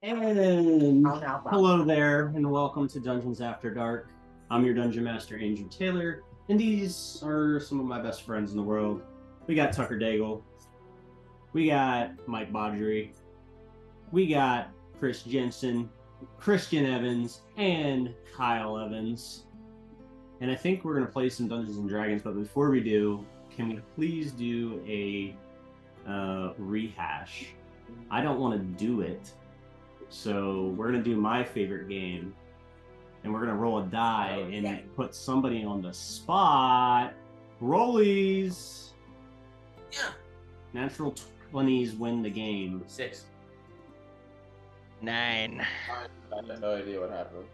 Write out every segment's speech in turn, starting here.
And hello there, and welcome to Dungeons After Dark. I'm your Dungeon Master, Andrew Taylor, and these are some of my best friends in the world. We got Tucker Daigle, we got Mike Baudry, we got Chris Jensen, Christian Evans, and Kyle Evans. And I think we're going to play some Dungeons and Dragons, but before we do, can we please do a rehash? I don't want to do it. So we're going to do my favorite game, and we're going to roll a die and put somebody on the spot. Rollies. Yeah. Natural 20s win the game. 6. 9. I have no idea what happened.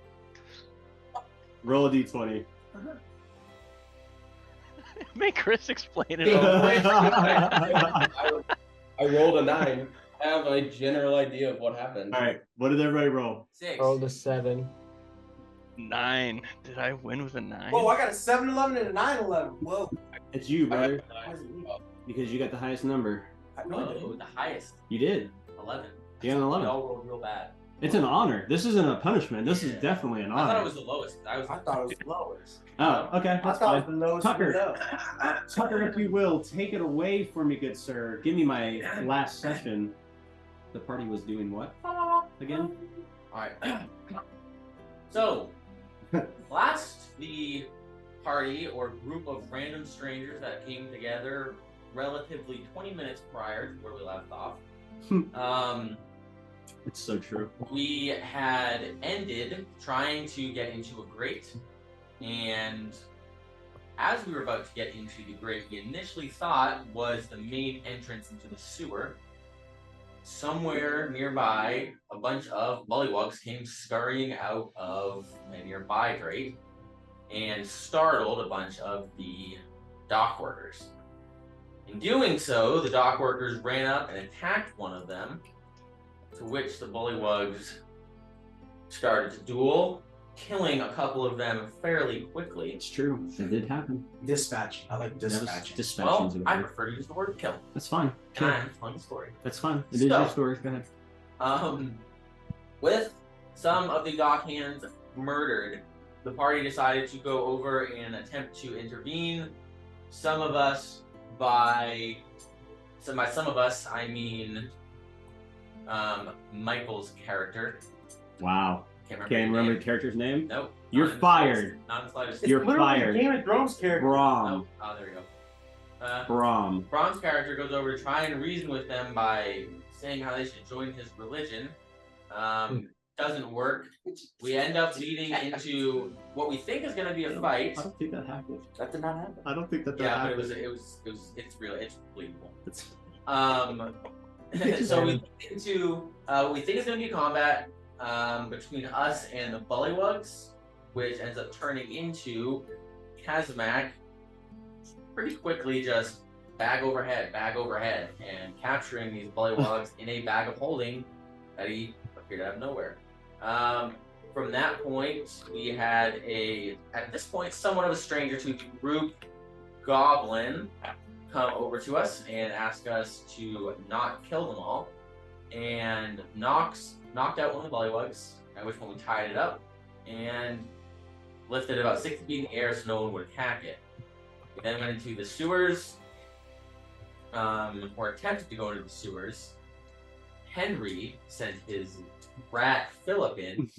Roll a d20. Make Chris explain it. I rolled a 9. I have a general idea of what happened. All right. What did everybody roll? 6. Rolled a 7. 9. Did I win with a 9? Whoa, I got a 7-11 and a 9-11. Whoa. It's you, I brother, got a 9. because you got the highest number. Oh, the highest. You did. 11. You got an We 11. all rolled real bad. It's an honor. This isn't a punishment. This is Yeah. definitely an I honor. thought it was the lowest. I thought it was the lowest. Oh, okay. I That's thought it fine. was the lowest. Tucker. low. Tucker, if you will, take it away for me, good sir. Give me my last session. The party was doing what again? Alright. So, last the party or group of random strangers that came together relatively 20 minutes prior to where we left off. It's so true. We had ended trying to get into a grate, and as we were about to get into the grate, we initially thought was the main entrance into the sewer. Somewhere nearby, a bunch of bullywugs came scurrying out of a nearby grate and startled a bunch of the dock workers. In doing so, the dock workers ran up and attacked one of them, to which the bullywugs started to duel, killing a couple of them fairly quickly. It's true. It did happen. Dispatch. I like dispatching. Dispatching's Well, a I word. prefer to use the word kill. That's fine. And I'm telling the story. That's fine. It is So- your story. Go ahead. With some of the dock hands murdered, the party decided to go over and attempt to intervene. Some of us, by some of us, I mean Michael's character. Wow. Can't Can't remember his the character's name? name. Nope. You're Not in the fired. slightest. Not in the slightest. You're Literally fired. Game of Thrones character. Brom. Nope. Oh, there we go. Brom. Braun's character goes over to try and reason with them by saying how they should join his religion. Doesn't work. We end up leading into what we think is going to be a fight. I don't think that happened. That did not happen. I don't think that Yeah, but happened. it's real. It's believable. It's So we get into what we think is going to be a combat between us and the bullywugs, which ends up turning into Kazmak pretty quickly just bag overhead, and capturing these bullywugs in a bag of holding that he appeared out of nowhere. From that point, we had at this point, somewhat of a stranger to the group, Goblin, come over to us and ask us to not kill them all, and knocked out one of the bullywugs, at which point we tied it up and lifted it about 60 feet in the air so no one would attack it. We then went into the sewers, or attempted to go into the sewers. Henry sent his rat Philip in.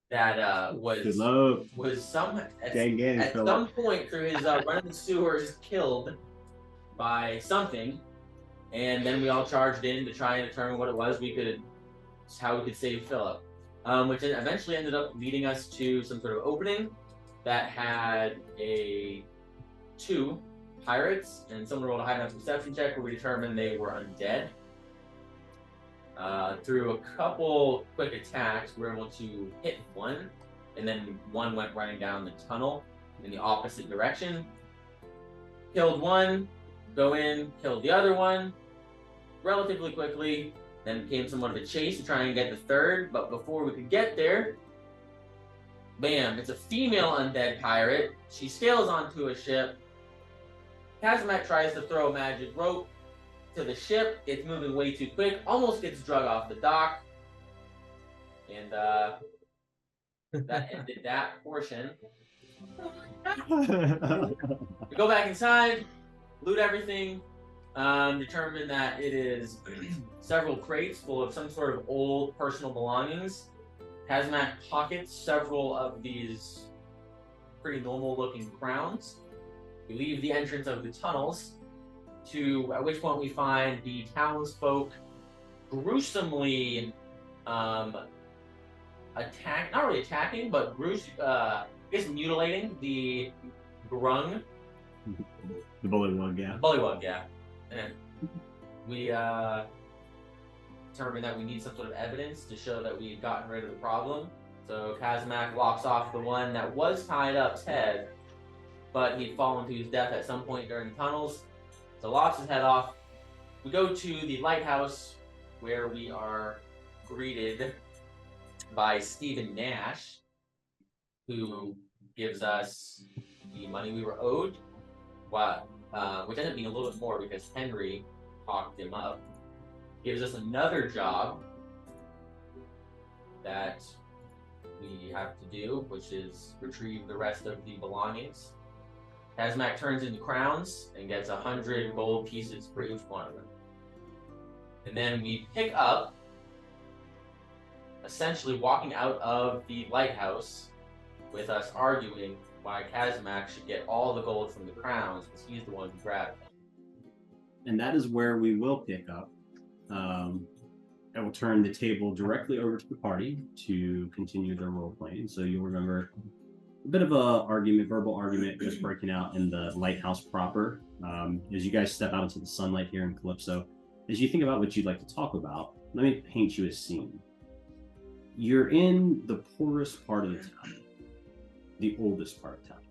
That Good luck. was Gang, at Philip. some point through his run in the sewers killed by something, and then we all charged in to try and determine what it was how we could save Philip, which eventually ended up leading us to some sort of opening that had two pirates, and someone rolled a high enough perception check where we determined they were undead. Through a couple quick attacks, we were able to hit one, and then one went running down the tunnel in the opposite direction. Killed one, go in, killed the other one relatively quickly, then became somewhat of a chase to try and get the third, but before we could get there, bam, it's a female undead pirate. She scales onto a ship. Kazmak tries to throw a magic rope to the ship. It's moving way too quick, almost gets drug off the dock. And that ended that portion. We go back inside, loot everything, determine that it is several crates full of some sort of old personal belongings. Kazmak pockets several of these pretty normal-looking crowns. We leave the entrance of the tunnels, at which point we find the townsfolk gruesomely not really attacking, but I guess mutilating the grung. The bullywug, yeah. Bullywug, yeah. And we determined that we need some sort of evidence to show that we had gotten rid of the problem. So Kazmak locks off the one that was tied up's head, but he'd fallen to his death at some point during the tunnels. So locks his head off. We go to the lighthouse where we are greeted by Stephen Nash, who gives us the money we were owed, which ended up being a little bit more because Henry talked him up. Gives us another job that we have to do, which is retrieve the rest of the belongings. Kazmak turns into crowns and gets 100 gold pieces for each one of them. And then we pick up, essentially walking out of the lighthouse with us arguing why Kazmak should get all the gold from the crowns because he's the one who grabbed them. And that is where we will pick up. I will turn the table directly over to the party to continue their role playing. So you'll remember a bit of a verbal argument just breaking out in the lighthouse proper. As you guys step out into the sunlight here in Calypso, as you think about what you'd like to talk about, let me paint you a scene. You're in the poorest part of the town, the oldest part of town,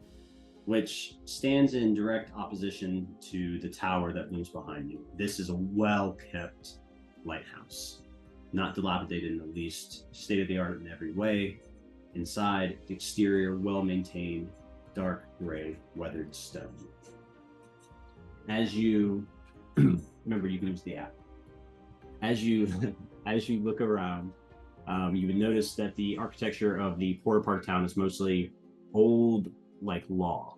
which stands in direct opposition to the tower that looms behind you. This is a well-kept lighthouse, not dilapidated in the least, state-of-the-art in every way. Inside, the exterior, well-maintained, dark gray, weathered stone. As you remember, you can use the app. As you look around, you would notice that the architecture of the poorer part of town is mostly old, like log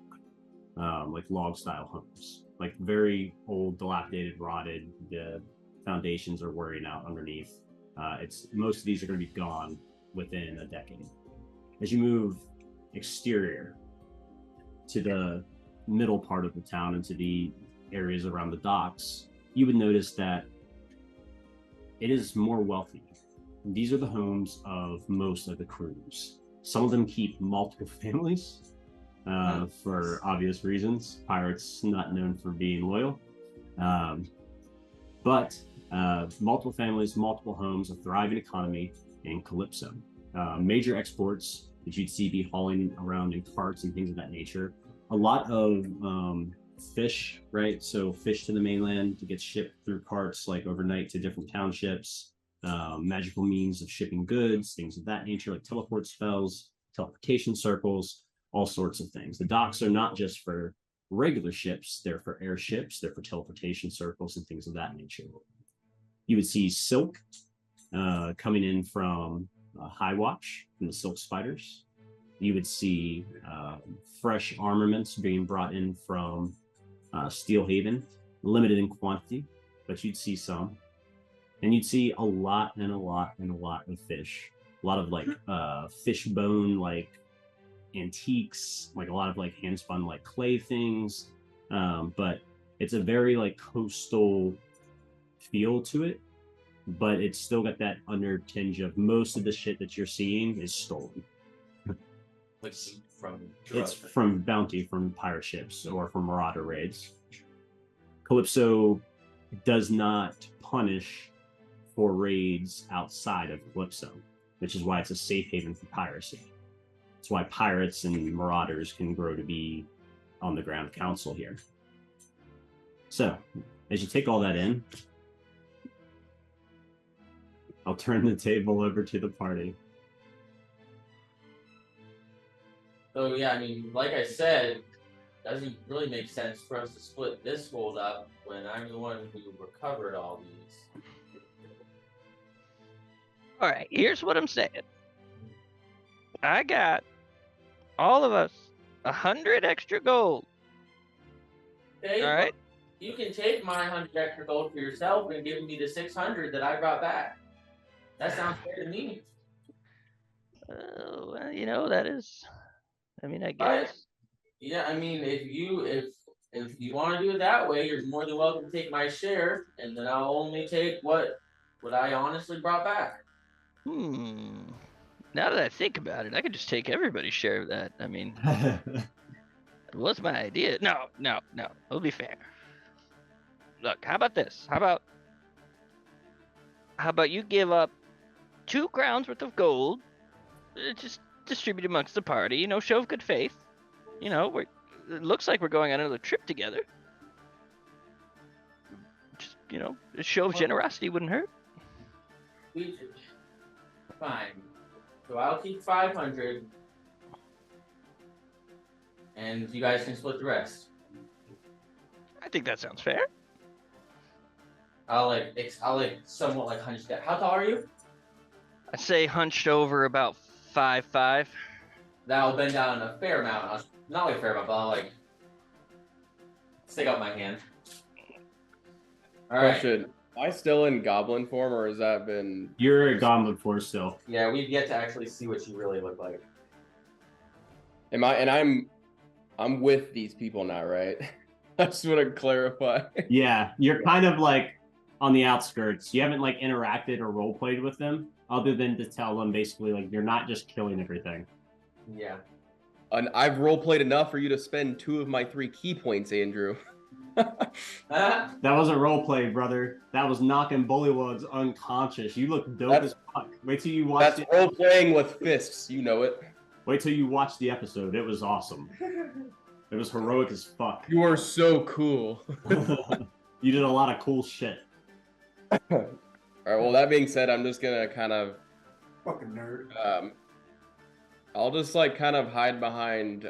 style homes, like very old, dilapidated, rotted. The foundations are wearing out underneath. Most of these are going to be gone within a decade. As you move exterior to the middle part of the town into the areas around the docks, you would notice that it is more wealthy. These are the homes of most of the crews. Some of them keep multiple families for obvious reasons. Pirates not known for being loyal. But multiple families, multiple homes, a thriving economy in Calypso. Major exports that you'd see be hauling around in carts and things of that nature. A lot of fish, right? So fish to the mainland to get shipped through carts like overnight to different townships. Magical means of shipping goods, things of that nature, like teleport spells, teleportation circles, all sorts of things. The docks are not just for regular ships, they're for airships, they're for teleportation circles and things of that nature. You would see silk coming in from High Watch, from the silk spiders. You would see fresh armaments being brought in from Steel Haven, limited in quantity, but you'd see some. And you'd see a lot and a lot and a lot of fish. A lot of like fish bone, like antiques, like a lot of like hand spun like clay things. But it's a very like coastal feel to it, but it's still got that tinge of most of the shit that you're seeing is stolen. It's from bounty from pirate ships or from marauder raids. Calypso does not punish for raids outside of Calypso, which is why it's a safe haven for piracy. It's why pirates and marauders can grow to be on the ground council here. So, as you take all that in, I'll turn the table over to the party. So yeah, I mean, like I said, doesn't really make sense for us to split this gold up when I'm the one who recovered all these. All right, here's what I'm saying. I got all of us 100 extra gold. Okay, All right. you can take my 100 extra gold for yourself and give me the 600 that I brought back. That sounds fair to me. Well, that is. I mean, I Right. guess. Yeah, I mean, if you want to do it that way, you're more than welcome to take my share, and then I'll only take what I honestly brought back. Now that I think about it, I could just take everybody's share of that. I mean, it was my idea. No. It'll be fair. Look, how about this? How about you give up 2 crowns worth of gold, just distribute amongst the party. Show of good faith. It looks like we're going on another trip together. Just a show of generosity wouldn't hurt. Fine. So I'll keep 500, and you guys can split the rest. I think that sounds fair. I'll somewhat hunch that. How tall are you? I'd say hunched over about 5'5". That'll bend down a fair amount. Not like a fair amount, but I'll stick out my hand. All right. Question: am I still in goblin form, or has that been? You're a goblin force still. Yeah, we've yet to actually see what you really look like. Am I? And I'm with these people now, right? I just want to clarify. Yeah, you're kind of like on the outskirts. You haven't like interacted or role played with them, other than to tell them basically like you're not just killing everything. Yeah. And I've role played enough for you to spend 2 of my 3 key points, Andrew. That wasn't role play, brother. That was knocking bullywugs unconscious. You look dope as fuck. Wait till you watch. That's role playing with fists. You know it. Wait till you watch the episode. It was awesome. It was heroic as fuck. You are so cool. You did a lot of cool shit. All right. Well, that being said, I'm just gonna kind of Fucking nerd. I'll just kind of hide behind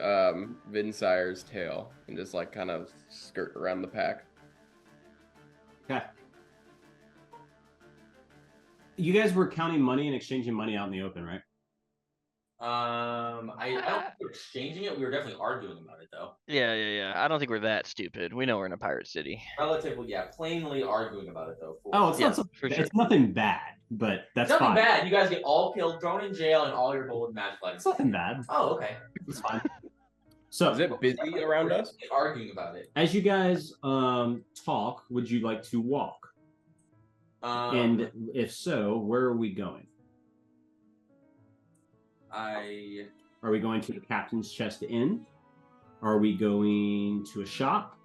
Vinsire's tail and just kind of skirt around the pack. Okay. You guys were counting money and exchanging money out in the open, right? I don't think we're exchanging it. We were definitely arguing about it, though. Yeah. I don't think we're that stupid. We know we're in a pirate city. Relatively, yeah. Plainly arguing about it, though. It's nothing bad, but that's nothing fine. bad. You guys get all killed, thrown in jail, and all your gold and magic items. It's nothing bad. Oh, okay. It's fine. So, is it busy around us? Arguing about it. As you guys talk, would you like to walk? And if so, where are we going? Are we going to the Captain's Chest Inn? Are we going to a shop?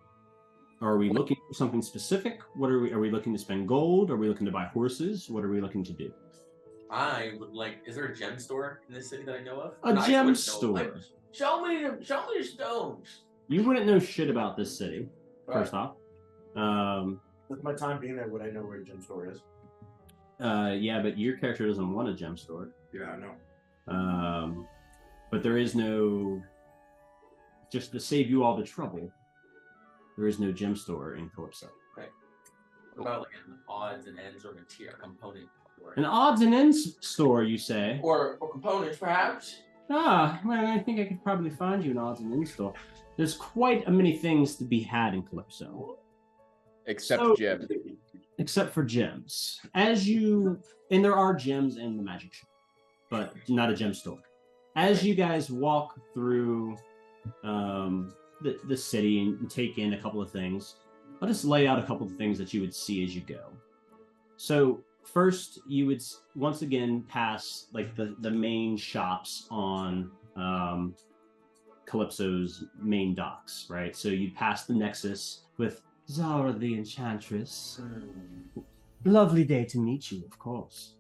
Are we looking for something specific? Are we looking to spend gold? Are we looking to buy horses? What are we looking to do? I would like. Is there a gem store in this city that I know of? A gem store. Show me the stones. You wouldn't know shit about this city. First off. With my time being there, would I know where a gem store is? Yeah, but your character doesn't want a gem store. Yeah, I know. But there is no, just to save you all the trouble, there is no gem store in Calypso. Okay. What about like an odds and ends or material component store? An odds and ends store, you say? Or components, perhaps? Well, I think I could probably find you an odds and ends store. There's quite a many things to be had in Calypso. Except gems. Except for gems. And there are gems in the magic shop, but not a gem store. As you guys walk through the city and take in a couple of things, I'll just lay out a couple of things that you would see as you go. So first, you would once again pass like the main shops on Calypso's main docks, right? So you'd pass the Nexus with Zara the Enchantress. Lovely day to meet you, of course.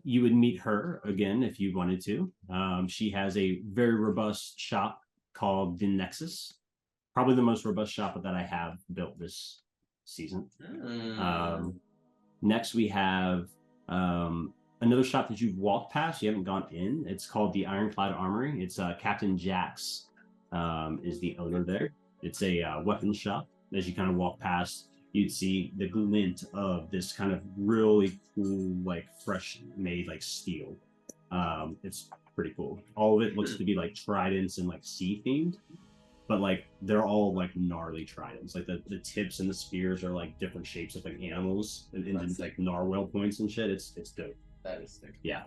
You would meet her again if you wanted to. She has a very robust shop called the Nexus. Probably the most robust shop that I have built this season. Next, we have another shop that you've walked past. You haven't gone in. It's called the Ironclad Armory. It's Captain Jax is the owner there. It's a weapons shop. As you kind of walk past, you'd see the glint of this kind of really cool, like fresh made like steel. It's pretty cool. All of it looks to be like tridents and like sea themed, but like they're all like gnarly tridents. Like the tips and the spears are like different shapes of like animals and like narwhal points and shit. It's dope. That is sick. Yeah.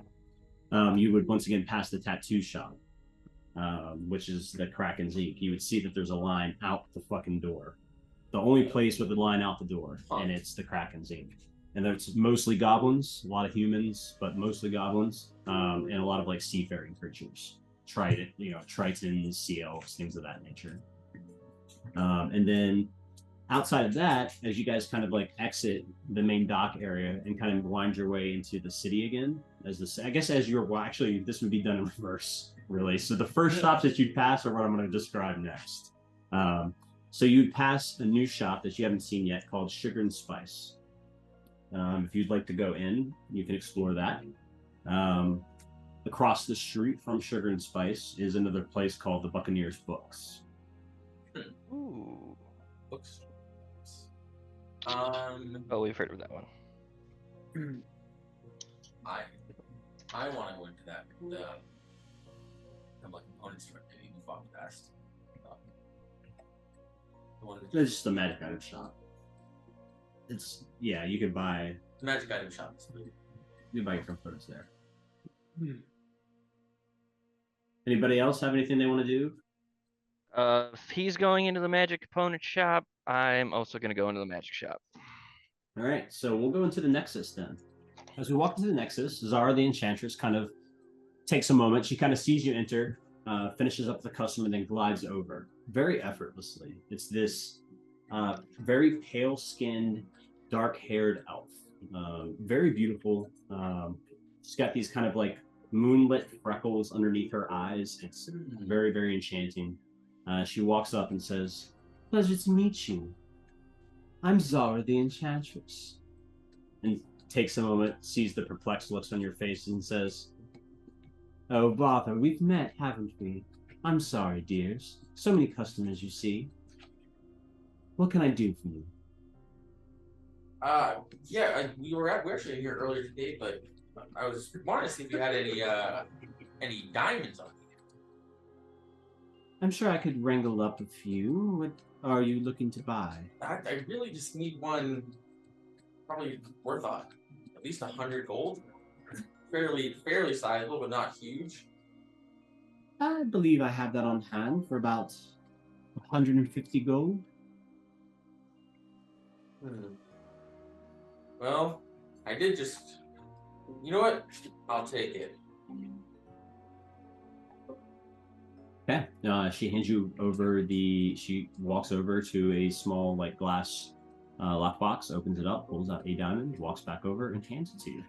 You would once again pass the tattoo shop, which is the Kraken's Ink. You would see that there's a line out the fucking door. The only place with the line out the door, and it's the Kraken's Ink. And there's mostly goblins, a lot of humans, but mostly goblins, and a lot of like seafaring creatures, tritons, sea elves, things of that nature. And then outside of that, as you guys kind of like exit the main dock area and kind of wind your way into the city again, actually this would be done in reverse, really. So the first stops that you'd pass are what I'm going to describe next. So you'd pass a new shop that you haven't seen yet called Sugar and Spice. If you'd like to go in, you can explore that. Across the street from Sugar and Spice is another place called the Buccaneers Books. Ooh. Books. Oh, we've heard of that one. I want to go into that. I'm like components store that you fought past. It's just a magic item shop. You could buy magic item shops. you buy your components there. Anybody else have anything they want to do? If he's going into the magic component shop, I'm also going to go into the magic shop. All right, so we'll go into the Nexus then. As we walk into the Nexus, Zara the Enchantress kind of takes a moment. She kind of sees you enter, finishes up the custom, and then glides over very effortlessly. It's this very pale-skinned, dark-haired elf. Very beautiful. She's got these kind of like moonlit freckles underneath her eyes. It's very, very enchanting. She walks up and says, "Pleasure to meet you. I'm Zara the Enchantress." And takes a moment, sees the perplexed looks on your face, and says, "Oh, bother, we've met, haven't we? I'm sorry, dears. So many customers, you see. What can I do for you?" We were actually here earlier today, but I was wanting to see if you had any diamonds on you. I'm sure I could wrangle up a few. What are you looking to buy? I really just need one, probably worth at least 100 gold. Fairly sizable, but not huge. I believe I have that on hand for about 150 gold. Well, I did just... You know what? I'll take it. Okay. She hands you over she walks over to a small like glass lockbox, opens it up, pulls out a diamond, walks back over, and hands it to you.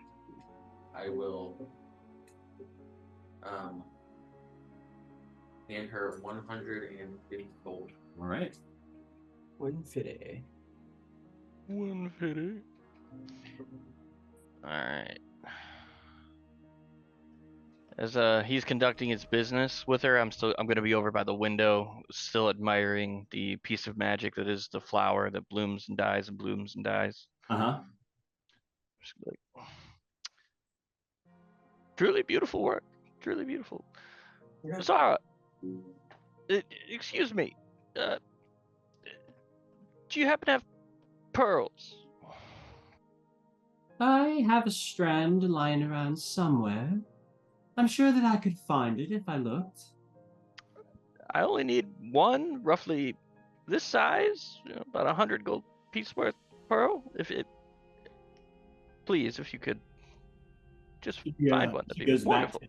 I will hand her 150 gold. All right. 150. 150. All right. As he's conducting his business with her, I'm going to be over by the window, still admiring the piece of magic that is the flower that blooms and dies and blooms and dies. Just like, truly beautiful work. Truly beautiful. Yeah. Zara, excuse me. Do you happen to have pearls? I have a strand lying around somewhere. I'm sure that I could find it if I looked. I only need one, roughly this size, about 100 gold piece worth pearl. Please, if you could just find one, that'd be wonderful.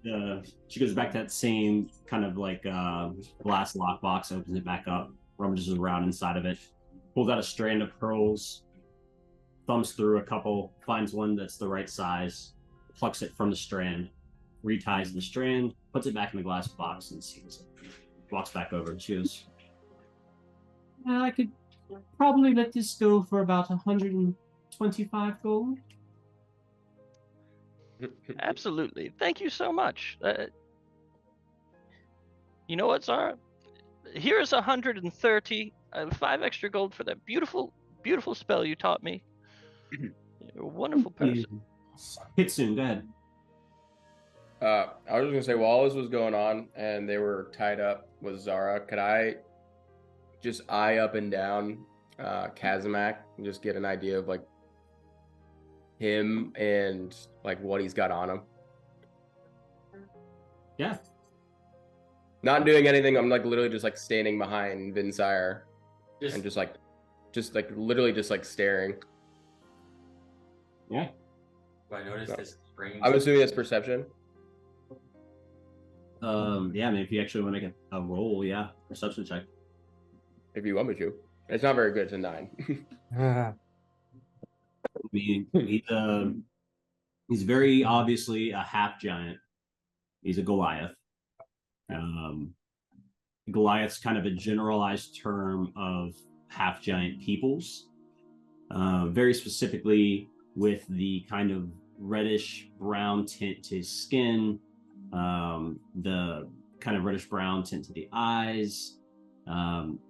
She goes back to that same kind of like glass lockbox, opens it back up, rummages around inside of it, pulls out a strand of pearls, thumbs through a couple, finds one that's the right size, plucks it from the strand, reties the strand, puts it back in the glass box, and seals it. Walks back over. She goes, I could probably let this go for about 125 gold. Absolutely. Thank you so much. You know what, Zara? Here's 130, 5 extra gold for that beautiful beautiful spell you taught me. You're a wonderful person. Hitsune, go ahead. I was gonna say, while all this was going on and they were tied up with Zara, could I just eye up and down Kazamak and just get an idea of like him and like what he's got on him? Yeah. Not doing anything. I'm like literally just like standing behind Vinsire and just literally just like staring. Yeah. Do I notice this strange? I'm assuming that's perception. Yeah, I mean, if you actually want to make a roll, yeah, perception check. If you want me to. It's not very good. It's a 9. I mean, he's very obviously a half giant. He's a Goliath. Goliath's kind of a generalized term of half giant peoples. Very specifically with the kind of reddish brown tint to his skin, the kind of reddish brown tint to the eyes.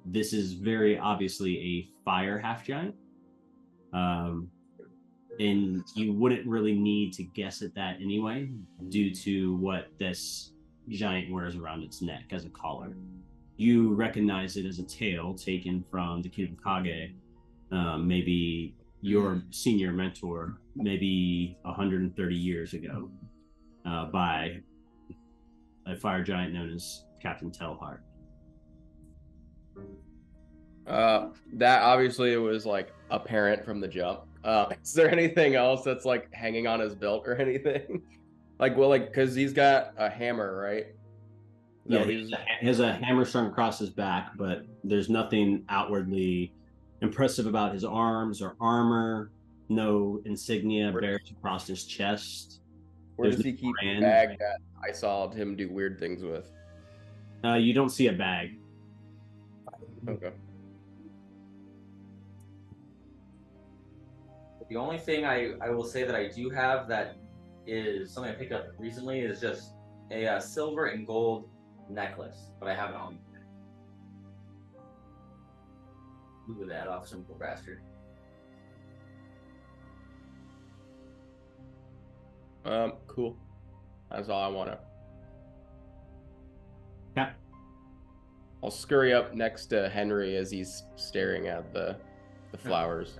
This is very obviously a fire half giant. And you wouldn't really need to guess at that anyway, due to what this giant wears around its neck as a collar. You recognize it as a tail taken from the Kingdom Kage, maybe your senior mentor, maybe 130 years ago, by a fire giant known as Captain Telhart. That obviously was like apparent from the jump. Is there anything else that's like hanging on his belt or anything? Because he's got a hammer, right? Yeah, he has a hammer strung across his back, but there's nothing outwardly impressive about his arms or armor. No insignia bears across his chest. Where does he keep the bag that I saw him do weird things with? You don't see a bag. Okay. The only thing I will say that I do have that is something I picked up recently is just a silver and gold necklace, but I have it on. Look at that, off some poor bastard. Cool. That's all I want to. Yeah. I'll scurry up next to Henry as he's staring at the flowers.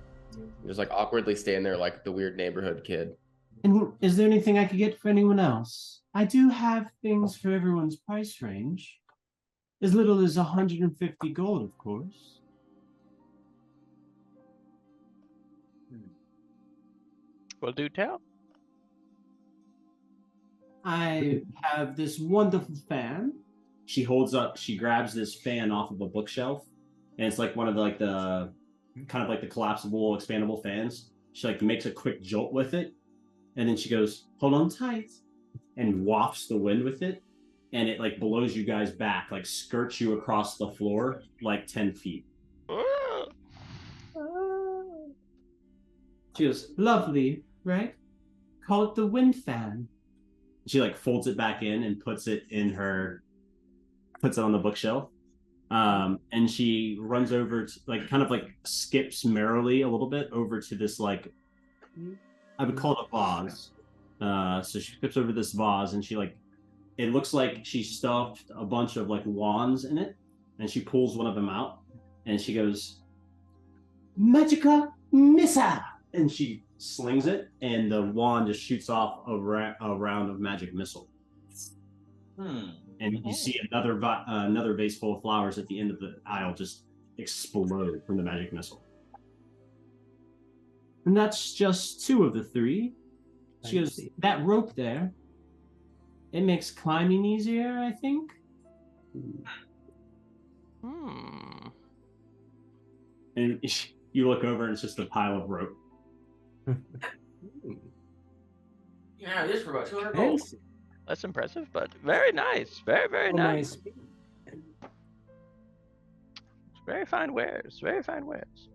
Just like awkwardly staying there like the weird neighborhood kid. And is there anything I could get for anyone else? I do have things for everyone's price range. As little as 150 gold, of course. Well, do tell. I have this wonderful fan. She grabs this fan off of a bookshelf, and it's like one of the kind of like the collapsible, expandable fans. She like makes a quick jolt with it, and then she goes, "Hold on tight," and wafts the wind with it, and it like blows you guys back, like skirts you across the floor like 10 feet. She goes, "Lovely, right? Call it the wind fan." She like folds it back in and puts it on the bookshelf. And she runs over to like kind of like skips merrily a little bit over to this like, I would call it a vase. So she skips over this vase and she like, it looks like she stuffed a bunch of like wands in it, and she pulls one of them out and she goes, "Magica Missa," and she slings it, and the wand just shoots off a round of magic missile. And you see another vase full of flowers at the end of the aisle just explode from the magic missile. And that's just 2 of the 3. She goes, "That rope there, it makes climbing easier, I think." And you look over and it's just a pile of rope. Yeah, this for about 200 gold. That's impressive, but very nice. Very, very nice. Very fine wares. Very fine wares.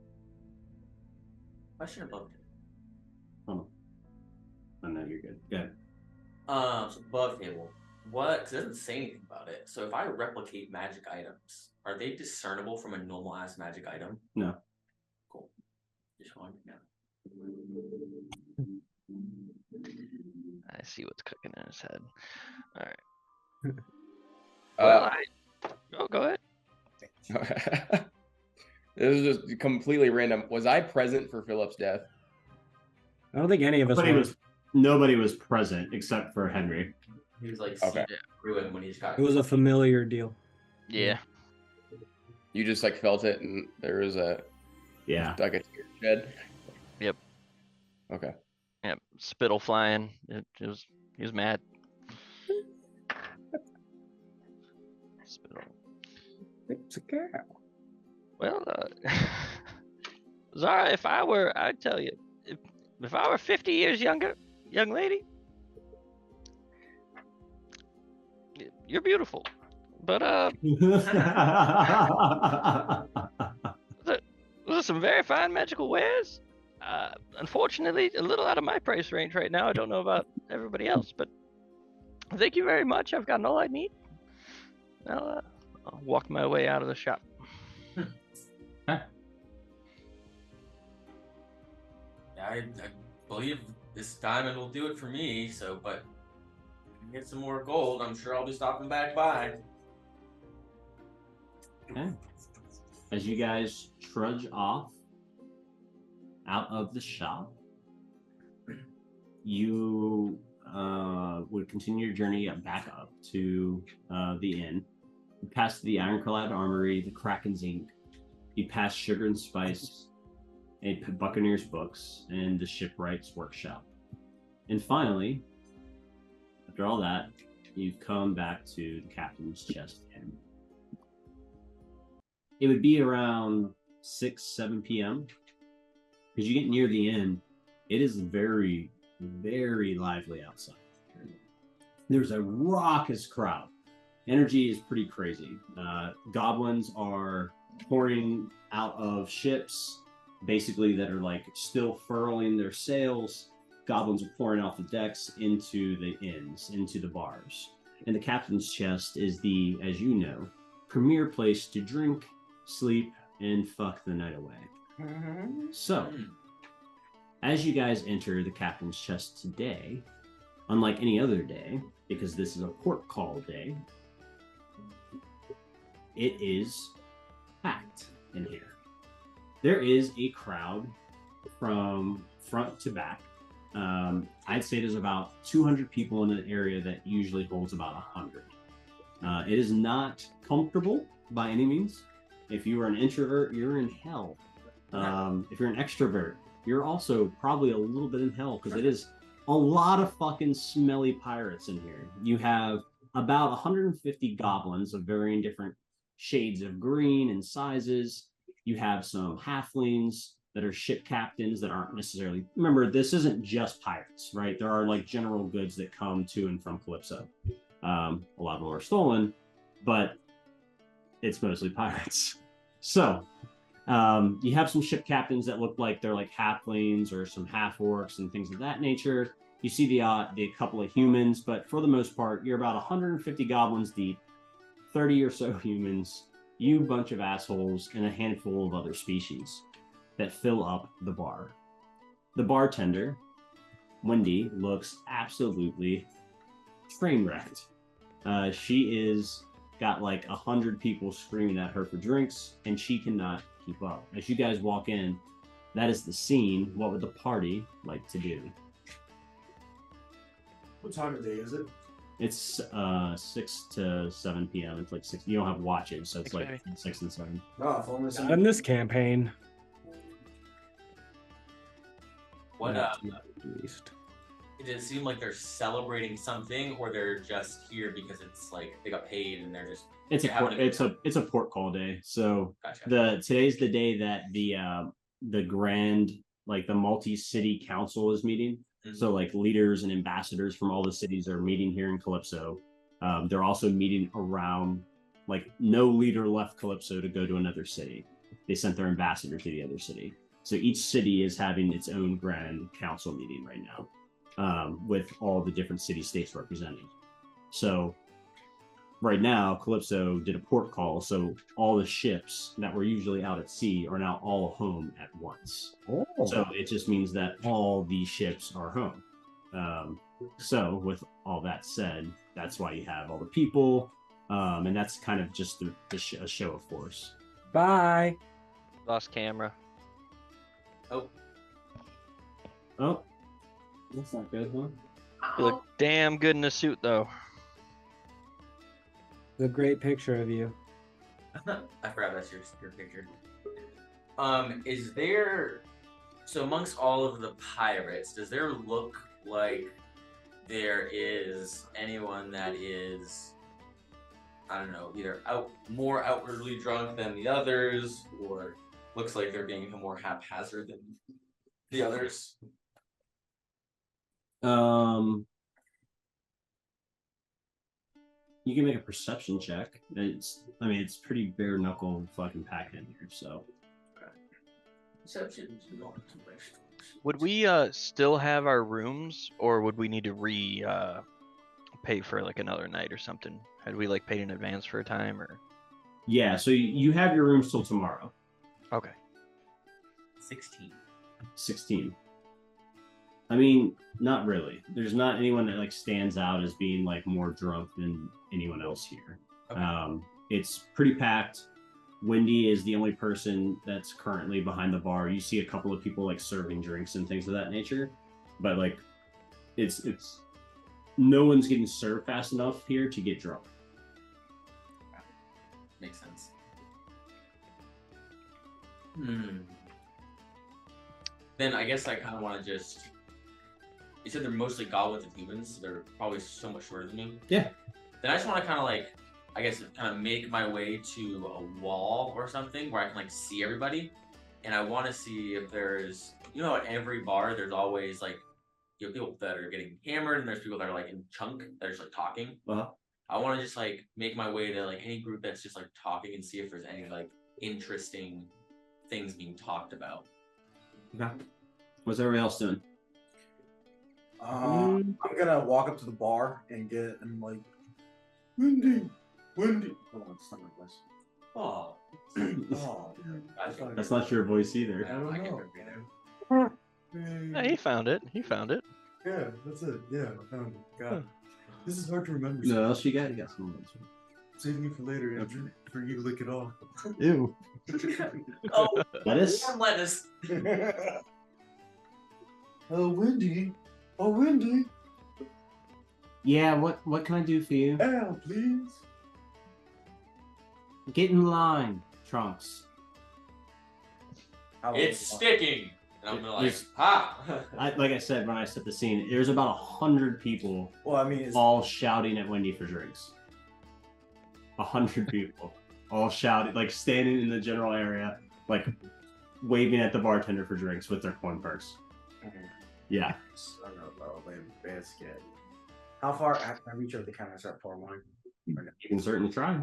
I should have loved it. Oh no, you're good. Good. So above table. What? 'Cause it doesn't say anything about it. So if I replicate magic items, are they discernible from a normal ass magic item? No. Cool. Just one, yeah. I see what's cooking in his head. All right. Well, go ahead. This is just completely random. Was I present for Philip's death? I don't think any of us were. Nobody was present except for Henry. He was like Okay. through him when he just got. It was a familiar deal. Yeah. You just like felt it, and there was like a tear shed. Yep. Okay. Yep. Spittle flying. He was mad. Spittle. It's a cow. Well, Zara, I'd tell you, if I were 50 years younger, young lady, you're beautiful. But those are some very fine magical wares. Unfortunately, a little out of my price range right now. I don't know about everybody else, but thank you very much. I've gotten all I need. I'll walk my way out of the shop. I believe this diamond will do it for me. So, but get some more gold. I'm sure I'll be stopping back by. Okay. As you guys trudge off out of the shop, you would continue your journey back up to the inn. You pass the Ironclad Armory, the Kraken's Ink. You pass Sugar and Spice, Buccaneer's Books, and the Shipwright's Workshop. And finally, after all that, you've come back to the Captain's Chest Inn. It would be around 7 p.m. As you get near the inn, it is very, very lively outside. There's a raucous crowd. Energy is pretty crazy. Goblins are pouring out of ships, basically that are like still furling their sails. Goblins are pouring off the decks into the inns, into the bars. And the Captain's Chest is the, as you know, premier place to drink, sleep, and fuck the night away. So, as you guys enter the Captain's Chest today, unlike any other day, because this is a port call day, it is packed in here. There is a crowd from front to back. I'd say there's about 200 people in an area that usually holds about 100. It is not comfortable by any means. If you are an introvert, you're in hell. If you're an extrovert, you're also probably a little bit in hell, because it is a lot of fucking smelly pirates in here. You have about 150 goblins of varying different shades of green and sizes. You have some halflings that are ship captains that aren't necessarily... Remember, this isn't just pirates, right? There are like general goods that come to and from Calypso. A lot of them are stolen, but it's mostly pirates. So, you have some ship captains that look like they're like halflings or some half-orcs and things of that nature. You see the couple of humans, but for the most part, you're about 150 goblins deep, 30 or so humans, you bunch of assholes, and a handful of other species that fill up the bar. The bartender, Wendy, looks absolutely train wrecked. She is got like 100 people screaming at her for drinks, and she cannot keep up. As you guys walk in, that is the scene. What would the party like to do? What time of day is it? It's 6 to 7 p.m. It's like 6. You don't have watches, so it's like 6 and 7. Oh, if only Not in this campaign. What At least. Did it seem like they're celebrating something, or they're just here because it's like they got paid and they're just? It's a port call day. So Gotcha. Today's the day that the grand, like the multi-city council is meeting. Mm-hmm. So like leaders and ambassadors from all the cities are meeting here in Calypso. They're also meeting around, like no leader left Calypso to go to another city. They sent their ambassador to the other city. So each city is having its own grand council meeting right now, with all the different city states represented. So right now, Calypso did a port call, so all the ships that were usually out at sea are now all home at once. Oh. So it just means that all these ships are home. So with all that said, that's why you have all the people, and that's kind of just a show of force. Bye. Lost camera. Oh, Oh, that's not good, huh? You look damn good in a suit, though. The great picture of you. I forgot that's your picture. Is there so amongst all of the pirates, does there look like there is anyone that is, I don't know, either more outwardly drunk than the others, or looks like they're being more haphazard than the others? You can make a perception check. It's pretty bare knuckle fucking packed in here. So, Perception. Would we still have our rooms, or would we need to pay for like another night or something? Had we like paid in advance for a time, or? yeah. So you have your rooms till tomorrow. Okay. 16. I mean, not really. There's not anyone that like stands out as being like more drunk than anyone else here. Okay. It's pretty packed. Wendy is the only person that's currently behind the bar. You see a couple of people like serving drinks and things of that nature, but like it's no one's getting served fast enough here to get drunk. Makes sense. Then I guess I kind of want to just. You said they're mostly goblins and humans, so they're probably so much shorter than me. Yeah. Then I just want to kind of like, I guess, kind of make my way to a wall or something where I can like see everybody, and I want to see if there's, at every bar there's always like, people that are getting hammered, and there's people that are like in chunk that are just like talking. I want to just like make my way to like any group that's just like talking and see if there's any like interesting things being talked about. Okay. What's everybody else doing? I'm gonna walk up to the bar and like, Wendy. Hold on, it's not my voice. Oh, That's not your voice either. I I don't can know. Yeah, he found it. Yeah, that's it. Yeah, I found it. God, this is hard to remember. No, else you got? You got some ones. Saving it for later, for you to lick it off. Ew. Oh, Lettuce? warm lettuce. Oh, Wendy. Oh, Wendy. Yeah, what can I do for you? Al, please. Get in line, Trunks. It's sticking. And I'm like, There's- ha! Like I said when I set the scene, there's about 100 people Well, I mean, all shouting at Wendy for drinks. 100 people all shouting, like standing in the general area, like waving at the bartender for drinks with their coin purse. Yeah. I don't know about basket. How far after I reach over the counter and start pouring wine? You can certainly try.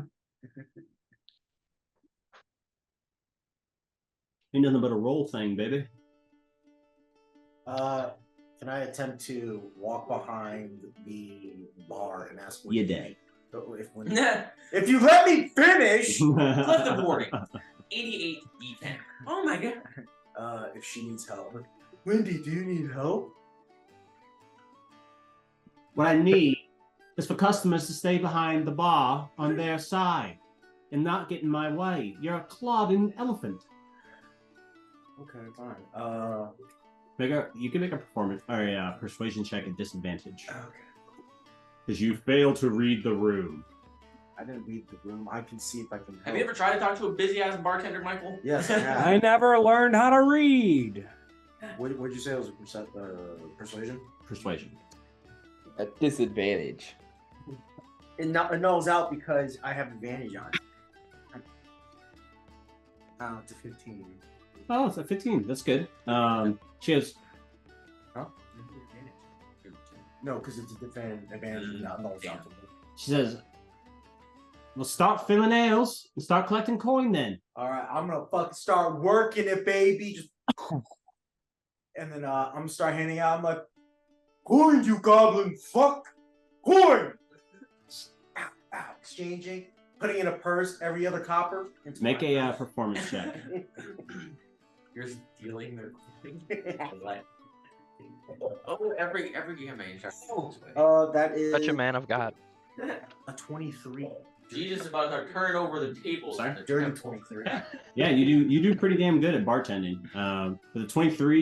Ain't nothing but a roll thing, baby. Can I attempt to walk behind the bar and ask You dead. If you let me finish, Collective warning. 88 E10. Oh my god. if she needs help. Wendy, do you need help? What I need is for customers to stay behind the bar on their side and not get in my way. You're a clodding elephant. Okay, fine. You can make a performance or a persuasion check at disadvantage Okay. because you fail to read the room. I didn't read the room. I can see if I can. Have you ever tried to talk to a busy ass bartender, Michael? Yes, I have. I never learned how to read. What'd you say it was persuasion? Persuasion. At disadvantage. It nulls out because I have advantage on it. It's a 15. Oh, it's a 15. That's good. She goes, Huh? No, because it's a advantage and not nulls out. she says, well, start filling nails and start collecting coin then. All right, I'm gonna fucking start working it, baby. Just and then I'm gonna start handing out. I'm like, coin, you goblin fuck, coin. Ow, ouch. exchanging, putting in a purse every other copper. Make a performance check. You're stealing their like. Oh, every game I interact. That is Such a man of God. a 23. Jesus is about to turn over the tables. Sorry? in the Dirty temple. 23. Yeah, you do pretty damn good at bartending. For the 23,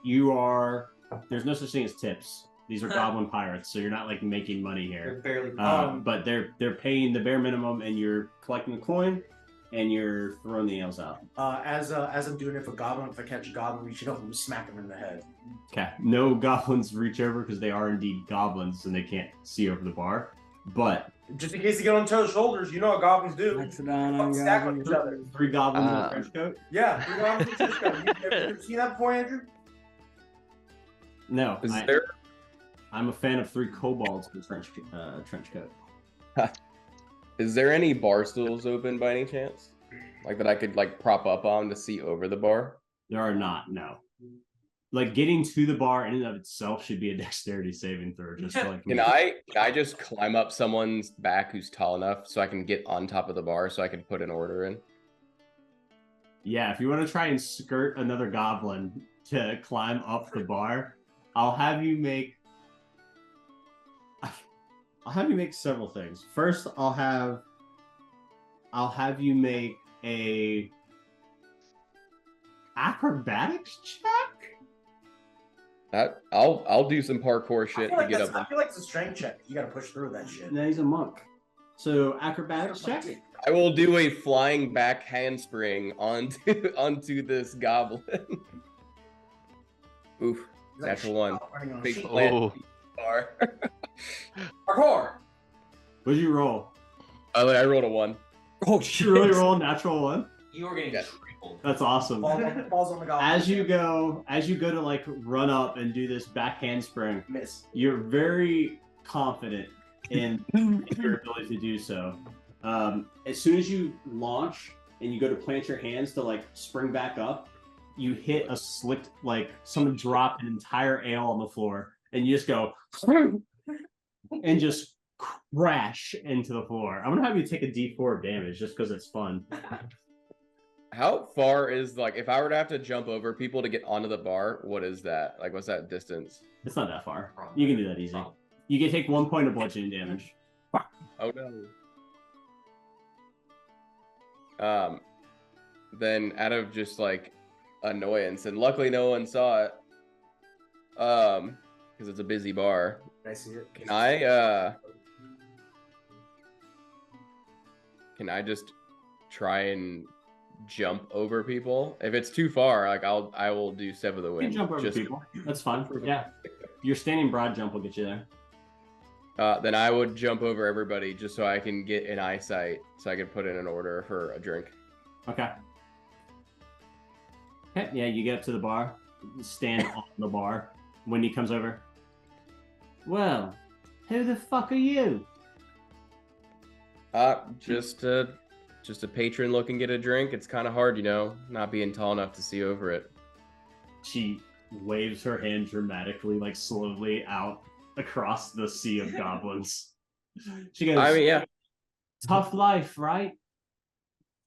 you are there's no such thing as tips. These are goblin pirates, so you're not like making money They're here. barely. But they're paying the bare minimum, and you're collecting the coin, and you're throwing the ales out. As I'm doing it for goblin, if I catch a goblin reaching over, I'm smack him in the head. Okay, no goblins reach over because they are indeed goblins, and they can't see over the bar. But Just in case you get on Toad's shoulders, you know what goblins do. Knocks it down on Stack on goblins. each other. 3 goblins in a trench coat? Yeah, you know what I'm You ever seen that before, Andrew? No, Is there? I'm a fan of 3 kobolds in a trench coat. Is there any bar stools open by any chance? Like that I could like prop up on to see over the bar? There are not, no. Like getting to the bar in and of itself should be a dexterity saving throw. Just for, like Can I just climb up someone's back who's tall enough so I can get on top of the bar so I can put an order in? Yeah, if you want to try and skirt another goblin to climb up the bar, I'll have you make several things. First, I'll have you make a acrobatics check. I'll do some parkour shit to get up. I feel like it's a strength check. You gotta push through that shit. No, he's a monk. So acrobatics check. I will do a flying back handspring onto this goblin. Oof, natural one. Big Oh. bar. Parkour. What'd you roll? I rolled a 1. Oh Did shit! you really roll a natural one? You are getting Yeah. trampled. That's awesome. Falls on the goblin. As you go to like run up and do this back handspring, Miss. you're very confident in your ability to do so. As soon as you launch and you go to plant your hands to like spring back up, you hit a slicked, like someone dropped an entire ale on the floor, and you just go and just crash into the floor. I'm gonna have you take a D4 of damage just because it's fun. How far is like if I were to have to jump over people to get onto the bar? What is that? Like, what's that distance? It's not that far. You can do that easy. You can take 1 point of bludgeoning damage. Oh no. Then out of just like annoyance, and luckily no one saw it, because it's a busy bar. Can I see it? Can I just try and jump over people? If it's too far, like I will do Seven of the You Wind. can jump over people. That's fine. Yeah. Your standing broad jump will get you there. Then I would jump over everybody just so I can get an eyesight, so I can put in an order for a drink. Okay. Okay, yeah, you get up to the bar, stand on the bar. When he comes over, well, who the fuck are you? Just a patron looking to get a drink. It's kind of hard, not being tall enough to see over it. She waves her hand dramatically, like slowly out across the sea of goblins. She goes, I mean, yeah. Tough life, right?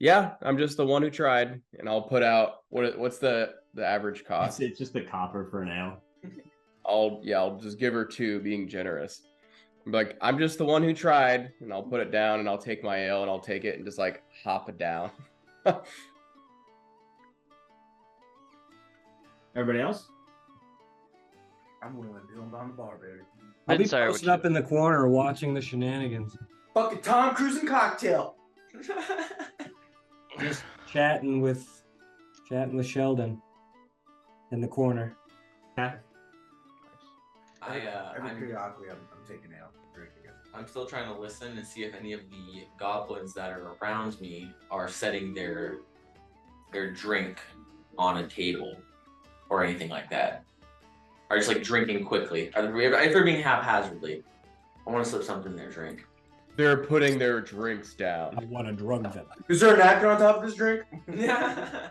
Yeah, I'm just the one who tried, and I'll put out what's the average cost? It's just a copper for an ale. I'll just give her 2, being generous. Like, I'm just the one who tried, and I'll put it down, and I'll take my ale, and I'll take it and just like hop it down. Everybody else? I'm willing to do them on the bar, baby. I'll be Sorry, posted up in the corner watching the shenanigans, Fucking Tom Cruise and cocktail. just chatting with Sheldon in the corner. Okay. Every I'm periodically, I'm taking out drink again. I'm still trying to listen and see if any of the goblins that are around me are setting their drink on a table or anything like that. Or just like drinking quickly. If they're being haphazardly, I want to slip something in their drink. They're putting their drinks down. I want to drug them. Is there a napkin on top of this drink? Yeah.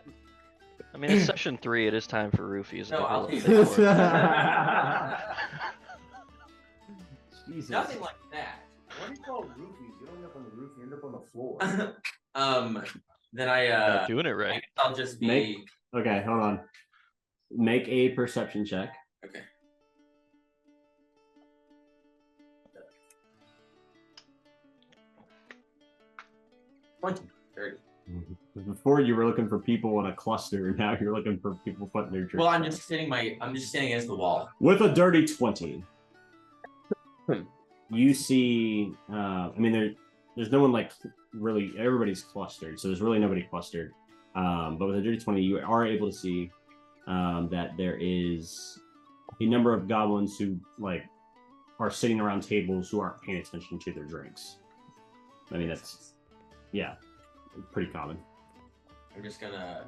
I mean, it's session 3. It is time for roofies. No, I'll Develop take the that. board. Jesus. Nothing like that. Why do you call it roofies? You don't end up on the roof, you end up on the floor. Then I Not doing it right. I'll just be Okay, hold on. Make a perception check. okay. Before you were looking for people in a cluster, now you're looking for people putting their drinks. Well, I'm down. just standing against the wall. With a dirty 20. You see, I mean, there's no one like really, everybody's clustered, so there's really nobody clustered. But with a dirty 20, you are able to see that there is a number of goblins who like are sitting around tables who aren't paying attention to their drinks. I mean, that's, yeah, pretty common. I'm just gonna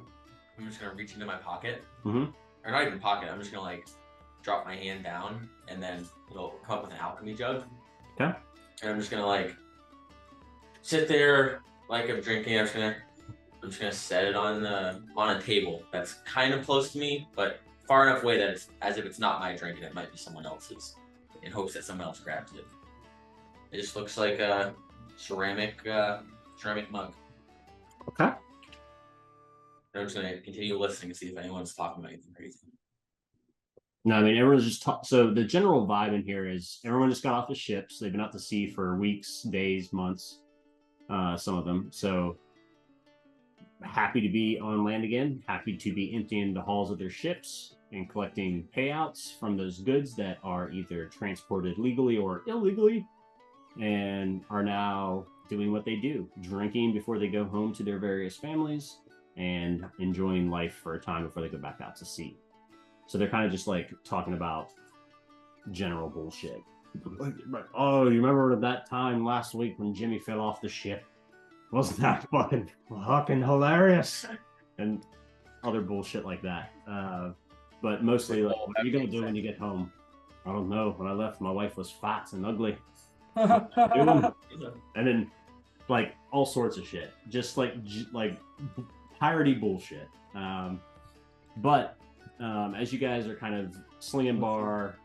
reach into my pocket. Mm-hmm. Or not even pocket, I'm just gonna like drop my hand down and then it'll come up with an alchemy jug. Okay. And I'm just gonna like sit there like I'm drinking. I'm just gonna set it on a table that's kind of close to me, but far enough away that it's as if it's not my drink and it might be someone else's, in hopes that someone else grabs it. It just looks like a ceramic mug. Okay. And I'm just gonna continue listening to see if anyone's talking about anything crazy. No, I mean, everyone's just so the general vibe in here is everyone just got off the ships. They've been out to sea for weeks, days, months, some of them. So happy to be on land again, happy to be emptying the hulls of their ships and collecting payouts from those goods that are either transported legally or illegally and are now doing what they do, drinking before they go home to their various families and enjoying life for a time before they go back out to sea. So they're kind of just like talking about general bullshit. Oh, you remember that time last week when Jimmy fell off the ship? Wasn't that fucking hilarious? And other bullshit like that. But mostly like, what are you gonna do when you get home? I don't know. When I left, my wife was fat and ugly. And then like all sorts of shit, just like piratey bullshit. But as you guys are kind of slinging bar,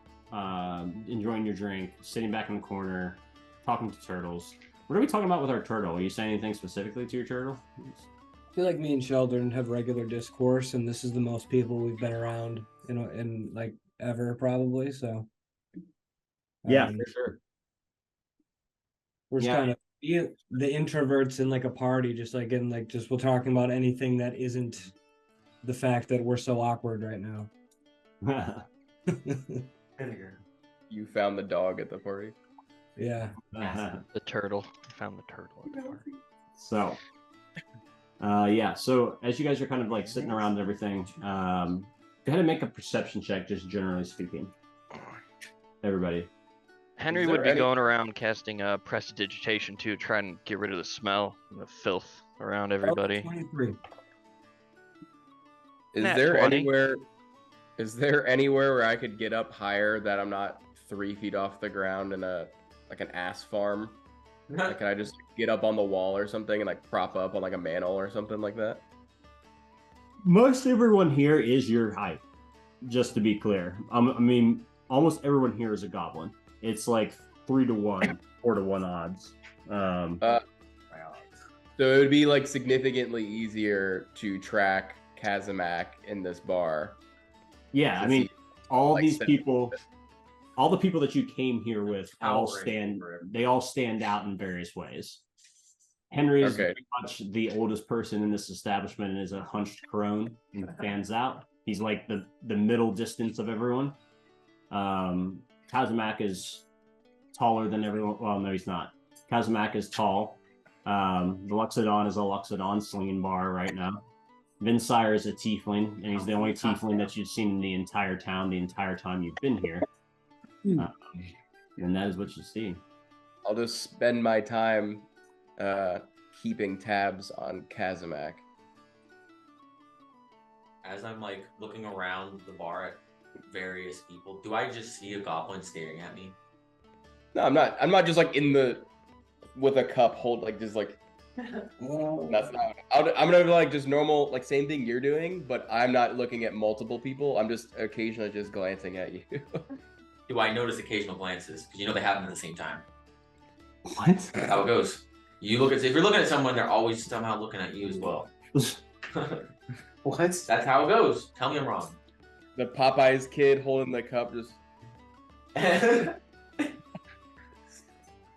enjoying your drink, sitting back in the corner, talking to turtles. What are we talking about with our turtle? Are you saying anything specifically to your turtle? I feel like me and Sheldon have regular discourse, and this is the most people we've been around in like ever probably. So Yeah, for sure. We're just kind of the introverts in like a party, just like in like just we're talking about anything that isn't the fact that we're so awkward right now. You found the dog at the party. Yeah. The turtle. I found the turtle at the party. So, yeah. So as you guys are kind of like sitting around and everything, go ahead and make a perception check, just generally speaking. Everybody. Henry would be going around casting prestidigitation too, trying to get rid of the smell and the filth around everybody. 23. Is Nat there 20. anywhere where I could get up higher that I'm not 3 feet off the ground in a like an ass farm? Like, can I just get up on the wall or something and like prop up on like a mantle or something like that? Most everyone here is your height, just to be clear. I mean, almost everyone here is a goblin. It's like 3 to 1, 4 to 1 odds. So it would be like significantly easier to track Kazamak in this bar. Yeah, I mean, all like these people, all the people that you came here with, they all stand out in various ways. Henry is pretty much the oldest person in this establishment and is a hunched crone and fans out. He's like the middle distance of everyone. Kazamak is taller than everyone. Well, no, he's not. Kazamak is tall. The Luxodon is a Luxodon slinging bar right now. Vinsire is a tiefling, and he's the only tiefling that you've seen in the entire town the entire time you've been here. And that is what you see. I'll just spend my time keeping tabs on Kazamak. As I'm like looking around the bar at various people, do I just see a goblin staring at me? No, I'm not. I'm not just like with a cup hold like just like. That's not. I'm gonna be like just normal, like same thing you're doing, but I'm not looking at multiple people. I'm just occasionally just glancing at you. Do I notice occasional glances? Because you know they happen at the same time. What? That's how it goes. You look at if you're looking at someone, they're always somehow looking at you as well. What? That's how it goes. Tell me I'm wrong. The Popeyes kid holding the cup just.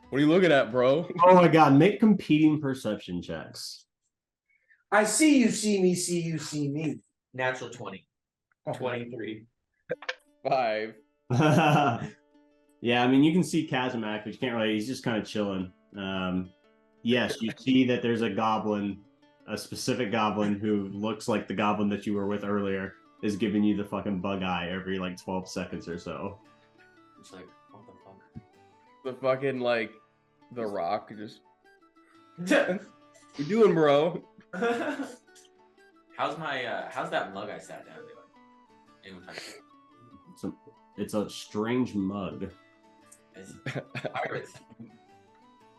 What are you looking at, bro? Oh my god, make competing perception checks. I see you, see me, see you, see me. Natural 20. 23. 5. Yeah, I mean, you can see Kazimak, but you can't really, he's just kind of chilling. Yes, you see that there's a goblin, a specific goblin who looks like the goblin that you were with earlier, is giving you the fucking bug eye every like 12 seconds or so. It's like, what the fuck? The fucking, like, The Rock just. What you doing, bro? How's that mug I sat down doing? Anyone touch it? It's a strange mug. It's pirates.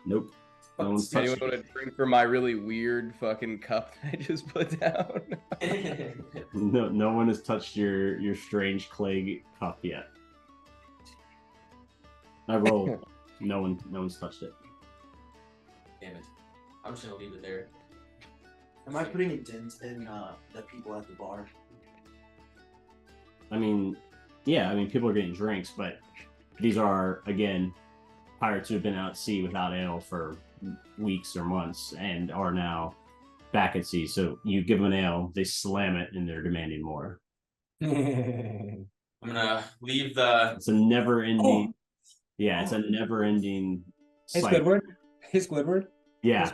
Nope. No one's touched Anyone want it. to drink from my really weird fucking cup that I just put down? No one has touched your strange clay cup yet. I rolled. No one's touched it. Damn it. I'm just gonna leave it there. Am I putting a dent in the people at the bar? I mean, yeah, I mean, people are getting drinks, but these are, again, pirates who have been out at sea without ale for weeks or months and are now back at sea. So you give them an ale, they slam it, and they're demanding more. I'm gonna leave the. It's a never-ending. Yeah, it's a never-ending. Hey, cycle. Squidward. Hey, Squidward. Yeah,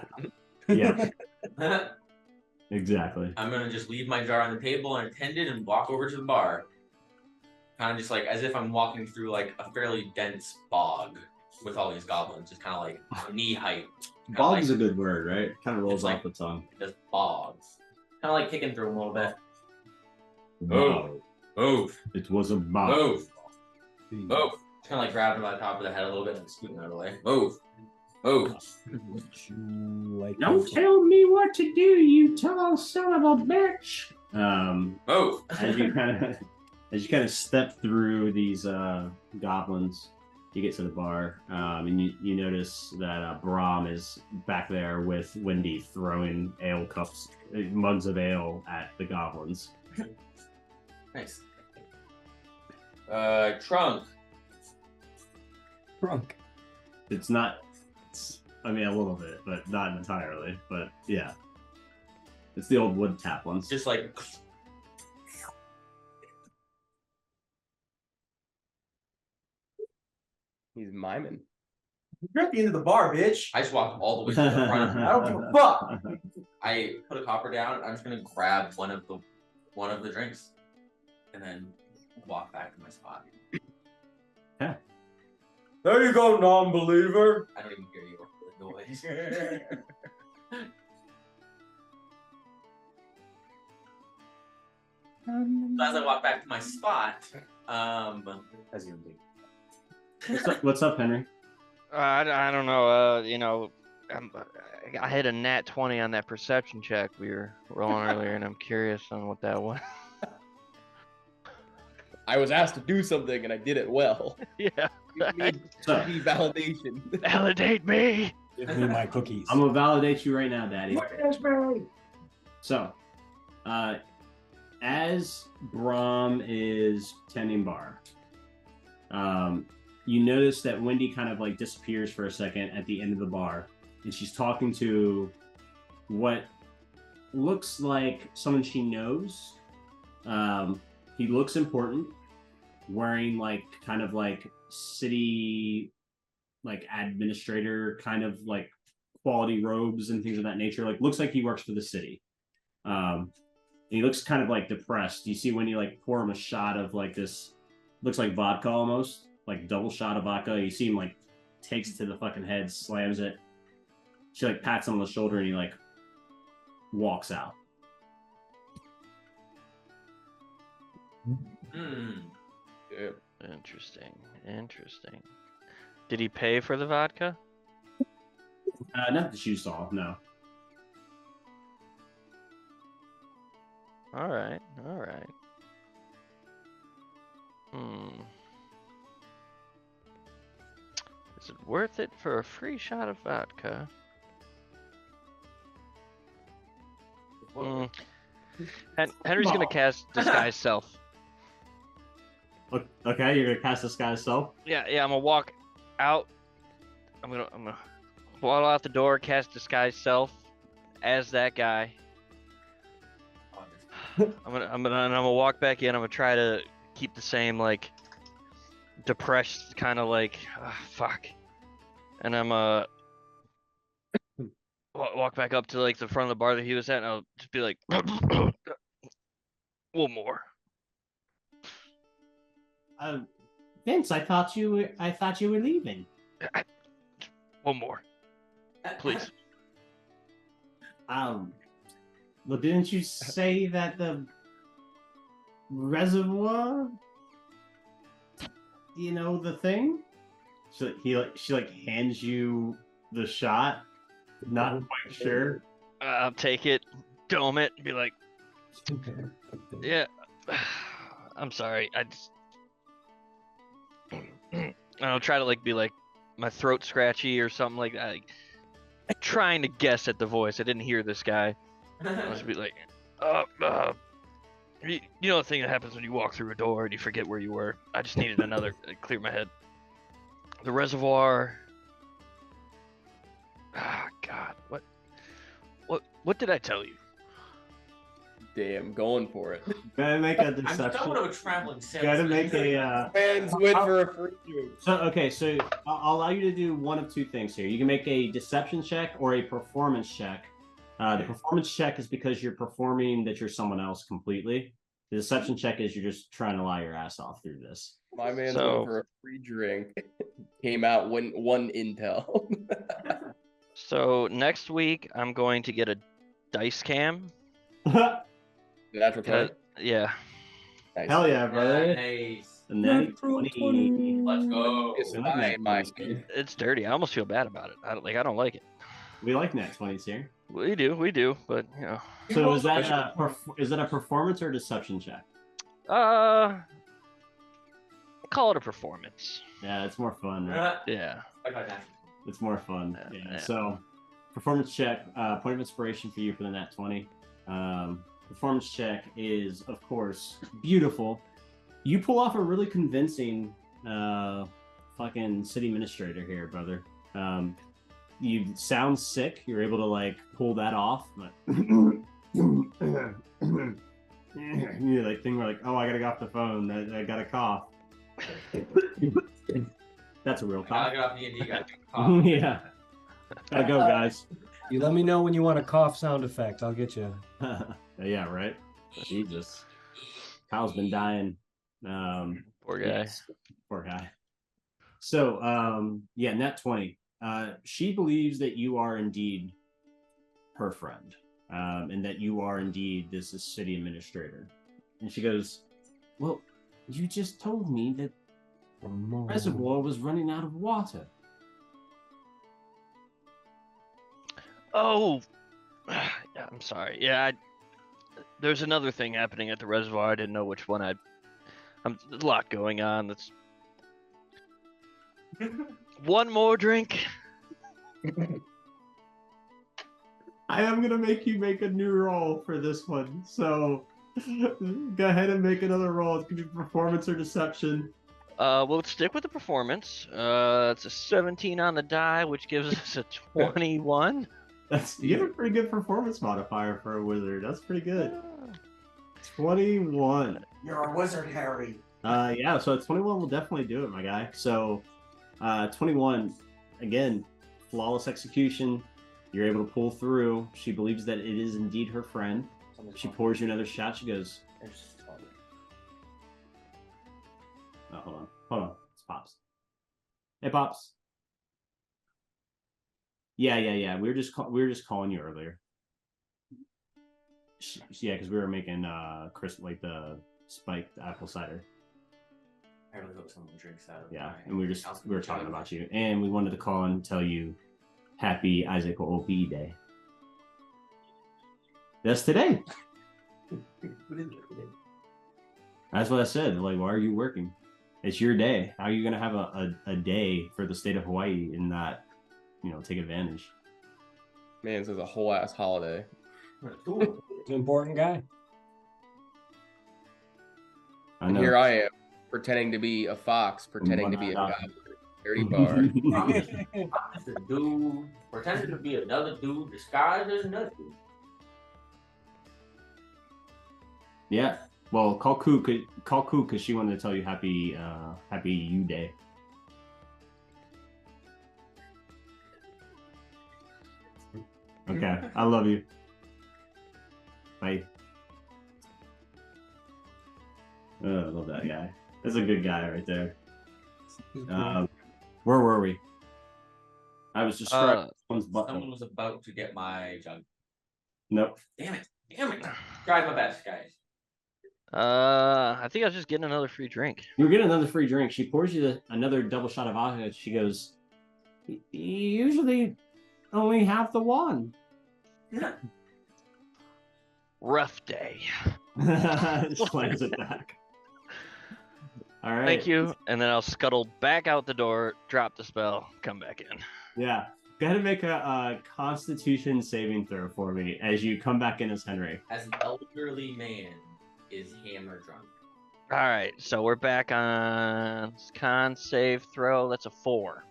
yeah, exactly. I'm gonna just leave my jar on the table unattended and walk over to the bar. Kind of just like as if I'm walking through like a fairly dense bog with all these goblins, just kind of like knee height. Bog is a good word, right? Kind of rolls off the tongue. Just bogs. Kind of like kicking through them a little bit. Wow. Move. It was a bog. Move. Move. Just kind of like grabbing by the top of the head a little bit and scooting out of the way. Move. Move. Don't tell me what to do, you tall son of a bitch. Move. As you kind of step through these goblins, you get to the bar, and you notice that Brahm is back there with Wendy throwing ale cups, mugs of ale at the goblins. Nice. Trunk. Drunk. It's not, I mean, a little bit, but not entirely. But yeah, it's the old wood tap ones. Just like. He's miming. You're at the end of the bar, bitch. I just walked all the way to the front. I don't give a fuck. I put a copper down. I'm just gonna grab one of the drinks, and then walk back to my spot. There you go, non-believer. I don't even hear you or the noise. So as I walk back to my spot, As you do. What's up, Henry? I don't know. I hit a nat 20 on that perception check we were rolling earlier, and I'm curious on what that was. I was asked to do something and I did it well. Yeah. Give me validation. Validate me. Give me my cookies. I'm gonna validate you right now, Daddy. So, as Brahm is tending bar, you notice that Wendy kind of like disappears for a second at the end of the bar, and she's talking to what looks like someone she knows. He looks important, wearing like kind of like city like administrator kind of like quality robes and things of that nature. Like looks like he works for the city. And he looks kind of like depressed. You see when you like pour him a shot of like this, looks like vodka almost, like double shot of vodka. You see him like takes it to the fucking head, slams it. She like pats him on the shoulder and he like walks out. Yeah. Interesting. Did he pay for the vodka? Not that you saw, no. All right. Is it worth it for a free shot of vodka? Henry's gonna cast disguise self. Okay, you're gonna cast this guy's self. Yeah, I'm gonna walk out. I'm gonna waddle out the door, cast disguise self as that guy. I'm gonna walk back in. I'm gonna try to keep the same like depressed kind of like fuck, and I'm walk back up to like the front of the bar that he was at, and I'll just be like, one more. Vince, I thought you were leaving. One more, please. Well, didn't you say that the reservoir? You know the thing. She hands you the shot. Not quite sure. I'll take it, dome it, and be like, yeah. I'm sorry. I'll try to like be like my throat scratchy or something like that. Like, trying to guess at the voice. I didn't hear this guy. I'll just be like, you know the thing that happens when you walk through a door and you forget where you were. I just needed another clear my head. The reservoir. Ah, God, what did I tell you? Damn, going for it. Gotta make a I'm deception. somewhat of a traveling salesman. Gotta make a. Fans win for a free drink. So I'll allow you to do one of two things here. You can make a deception check or a performance check. The performance check is because you're performing that you're someone else completely. The deception check is you're just trying to lie your ass off through this. My man's went for a free drink. Came out one intel. So next week I'm going to get a dice cam. Natural 20. Yeah. Nice. Hell yeah, brother. Nice. And then 20. Let's go. It's We like fine, nat my 20s. It's dirty. I almost feel bad about it. I don't like it. We like nat 20s here. We do, but you know. So is that a performance or a deception check? Call it a performance. Yeah, it's more fun. Right? Yeah. It's more fun. Yeah, Yeah. yeah. So, performance check. Point of inspiration for you for the nat 20. Performance check is, of course, beautiful. You pull off a really convincing fucking city administrator here, brother. You sound sick. You're able to like pull that off. But you like thing where like, oh, I gotta get off the phone. I got a cough. That's a real cough. I got off D&D, got cough. Yeah. Gotta go, guys. You let me know when you want a cough sound effect. I'll get you. Yeah, right. Jesus. Kyle's been dying. Poor guy. Yes. Poor guy. So, yeah, nat 20. She believes that you are indeed her friend, and that you are indeed this city administrator. And she goes, well, you just told me that the reservoir was running out of water. Oh, yeah, I'm sorry. Yeah, there's another thing happening at the reservoir. I didn't know which one there's a lot going on. That's one more drink. I am gonna make you make a new roll for this one. So go ahead and make another roll. It's gonna be performance or deception. We'll stick with the performance. It's a 17 on the die, which gives us a 21. You have a pretty good performance modifier for a wizard. That's pretty good. 21. You're a wizard, Harry. Yeah, so 21 will definitely do it, my guy. So 21, again, flawless execution. You're able to pull through. She believes that it is indeed her friend. She pours you another shot. She goes, oh, hold on. It's Pops. Hey, Pops. Yeah. We were just calling you earlier. Yeah, because we were making like the spiked apple cider. I really hope someone drinks out of Yeah, mine. and we were talking about you, and we wanted to call and tell you happy Isaac OP Day. That's today. That's what I said. Like, why are you working? It's your day. How are you gonna have a day for the state of Hawaii and not, take advantage? Man, this is a whole ass holiday. Cool. It's an important guy. I And know. here I am, pretending to be a fox, pretending to be a goblin. Dirty bar. The dude pretended to be another dude disguised as another dude. Yeah. Well, call Koo because she wanted to tell you happy you day. Okay, I love you. Bye. Oh, I love that guy. That's a good guy right there. Where were we? I was describing someone's butt. Someone was about to get my jug. Nope. Damn it. Tried my best, guys. I think I was just getting another free drink. You're getting another free drink. She pours you another double shot of vodka. She goes, "You usually only have the one." Rough day. Slams it back. All right. Thank you. And then I'll scuttle back out the door, drop the spell, come back in. Yeah. Go ahead and make a Constitution saving throw for me as you come back in as Henry. As an elderly man is hammer drunk. All right, so we're back on con save throw. That's a 4.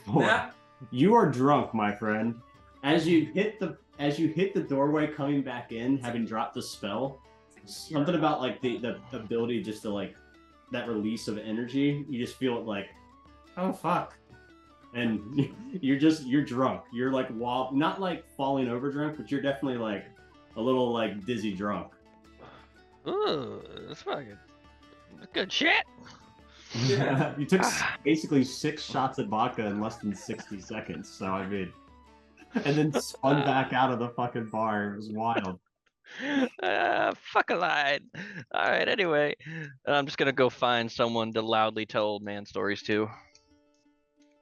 Nah. You are drunk, my friend. As you hit the doorway coming back in, having dropped the spell, something about like the ability just to like that release of energy, you just feel it like, oh fuck. And you're drunk. You're like not like falling over drunk, but you're definitely like a little like dizzy drunk. Ooh, that's fucking good shit. Yeah. You took basically 6 shots of vodka in less than 60 seconds. So I mean, and then spun back out of the fucking bar. It was wild. Fuck a line. All right, anyway, I'm just gonna go find someone to loudly tell old man stories to.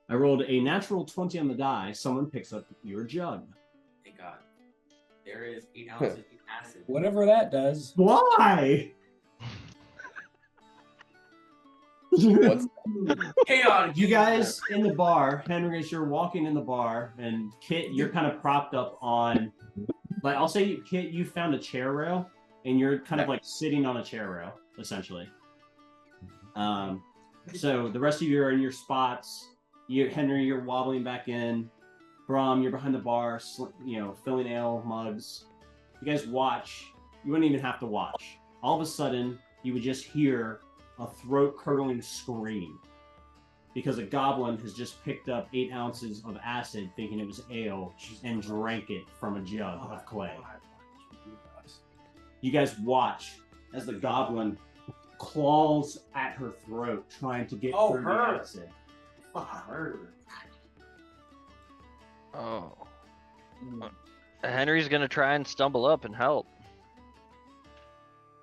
I rolled a natural 20 on the die. Someone picks up your jug. Thank God. There is 8 ounces of acid. Whatever that does. Why? What's Chaotic. You guys in the bar, Henry, as you're walking in the bar, and Kit, you're kind of propped up on, like, I'll say, Kit, you found a chair rail, and you're kind of like sitting on a chair rail, essentially. So the rest of you are in your spots. Henry, you're wobbling back in. Brom, you're behind the bar, filling ale mugs. You guys watch. You wouldn't even have to watch. All of a sudden, you would just hear a throat-curdling scream because a goblin has just picked up 8 ounces of acid thinking it was ale and drank it from a jug of clay. You guys watch as the goblin claws at her throat trying to get through the acid. Oh. Henry's gonna try and stumble up and help.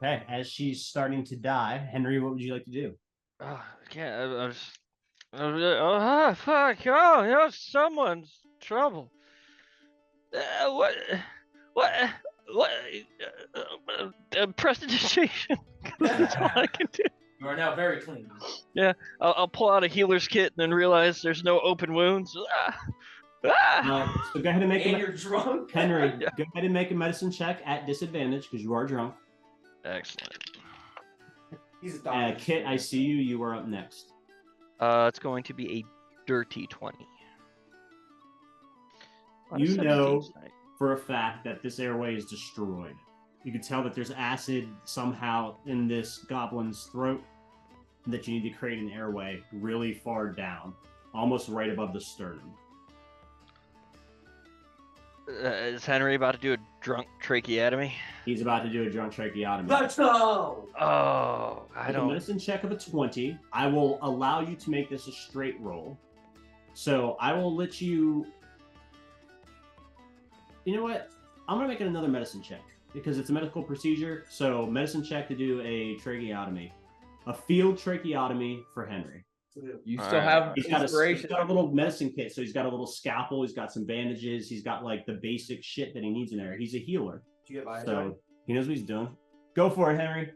Okay, as she's starting to die, Henry, what would you like to do? I can't. Fuck! Oh, someone's trouble. What? Prestidigitation. That's all I can do. You are now very clean. Yeah, I'll pull out a healer's kit and then realize there's no open wounds. So go ahead and make You're drunk. Henry, go ahead and make a medicine check at disadvantage because you are drunk. Excellent. He's a doctor. Kit, I see you. You are up next. It's going to be a dirty 20. You know for a fact that this airway is destroyed. You can tell that there's acid somehow in this goblin's throat, and that you need to create an airway really far down, almost right above the sternum. Is Henry about to do a drunk tracheotomy? He's about to do a drunk tracheotomy. Let's go. Oh, I With a don't. medicine check of a 20, I will allow you to make this a straight roll. So I will let you. You know what? I'm gonna make it another medicine check because it's a medical procedure. So medicine check to do a tracheotomy, a field tracheotomy for Henry. You All still right. have He's inspiration. got a little medicine kit, so he's got a little scalpel, he's got some bandages, he's got like the basic shit that he needs in there. He's a healer, Do you get iodine? so he knows what he's doing. Go for it, Henry.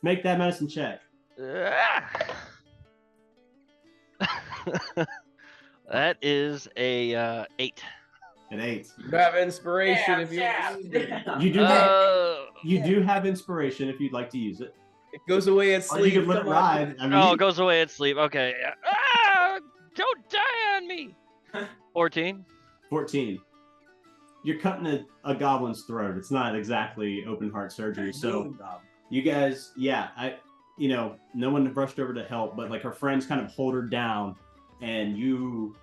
Make that medicine check. That is a 8. An 8. You have inspiration if you Yeah. use it. You do Uh, do have inspiration if you'd like to use it. It goes away at Or you sleep. could let it Come on. ride. I mean, oh, it goes away at sleep. Okay. Ah, don't die on me. 14. 14. You're cutting a goblin's throat. It's not exactly open heart surgery. So you guys, no one rushed over to help, but like her friends kind of hold her down, and you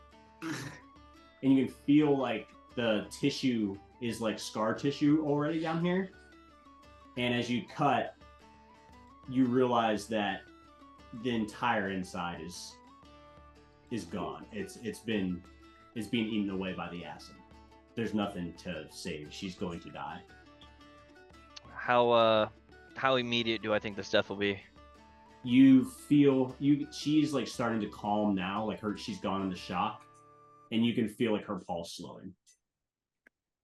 can feel like the tissue is like scar tissue already down here. And as you cut, you realize that the entire inside is gone. It's being eaten away by the acid. There's nothing to save. She's going to die. How immediate do I think this death will be? You feel she's like starting to calm now, like she's gone into shock, and you can feel like her pulse slowing.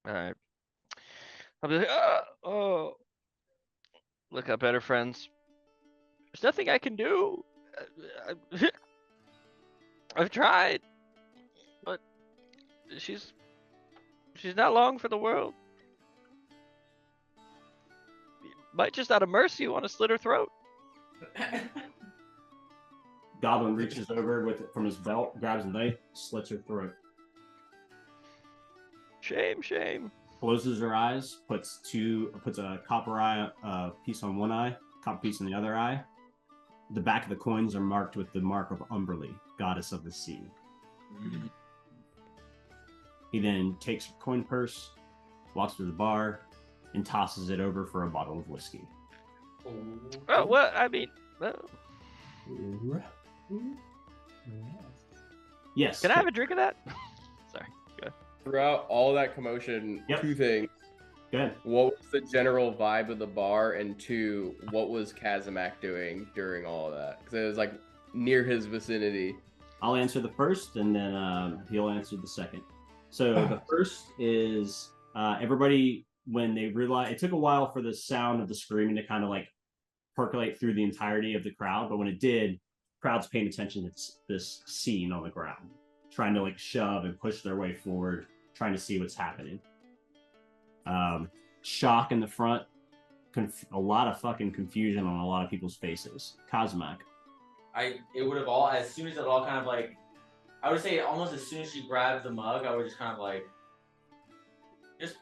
All right. I'll be like, oh, look up at her friends. There's nothing I can do. I've tried, but she's not long for the world. Might just out of mercy want to slit her throat. Goblin reaches over from his belt, grabs a knife, slits her throat. Shame. Closes her eyes, puts a copper eye piece on one eye, copper piece on the other eye. The back of the coins are marked with the mark of Umberly, goddess of the sea. Mm-hmm. He then takes a coin purse, walks to the bar, and tosses it over for a bottle of whiskey. Oh, well, I mean, yes. Can I have a drink of that? Sorry. Go ahead. Throughout all that commotion, Yep. 2 things. Good. What was the general vibe of the bar? And 2, what was Kazamak doing during all of that? Because it was like near his vicinity. I'll answer the first, and then he'll answer the second. So the first is everybody, when they realized, it took a while for the sound of the screaming to kind of like percolate through the entirety of the crowd, but when it did, crowd's paying attention to this scene on the ground, trying to like shove and push their way forward, trying to see what's happening. Shock in the front, a lot of fucking confusion on a lot of people's faces. Kazamak. It would have all, as soon as it all kind of like, I would say almost as soon as she grabbed the mug, I would just kind of like, just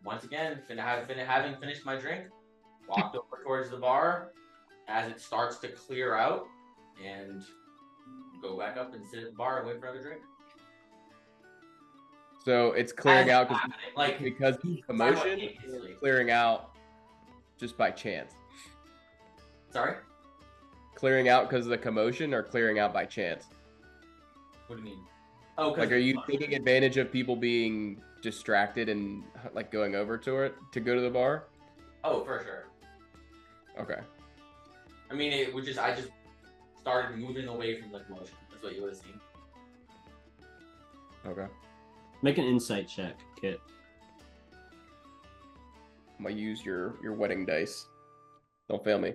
once again, having finished my drink, walked over towards the bar as it starts to clear out, and go back up and sit at the bar and wait for another drink. So it's clearing out because of commotion, simultaneously. clearing out just by chance. Sorry? Clearing out because of the commotion, or clearing out by chance? What do you mean? Oh, Like, are you taking advantage of people being distracted and like going over to it to go to the bar? Oh, for sure. Okay. I mean, it would just, I just started moving away from the commotion. That's what you would have seen. Okay. Make an insight check, Kit. I'm gonna use your wedding dice. Don't fail me.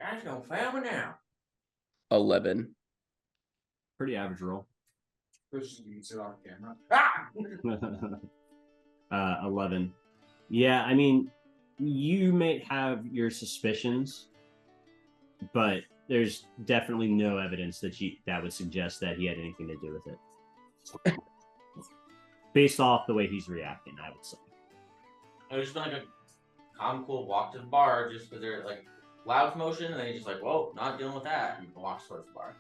Guys, don't fail me now. 11. Pretty average roll. This is it on camera. Ah! 11. Yeah, I mean, you may have your suspicions, but there's definitely no evidence that would suggest that he had anything to do with it. Based off the way he's reacting, I would say. It was just been like a calm, cool walk to the bar just because they're like loud commotion, and then he's just like, whoa, not dealing with that, and walks towards the bar.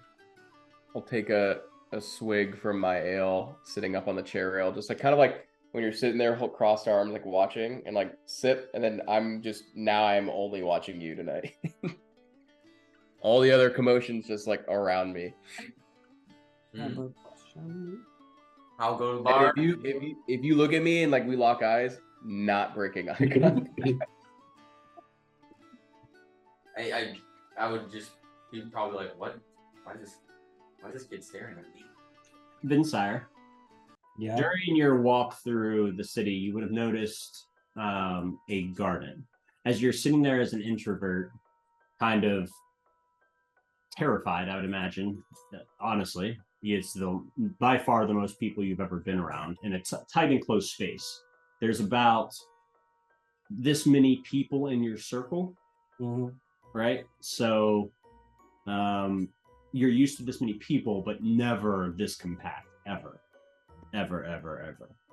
I'll take a swig from my ale, sitting up on the chair rail, just like kind of like when you're sitting there, crossed arms, like watching, and like sip, and then I'm only watching you tonight. All the other commotions just like around me. I'll go to the bar. And if you look at me and like we lock eyes, not breaking eye contact. I would just be probably like, what? Why is this kid staring at me? Vinsire, Yeah. during your walk through the city, you would have noticed a garden. As you're sitting there as an introvert, kind of terrified, I would imagine. Honestly, it's by far the most people you've ever been around in a tight and close space. There's about this many people in your circle, right? So you're used to this many people, but never this compact, ever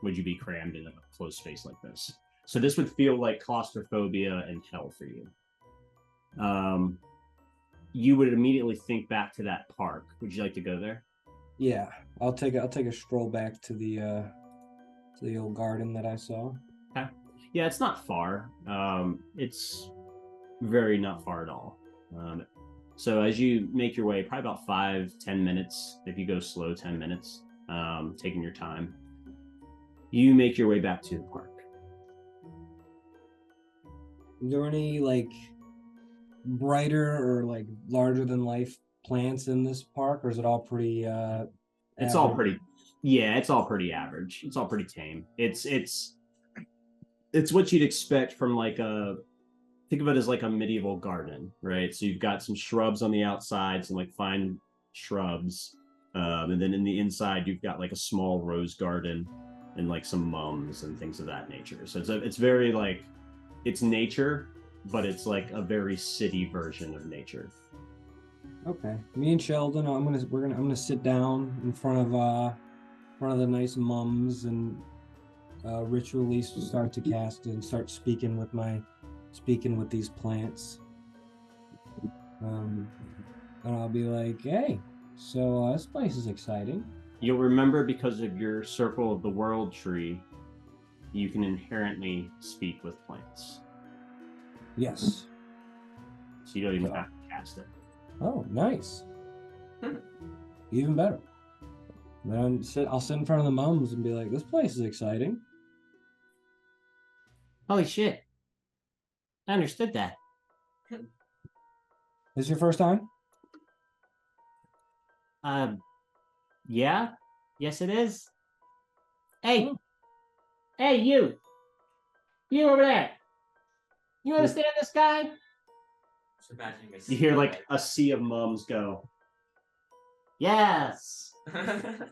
would you be crammed in a closed space like this. So this would feel like claustrophobia and hell for you. You would immediately think back to that park. Would you like to go there? Yeah, I'll take a stroll back to the old garden that I saw. Okay. Yeah, it's not far. It's very not far at all. So as you make your way, probably about 5-10 minutes, if you go slow, 10 minutes, taking your time, you make your way back to the park. Is there any like brighter or like larger than life plants in this park, or is it all pretty it's all pretty it's all pretty average. It's all pretty tame. It's what you'd expect from like think of it as like a medieval garden, right? So you've got some shrubs on the outside, some like fine shrubs, and then in the inside you've got like a small rose garden and like some mums and things of that nature. So it's very like it's nature, but it's like a very city version of nature. Okay. Me and Sheldon, I'm gonna sit down in front of the nice mums and ritually start to cast and start speaking with these plants. And I'll be like, hey, so this place is exciting. You'll remember because of your Circle of the World tree, you can inherently speak with plants. Yes. So you don't even have to cast it. Oh, nice. Even better. Then I'll sit in front of the mums and be like, this place is exciting. Holy shit. I understood that. This your first time? Yeah. Yes, it is. Hey. Hey, you. You over there. You understand this guy? Just imagining You hear like a sea of mums go, yes. I'm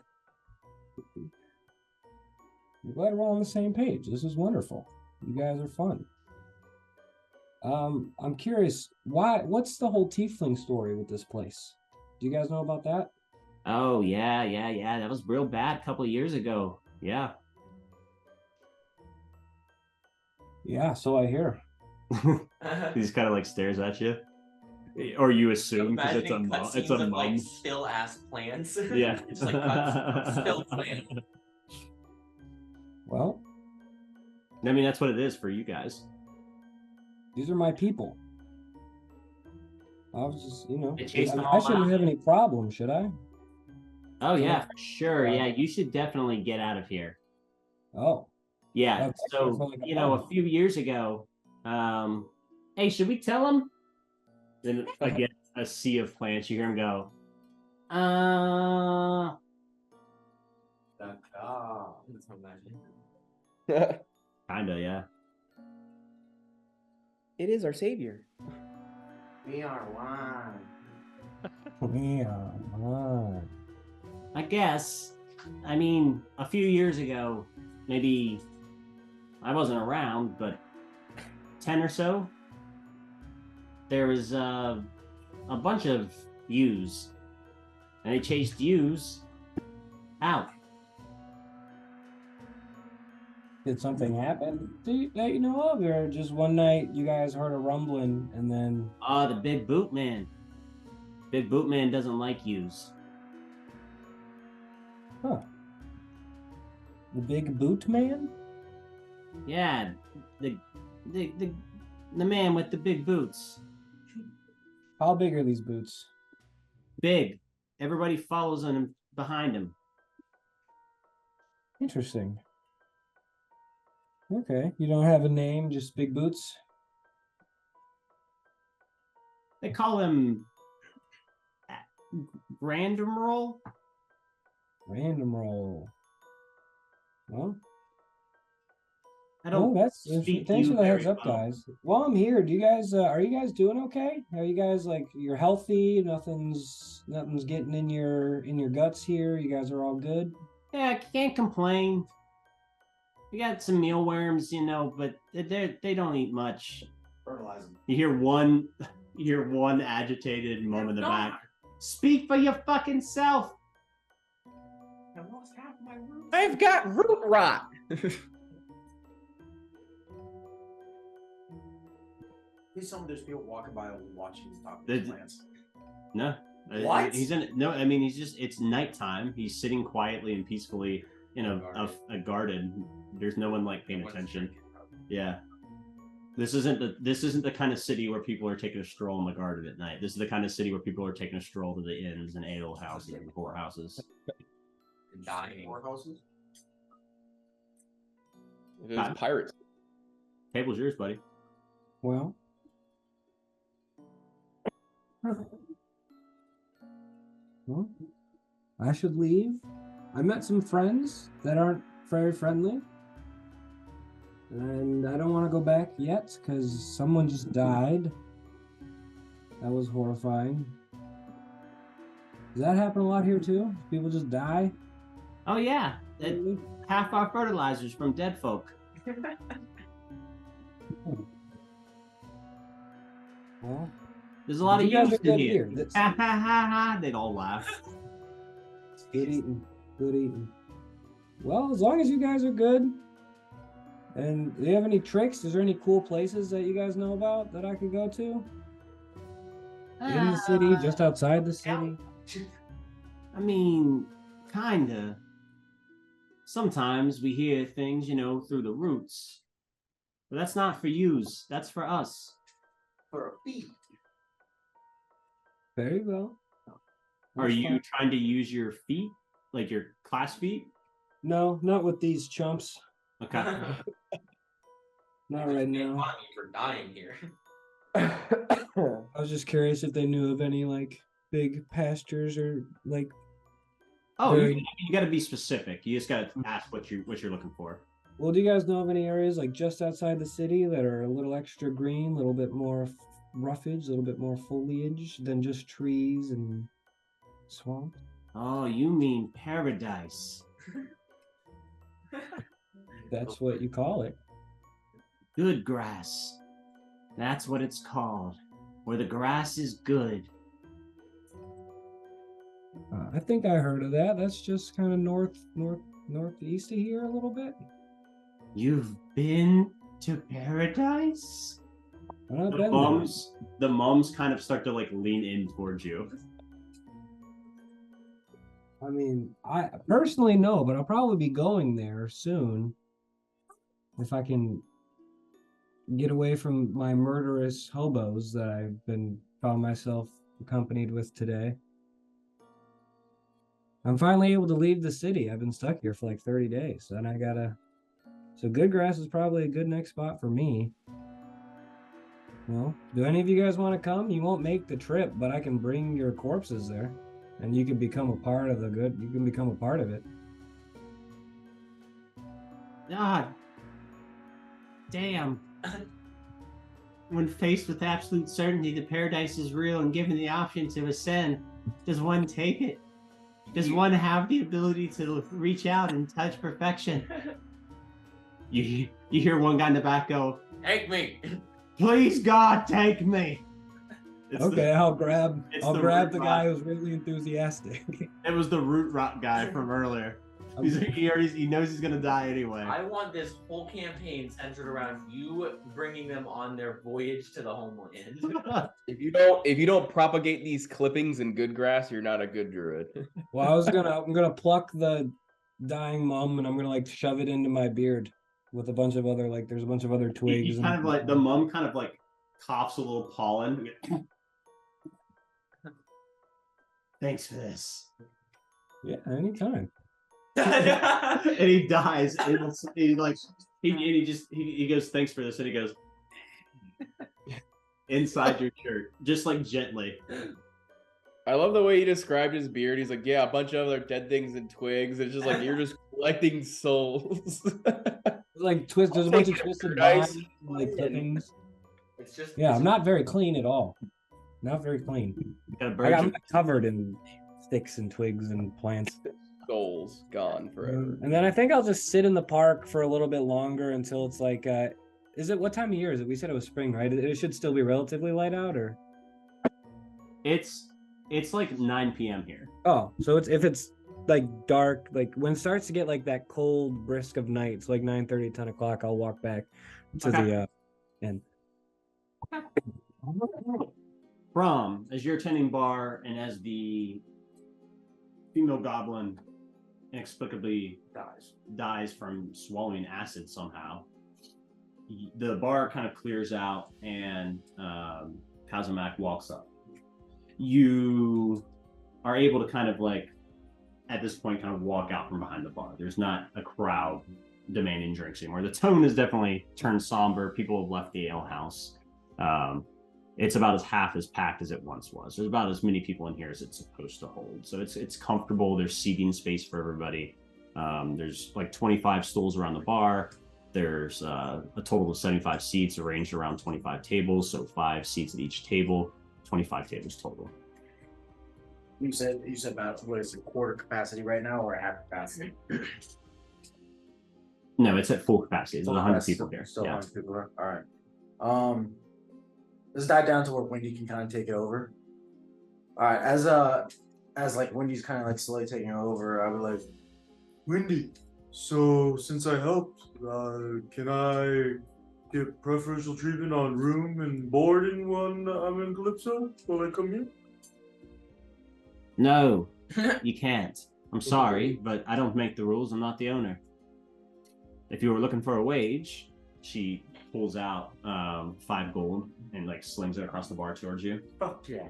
glad we're all on the same page. This is wonderful. You guys are fun. I'm curious, what's the whole tiefling story with this place? Do you guys know about that? Oh, yeah. That was real bad a couple of years ago. Yeah. Yeah, so I hear. He just kind of like stares at you. Or you assume because it's a mum. Like still ass plants. Yeah. It's like cuts still plant. Well, I mean, that's what it is for you guys. these are my people. I was just, chased them I all shouldn't out. have any problems, should I? Oh, yeah, for sure. Yeah, you should definitely get out of here. Oh. Yeah, Okay, so, like a few years ago, hey, should we tell him? Then again, a sea of plants, you hear him go, kinda, yeah. It is our savior. We are one. Yeah. I guess. I mean, a few years ago, maybe I wasn't around, but 10 or so, there was a bunch of ewes, and they chased ewes out. Did something happen that you know of, or just one night you guys heard a rumbling and then? The big boot man. Big boot man doesn't like ewes. Huh. The big boot man? Yeah, the man with the big boots. How big are these boots? Big. Everybody follows him behind him. Interesting. Okay, you don't have a name, just big boots? They call him Random Roll. Random roll. Well, I don't. That's speak thanks you for the heads very up, well. guys. While I'm here, do you guys are you guys doing okay? Are you guys like you're healthy? Nothing's getting in your guts here. You guys are all good. Yeah, I can't complain. We got some mealworms, but they don't eat much. Fertilize them. You hear one agitated mom in the back. Speak for your fucking self. I lost half my roots. I've got root rot. He's some of those people walking by watching his talk The- to plants. No. What? He's in no. I mean, it's nighttime. He's sitting quietly and peacefully in a garden. There's no one like paying attention. Yeah. This isn't the kind of city where people are taking a stroll in the garden at night. This is the kind of city where people are taking a stroll to the inns and ale houses and whorehouses. Dying. Warehouses? There's pirates. Table's yours, buddy. Well, well, I should leave. I met some friends that aren't very friendly. And I don't want to go back yet because someone just died. That was horrifying. Does that happen a lot here too? People just die? Oh yeah, half our fertilizers from dead folk. Well, There's a lot of you guys use are good in here. here. Ha ha ha ha! They'd all laugh. Good eating. Good eating. Well, as long as you guys are good. And do you have any tricks? Is there any cool places that you guys know about that I could go to? In the city, just outside the city? I mean, kinda. Sometimes we hear things, through the roots. But that's not for yous. That's for us. For a fee. Very well. Are That's you fine. trying to use your feet? Like your class feet? No, not with these chumps. Okay. Not right now. On me for dying here. I was just curious if they knew of any like big pastures or like. Oh, Very- you got to be specific. You just got to ask what you're looking for. Well, do you guys know of any areas like just outside the city that are a little extra green, a little bit more roughage, a little bit more foliage than just trees and swamp? Oh, you mean paradise? That's what you call it. Good grass. That's what it's called. Where the grass is good. I think I heard of that. That's just kind of northeast of here a little bit. You've been to paradise? I've The been moms kind of start to like lean in towards you. there. I mean, I personally no, but I'll probably be going there soon if I can get away from my murderous hobos that I've found myself accompanied with today. I'm finally able to leave the city. I've been stuck here for like 30 days, and so good grass is probably a good next spot for me. Well, do any of you guys want to come? You won't make the trip, but I can bring your corpses there, and you can become a part of you can become a part of it. Ah, damn. When faced with absolute certainty that paradise is real and given the option to ascend, does one take it? Does one have the ability to reach out and touch perfection? You hear one guy in the back go, Take me. "Please God, take me." Okay, I'll grab it's the root guy rot. who's really enthusiastic. It was the root rot guy from earlier. He knows he's gonna die anyway. I want this whole campaign centered around you bringing them on their voyage to the homeland. If you don't propagate these clippings in good grass, you're not a good druid. Well, I'm gonna pluck the dying mum and I'm gonna like shove it into my beard with a bunch of other there's a bunch of other twigs. He kind of like the mum kind of like coughs a little pollen. Thanks for this. Yeah, anytime. And he dies. And he goes, "Thanks for this," and he goes inside your shirt, just like gently. I love the way he described his beard. He's like, yeah, a bunch of other dead things and twigs. It's just like you're just collecting souls. like twist. There's a bunch of twisted vines, like clippings. It's just Yeah, I'm not very clean at all. Not very clean. I'm covered in sticks and twigs and plants. Goals gone forever. And then I think I'll just sit in the park for a little bit longer until it's like, is it what time of year is it? We said it was spring, right? It should still be relatively light out, or? It's like 9 p.m. here. Oh, so if it's like dark, like when it starts to get like that cold brisk of night, it's like 9:30, 10 o'clock, I'll walk back to the end. From as you're attending bar and as the female goblin inexplicably dies from swallowing acid somehow, the bar kind of clears out and Kazumak walks up. You are able to kind of like at this point kind of walk out from behind the bar. There's not a crowd demanding drinks anymore. The tone has definitely turned somber. People have left the ale house. It's about as half as packed as it once was. There's about as many people in here as it's supposed to hold. So it's comfortable. There's seating space for everybody. There's like 25 stools around the bar. There's a total of 75 seats arranged around 25 tables. So 5 seats at each table, 25 tables total. You said about what is it, quarter capacity right now or half capacity? No, it's at full capacity. There's 100 people here. Still 100 people here. All right. Let's dive down to where Wendy can kind of take it over. All right, as like Wendy's kind of like slowly taking it over, I would like, Wendy, so since I helped, can I get preferential treatment on room and boarding when I'm in Calypso while I come here? No, you can't. I'm sorry, but I don't make the rules. I'm not the owner. If you were looking for a wage, she pulls out 5 gold and like slings it across the bar towards you. fuck yeah.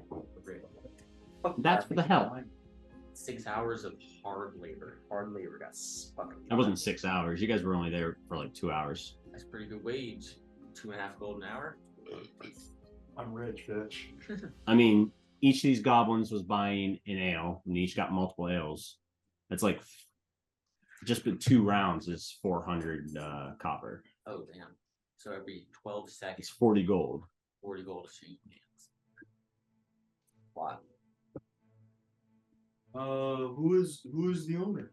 That's for the help. 6 hours of hard labor. Hard labor got fucking. That wasn't 6 hours. You guys were only there for like 2 hours. That's pretty good wage. 2.5 gold an hour. I'm rich, bitch. I mean, each of these goblins was buying an ale, and each got multiple ales. That's like just been 2 rounds is 400 copper. Oh damn! So every 12 It's seconds, 40 gold. 40 gold exchange hands. Wow. Who is the owner?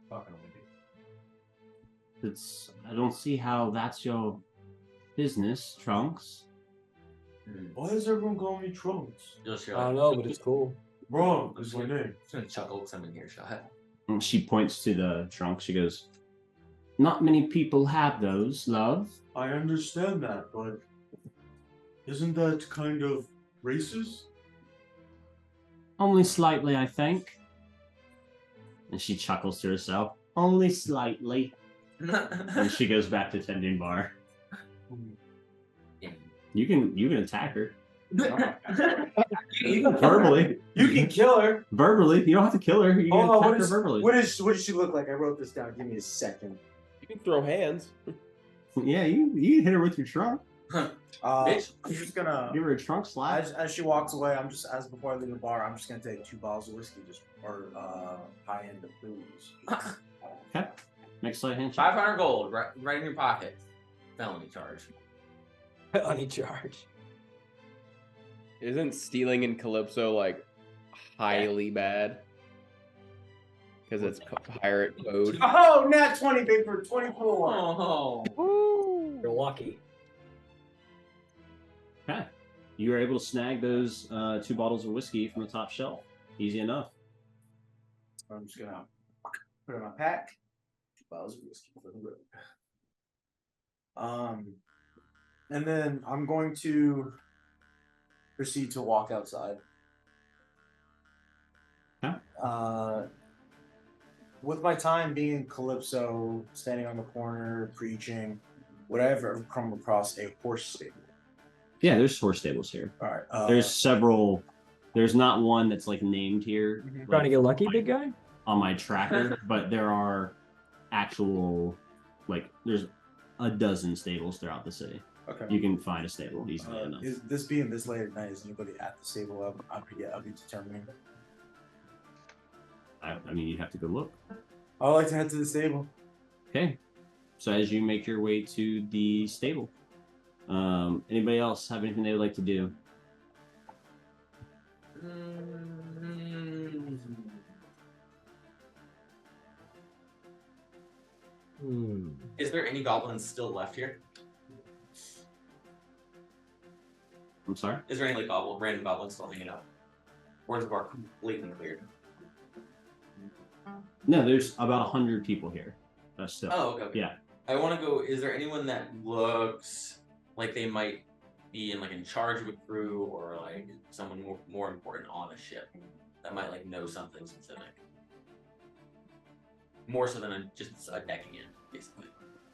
Fucking Wendy. I don't see how that's your business, Trunks. Why does everyone call me Trunks? Just I don't know, but it's cool. Wrong, is my name. just gonna chuckle because I'm in here, shot. And she points to the trunk. She goes, "Not many people have those, love." I understand that, but isn't that kind of racist? Only slightly, I think. And she chuckles to herself. Only slightly. And she goes back to tending bar. You can attack her. Verbally. You can kill her. Verbally. You don't have to kill her. You can attack her verbally. What does she look like? I wrote this down. Give me a second. You can throw hands. Yeah, you can hit her with your trunk. I'm just gonna Give her a trunk slap. as she walks away. I'm just as before I leave the bar. I'm just gonna take 2 bottles of whiskey, or high end of booze. Okay. Next slight handshake. 500 gold, right in your pocket. Felony charge. Felony charge. Isn't stealing in Calypso like highly bad? Because it's pirate code. Oh, nat 20, big for 24. Oh. You're lucky. Okay. You were able to snag those 2 bottles of whiskey from the top shelf. Easy enough. I'm just gonna put it in my pack. 2 bottles of whiskey for the road. And then I'm going to proceed to walk outside. Okay. With my time being in Calypso, standing on the corner, preaching, would I ever come across a horse stable? Yeah, there's horse stables here. All right. There's several. There's not one that's like named here. Mhm. Trying to get lucky, big guy? On my tracker, but there are actual, like, there's a dozen stables throughout the city. Okay. You can find a stable easily enough. Is this being this late at night? Is anybody at the stable? I'll be determining. I mean, you have to go look. I'd like to head to the stable. Okay. So as you make your way to the stable, anybody else have anything they would like to do? Is there any goblins still left here? I'm sorry? Is there any like random goblins still hanging out? Or is the bar completely cleared? No, there's about 100 people here. Still. Oh, okay. Yeah. I want to go. Is there anyone that looks like they might be in charge of a crew or like someone more important on a ship that might like know something specific? More so than just a decking in, basically.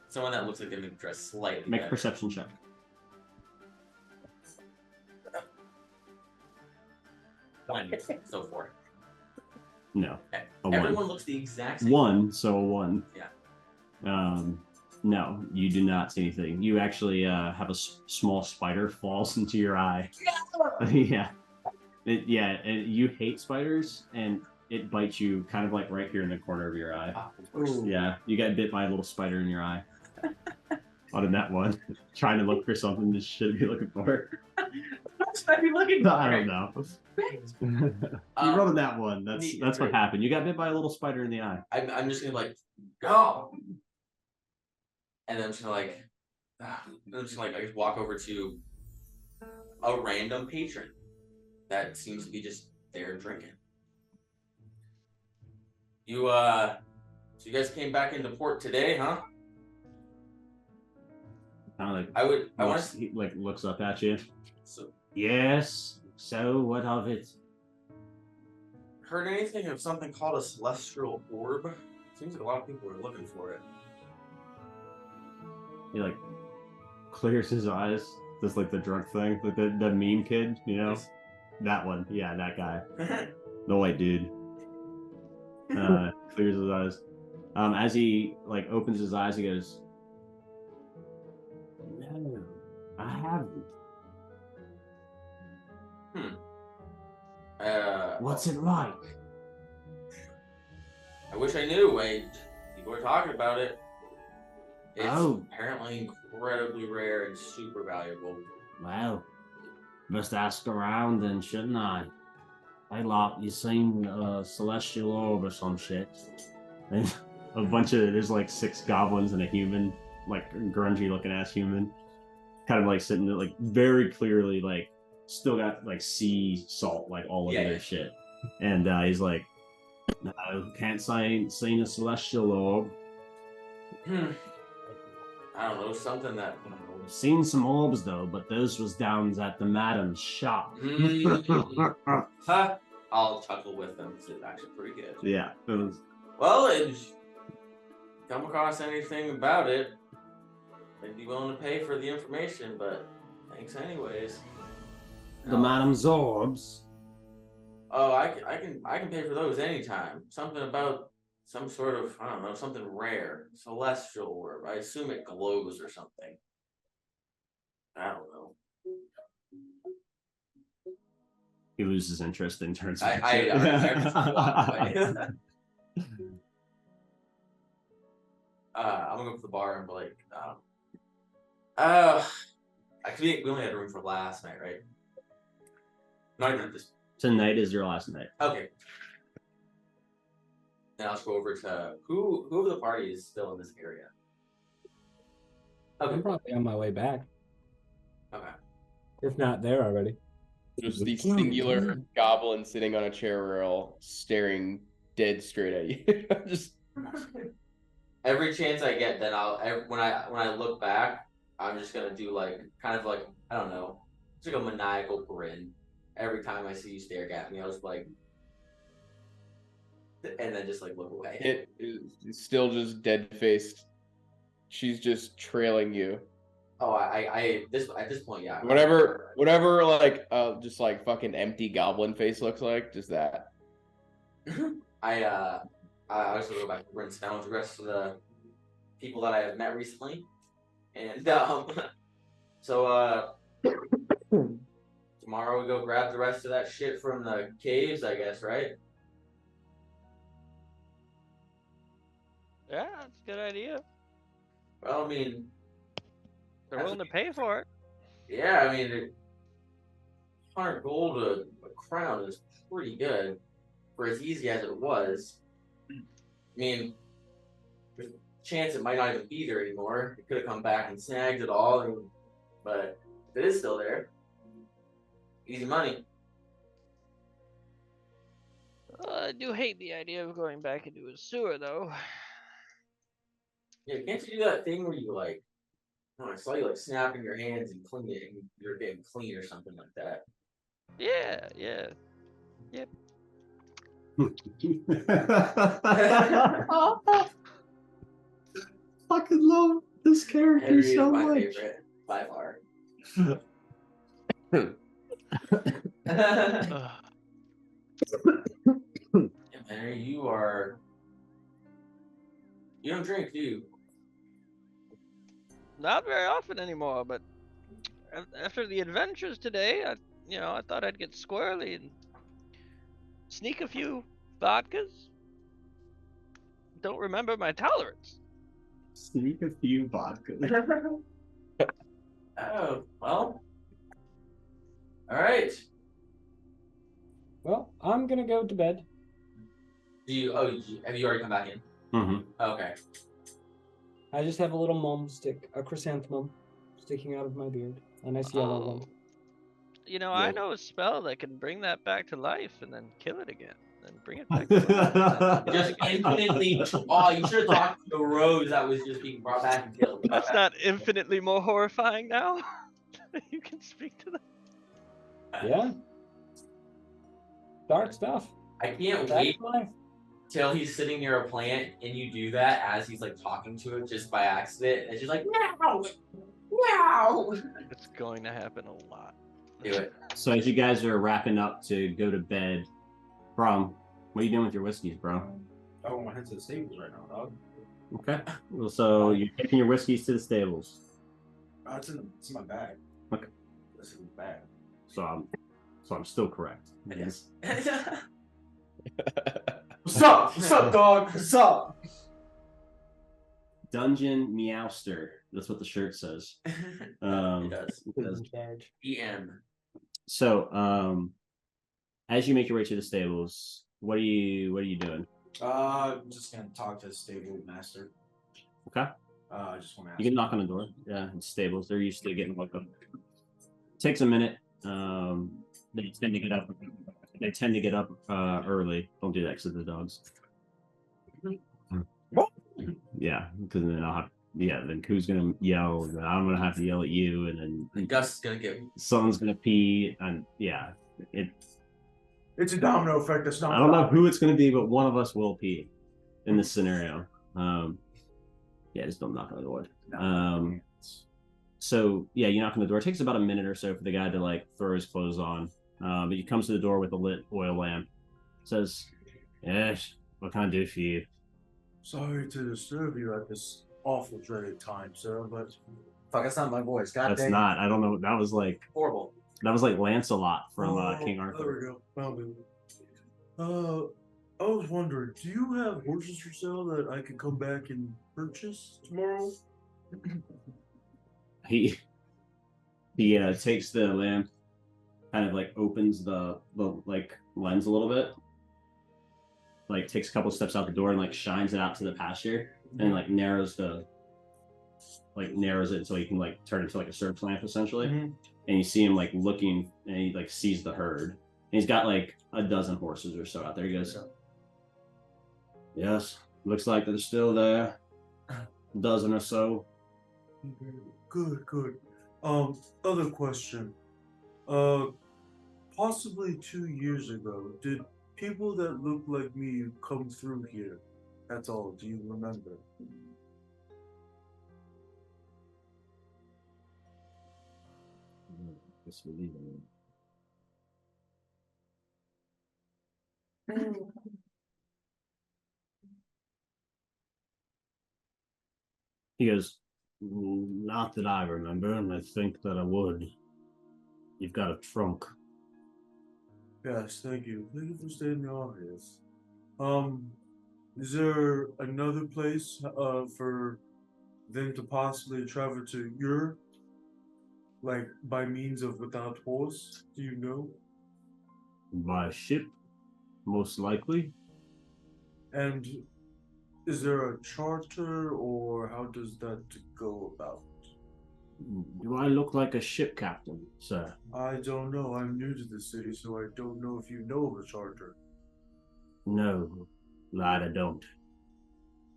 Someone that looks like they're dressed slightly Make better. a perception check. One, so forth. No. Okay. A Everyone one. looks the exact same. One, so a one. Yeah. No, you do not see anything. You actually have a small spider falls into your eye. Yeah. You hate spiders, and it bites you kind of like right here in the corner of your eye. Yeah, you got bit by a little spider in your eye. Out of that one, trying to look for something you should be looking for. What should I be looking for? I don't know. You rolled that one. That's what happened. You got bit by a little spider in the eye. I'm just gonna go, and then I'm just gonna I just walk over to a random patron that seems to be just there drinking. So you guys came back into port today, huh? Kind of he looks up at you. So Yes. So what of it? heard anything of something called a celestial orb? Seems like a lot of people are looking for it. He clears his eyes. Does the drunk thing, like the meme kid, Yes. That one. Yeah, that guy. The white dude. Clears his eyes. As he opens his eyes, he goes, "No, I haven't. What's it like?" I wish I knew. People are talking about it. It's apparently incredibly rare and super valuable. Well, must ask around then, shouldn't I? Hey, you seen a celestial orb or some shit? And a bunch of there's 6 goblins and a human, grungy looking ass human, kind of sitting there, very clearly still got sea salt all over their shit. And he's like, "No, can't say I ain't seen a celestial orb. I don't know, something that Seen some orbs though, but those was down at the madam's shop." Huh? I'll chuckle with them because it's actually pretty good. Yeah. It was... Well, if you come across anything about it, I'd be willing to pay for the information, but thanks anyways. The madam's orbs. Oh, I can pay for those anytime. Something about some sort of, I don't know, something rare, celestial orb. I assume it glows or something. I don't know. He loses interest and turns. I just walk away. I'm gonna go to the bar and be like, we only had room for last night, right? Not even this. Tonight is your last night. Okay. Then I'll just go over to who of the party is still in this area. Okay. I'm probably on my way back, Okay. if not there already. Just the singular goblin sitting on a chair rail, staring dead straight at you. Just Every chance I get, then when I look back, I'm just gonna do kind of I don't know, it's like a maniacal grin. Every time I see you stare at me, I was and then just look away. it is still just dead faced. She's just trailing you. Oh, at this point, yeah. Whatever, just fucking empty goblin face looks like, just that. I also go back and rinse down with the rest of the people that I have met recently, and so tomorrow we go grab the rest of that shit from the caves, I guess, right? Yeah, that's a good idea. Well, I mean, They're willing to pay for it. yeah, I mean, 100 gold a crown is pretty good for as easy as it was. I mean, there's a chance it might not even be there anymore. It could have come back and snagged it all, but if it is still there, easy money. I do hate the idea of going back into a sewer, though. Yeah, can't you do that thing where you like, oh, I saw you like snapping your hands and clean it, and you're getting clean or something like that. Yeah, yeah. Yep. Fucking love this character Henry is so my much. favorite by far. Ugh. Yeah, Henry, you don't drink, do you? Not very often anymore, but after the adventures today, I thought I'd get squirrely and sneak a few vodkas. Don't remember my tolerance. Sneak a few vodka. Oh, well. All right. Well, I'm gonna go to bed. Have you already come back in? Mm-hmm. Okay. I just have a little a chrysanthemum sticking out of my beard. A nice yellow one. I know a spell that can bring that back to life and then kill it again. Then bring it back to life. Just infinitely. Oh, you should have talked to the rose that was just being brought back and killed. That's not infinitely more horrifying now. You can speak to them. Yeah. Dark stuff. I can't That's wait life. till he's sitting near a plant and you do that as he's like talking to it just by accident. And it's just like, no, no. It's going to happen a lot. Do it. So as you guys are wrapping up to go to bed, Brom, what are you doing with your whiskeys, bro? I want my head to the stables right now, dog. Okay. Well, so you're taking your whiskeys to the stables. It's in my bag. Okay. This is the bag. So I'm still correct. Yes. What's up? What's up, dog? What's up? Dungeon Meowster. That's what the shirt says. It does. Who's in charge? EM. So, as you make your way to the stables, what are you doing? I'm just gonna talk to the stable master. Okay. I just want to ask. You can knock on the door. Yeah, it's stables. They're used to getting welcome. Takes a minute. They tend to get up. They tend to get up early. Don't do that because of the dogs. Yeah, because then I'll have. Yeah, then who's gonna yell? And then I'm gonna have to yell at you, and then Gus is gonna get. someone's gonna pee, and yeah, It's a domino effect. That's not. I don't know who it's gonna be, but one of us will pee in this scenario. Yeah, just don't knock on the door. So yeah, you knock on the door. It takes about a minute or so for the guy to like throw his clothes on. But he comes to the door with a lit oil lamp. Says, "Yes, what can I do for you?" Sorry to disturb you at this awful dreaded time, sir, but Fuck, that's not my voice. God That's dang. not. I don't know. That was like Horrible. Lancelot from King There Arthur. we go. Found it. I was wondering, do you have horses for sale that I could come back and purchase tomorrow? He takes the lamp, kind of like opens the like lens a little bit, like takes a couple steps out the door and like shines it out to the pasture and like narrows it so he can like turn it into like a search lamp essentially. Mhm. And you see him like looking and he like sees the herd. And he's got like a dozen horses or so out there. He goes, "Yes, looks like they're still there. A dozen or so." Good. Other question. Possibly 2 years ago, did people that look like me come through here? That's all. Do you remember? Guess we're leaving. He goes, "Not that I remember, and I think that I would. You've got a trunk." Yes, thank you. Thank you for staying in the office. Is there another place for them to possibly travel to Europe? Like by means of without horse? Do you know? By ship, most likely. And is there a charter or how does that go about? Do I look like a ship captain, sir? I don't know. I'm new to the city, so I don't know if you know of a charter. No, lad, I don't.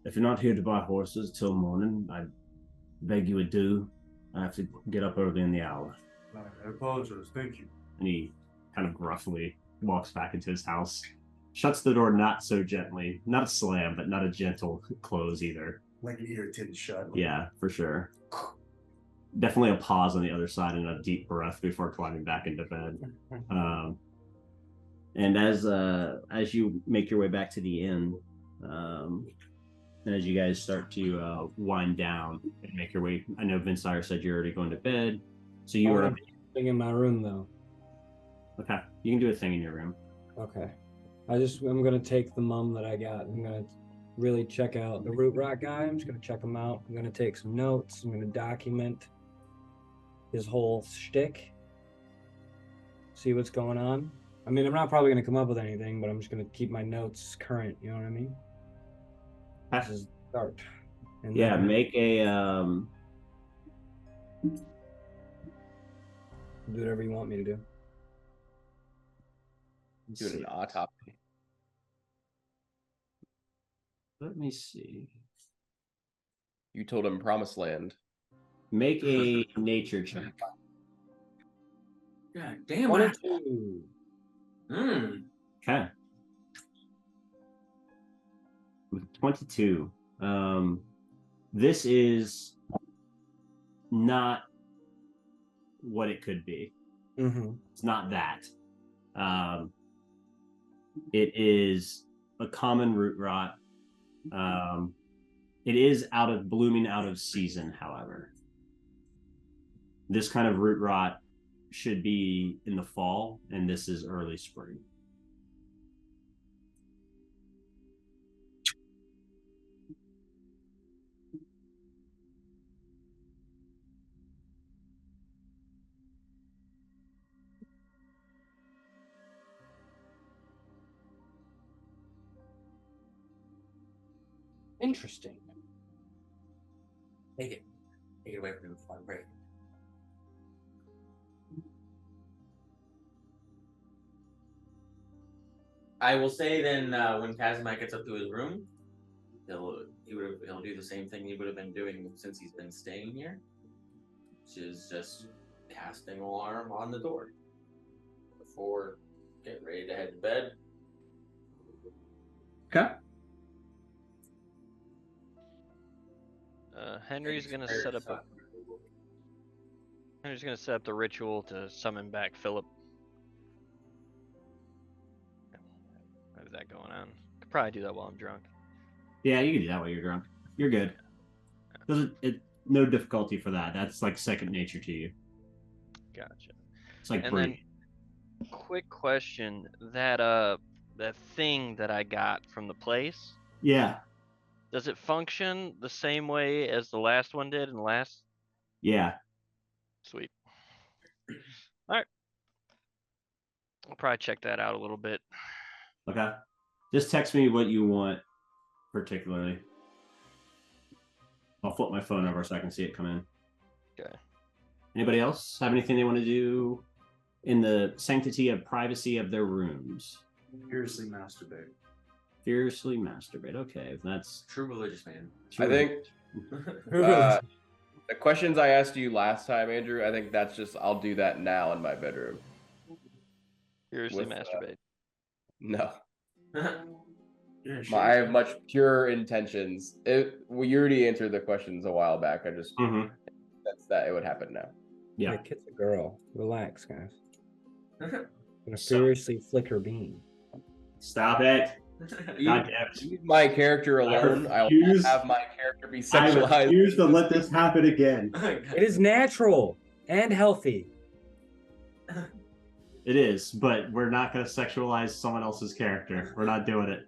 If you're not here to buy horses till morning, I beg you adieu. I have to get up early in the hour. I apologize. Thank you. And he kind of gruffly walks back into his house, shuts the door not so gently, not a slam, but not a gentle close either. Like an irritated shut. Yeah, for sure. Definitely a pause on the other side and a deep breath before climbing back into bed. And as you make your way back to the inn, and as you guys start to wind down and make your way, I know Vince Sire said you're already going to bed, so you are thing in my room though. Okay, you can do a thing in your room. Okay, I'm gonna take the mum that I got. I'm gonna really check out the root rock guy. I'm just gonna check him out. I'm gonna take some notes. I'm gonna document his whole shtick. See what's going on. I mean, I'm not probably gonna come up with anything, but I'm just gonna keep my notes current. You know what I mean? This is start. And yeah, then make a do whatever you want me to do. Doing an autopsy. Let me see. You told him Promised Land. Make a nature check. God damn 22. Okay. With 22, this is not what it could be. Mm-hmm. It's not that. It is a common root rot. It is blooming out of season, however. This kind of root rot should be in the fall, and this is early spring. Interesting. Take it away from him before I break. I will say then, when Kazimak gets up to his room, he'll do the same thing he would have been doing since he's been staying here, which is just casting alarm on the door before getting ready to head to bed. Okay. Henry's gonna set up the ritual to summon back Philip. How is that going on? Could probably do that while I'm drunk. Yeah, you can do that while you're drunk. You're good. No difficulty for that. That's like second nature to you. Gotcha. It's like And breathing. then, quick question: that thing that I got from the place. Yeah. Does it function the same way as the last one did in the last? Yeah. Sweet. All right. I'll probably check that out a little bit. Okay. Just text me what you want particularly. I'll flip my phone over so I can see it come in. Okay. Anybody else have anything they want to do in the sanctity of privacy of their rooms? Fiercely masturbate. Fiercely masturbate. Okay, that's True religious man. I think the questions I asked you last time, Andrew, I think that's just I'll do that now in my bedroom. Fiercely With, masturbate. No. Yeah, I have much pure intentions. You already answered the questions a while back. I just that's that it would happen now. yeah. Like, it's a girl. Relax, guys. Gonna furiously flick her bean. Stop it. Leave my character alone. I will not have my character be sexualized. I refuse to let this happen again. It is natural and healthy. It is, but we're not going to sexualize someone else's character. We're not doing it.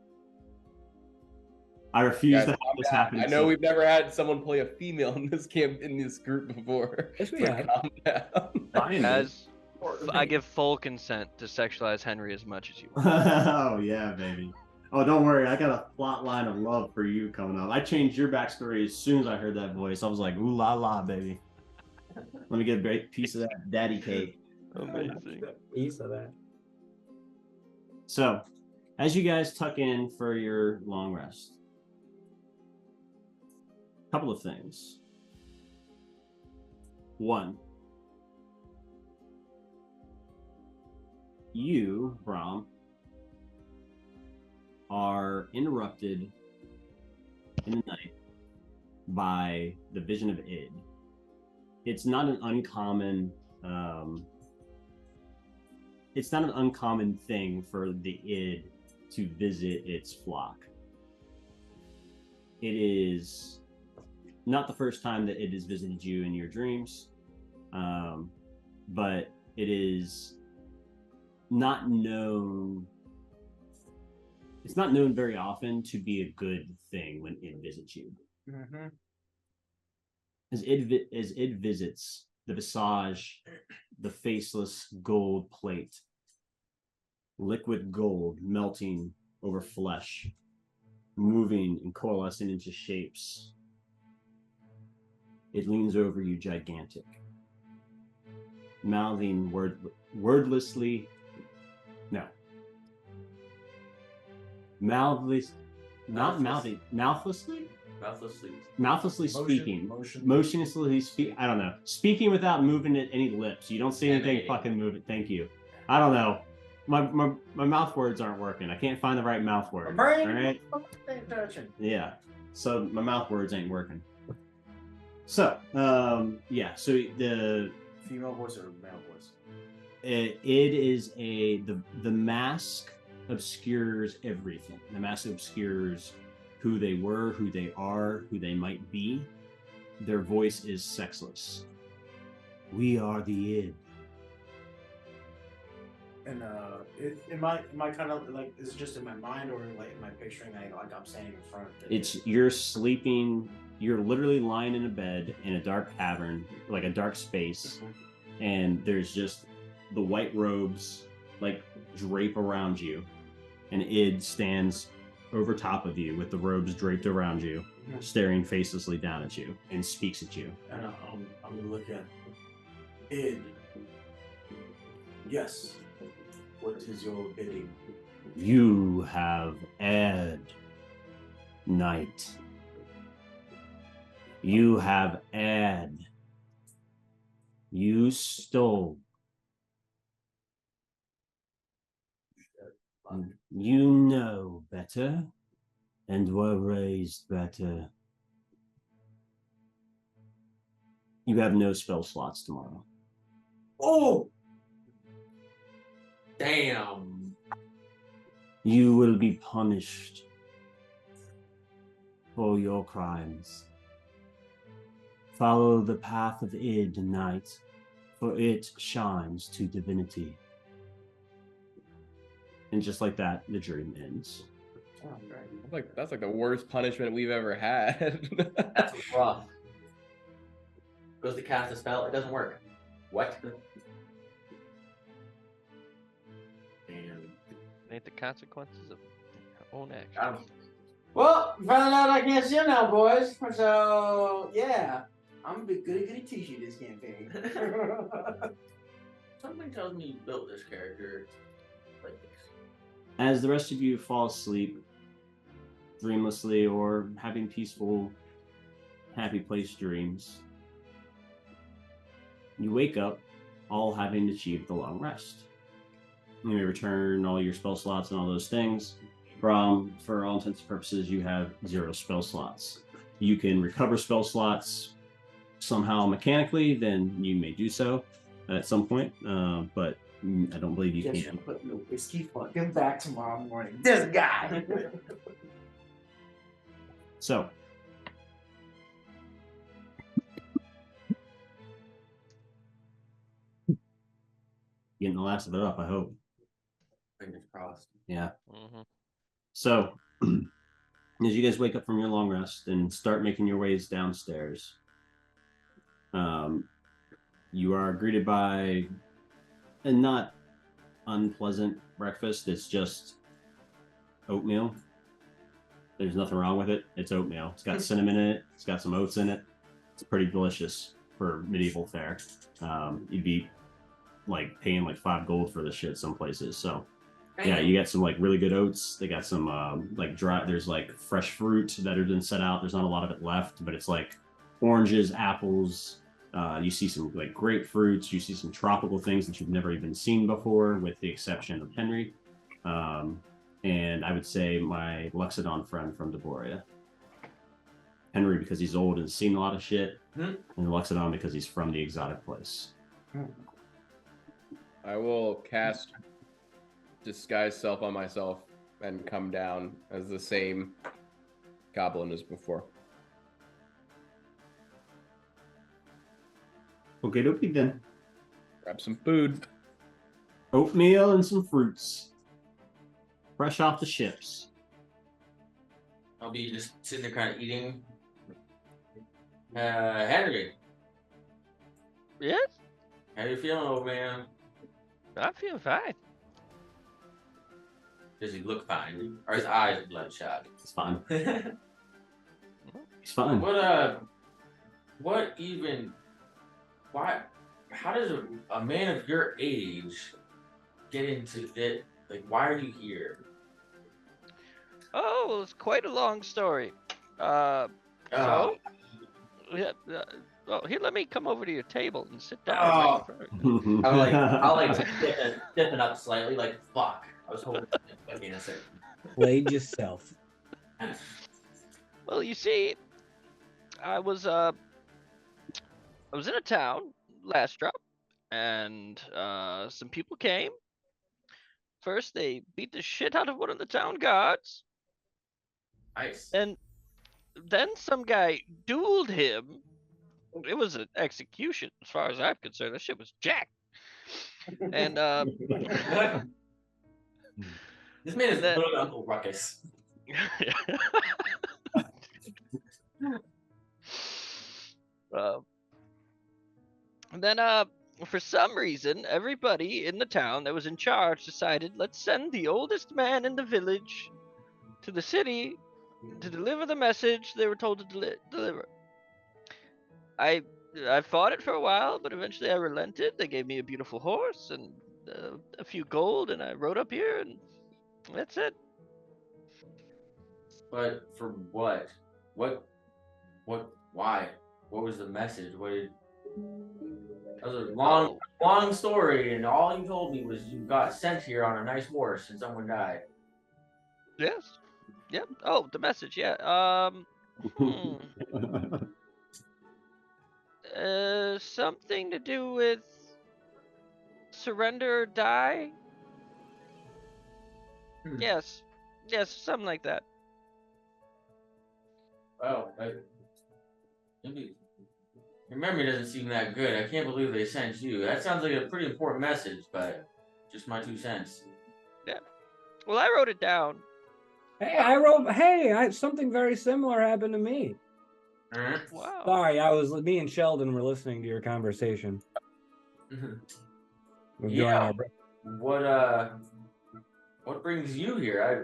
I refuse Guys, to have this happen. I know we've never had someone play a female in this group before. Yes, we So have. calm down. As I give full consent to sexualize Henry as much as you want. Oh yeah, baby. Oh, don't worry. I got a plot line of love for you coming up. I changed your backstory as soon as I heard that voice. I was like, ooh la la, baby. Let me get a great piece of that daddy cake. Amazing. Piece of that. So, as you guys tuck in for your long rest, a couple of things. One, you, Brahm, are interrupted in the night by the vision of Id. It's not an uncommon thing for the Id to visit its flock. It is not the first time that it has visited you in your dreams, but it is not known. It's not known very often to be a good thing when it visits you. Mm-hmm. As it visits, the visage, the faceless gold plate, liquid gold melting over flesh, moving and coalescing into shapes. It leans over you gigantic, mouthing mouthlessly speaking. Motionlessly speak. I don't know. Speaking without moving at any lips. You don't see anything fucking move it. Thank you. I don't know. My mouth words aren't working. I can't find the right mouth word. All right. Yeah. So my mouth words ain't working. So yeah. So the female voice or male voice? It is the mask obscures everything. The mask obscures who they were, who they are, who they might be. Their voice is sexless. We are the Id. And am I kind of like, is it just in my mind, or like am I picturing like I'm standing in front of it? You're sleeping. You're literally lying in a bed in a dark cavern, like a dark space, and there's just the white robes like drape around you, and Id stands over top of you with the robes draped around you, staring facelessly down at you, and speaks at you. And I'm gonna look at Id. Yes. What is your bidding? You have erred, knight. You have erred. You stole. You know better and were raised better. You have no spell slots tomorrow. Oh! Damn. You will be punished for your crimes. Follow the path of Id, knight, for it shines to divinity. And just like that, the dream ends. That's like the worst punishment we've ever had. That's rough. Goes to cast a spell, it doesn't work. What? Ain't the consequences of your own actions. Well, found out I can't steal now, boys. So yeah, I'm a bit goody teach you this campaign. Something tells me you built this character like this. As the rest of you fall asleep, dreamlessly or having peaceful, happy place dreams, you wake up all having achieved the long rest. You may return all your spell slots and all those things. For all intents and purposes, you have 0 spell slots. You can recover spell slots somehow mechanically, then you may do so at some point, but I don't believe you can. Put no whiskey fucking back tomorrow morning. This guy. So, getting the last of it up, I hope. Fingers crossed. Yeah. Mm-hmm. So, as you guys wake up from your long rest and start making your ways downstairs, you are greeted by a not unpleasant breakfast. It's just oatmeal. There's nothing wrong with it. It's oatmeal. It's got cinnamon in it. It's got some oats in it. It's pretty delicious for medieval fare. You'd be like paying like 5 gold for this shit some places. So yeah, you got some like really good oats. They got some like dry. There's like fresh fruit that have been set out. There's not a lot of it left, but it's like oranges, apples. You see some like grapefruits. You see some tropical things that you've never even seen before, with the exception of Henry. And I would say my Luxodon friend from Deboria. Henry because he's old and seen a lot of shit, and Luxodon because he's from the exotic place. I will cast disguise self on myself and come down as the same goblin as before. Okay, dokie then. Grab some food. Oatmeal and some fruits. Fresh off the ships. I'll be just sitting there kind of eating. Henry, Yes, how you feeling, old man? I feel fine. Does he look fine? Or his eyes are bloodshot? It's fine. He's fine. What even, why, how does a man of your age get into it? Like, why are you here? Oh, well, it's quite a long story. So, yeah, well, here, let me come over to your table and sit down. Oh. I'll like stiffen up slightly, like, fuck. I was hoping to be in a second. Played yourself. Well, you see, I was in a town last drop, and some people came. First, they beat the shit out of one of the town guards, Nice. and then some guy dueled him. It was an execution, as far as I'm concerned. That shit was jacked. And This man is little Uncle Ruckus. And then for some reason, everybody in the town that was in charge decided, let's send the oldest man in the village to the city to deliver the message they were told to deliver. I fought it for a while, but eventually I relented. They gave me a beautiful horse and a few gold, and I rode up here, and that's it. But for what? What? Why? What was the message? That was a long story, and all you told me was you got sent here on a nice horse and someone died. Yes. Yep. Oh, the message. Yeah. Something to do with surrender or die. Yes. Something like that. Well, maybe your memory doesn't seem that good. I can't believe they sent you. That sounds like a pretty important message, but just my 2 cents. Yeah. Well, I wrote it down. Hey, something very similar happened to me. Wow. Sorry, me and Sheldon were listening to your conversation. Yeah. What brings you here? I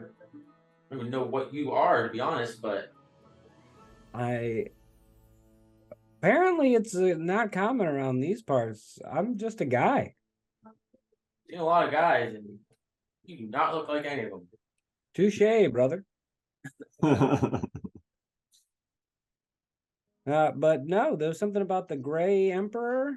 don't even know what you are, to be honest, but apparently it's not common around these parts. I'm just a guy. I've seen a lot of guys, and you do not look like any of them. Touche, brother. But no, there was something about the Gray Emperor.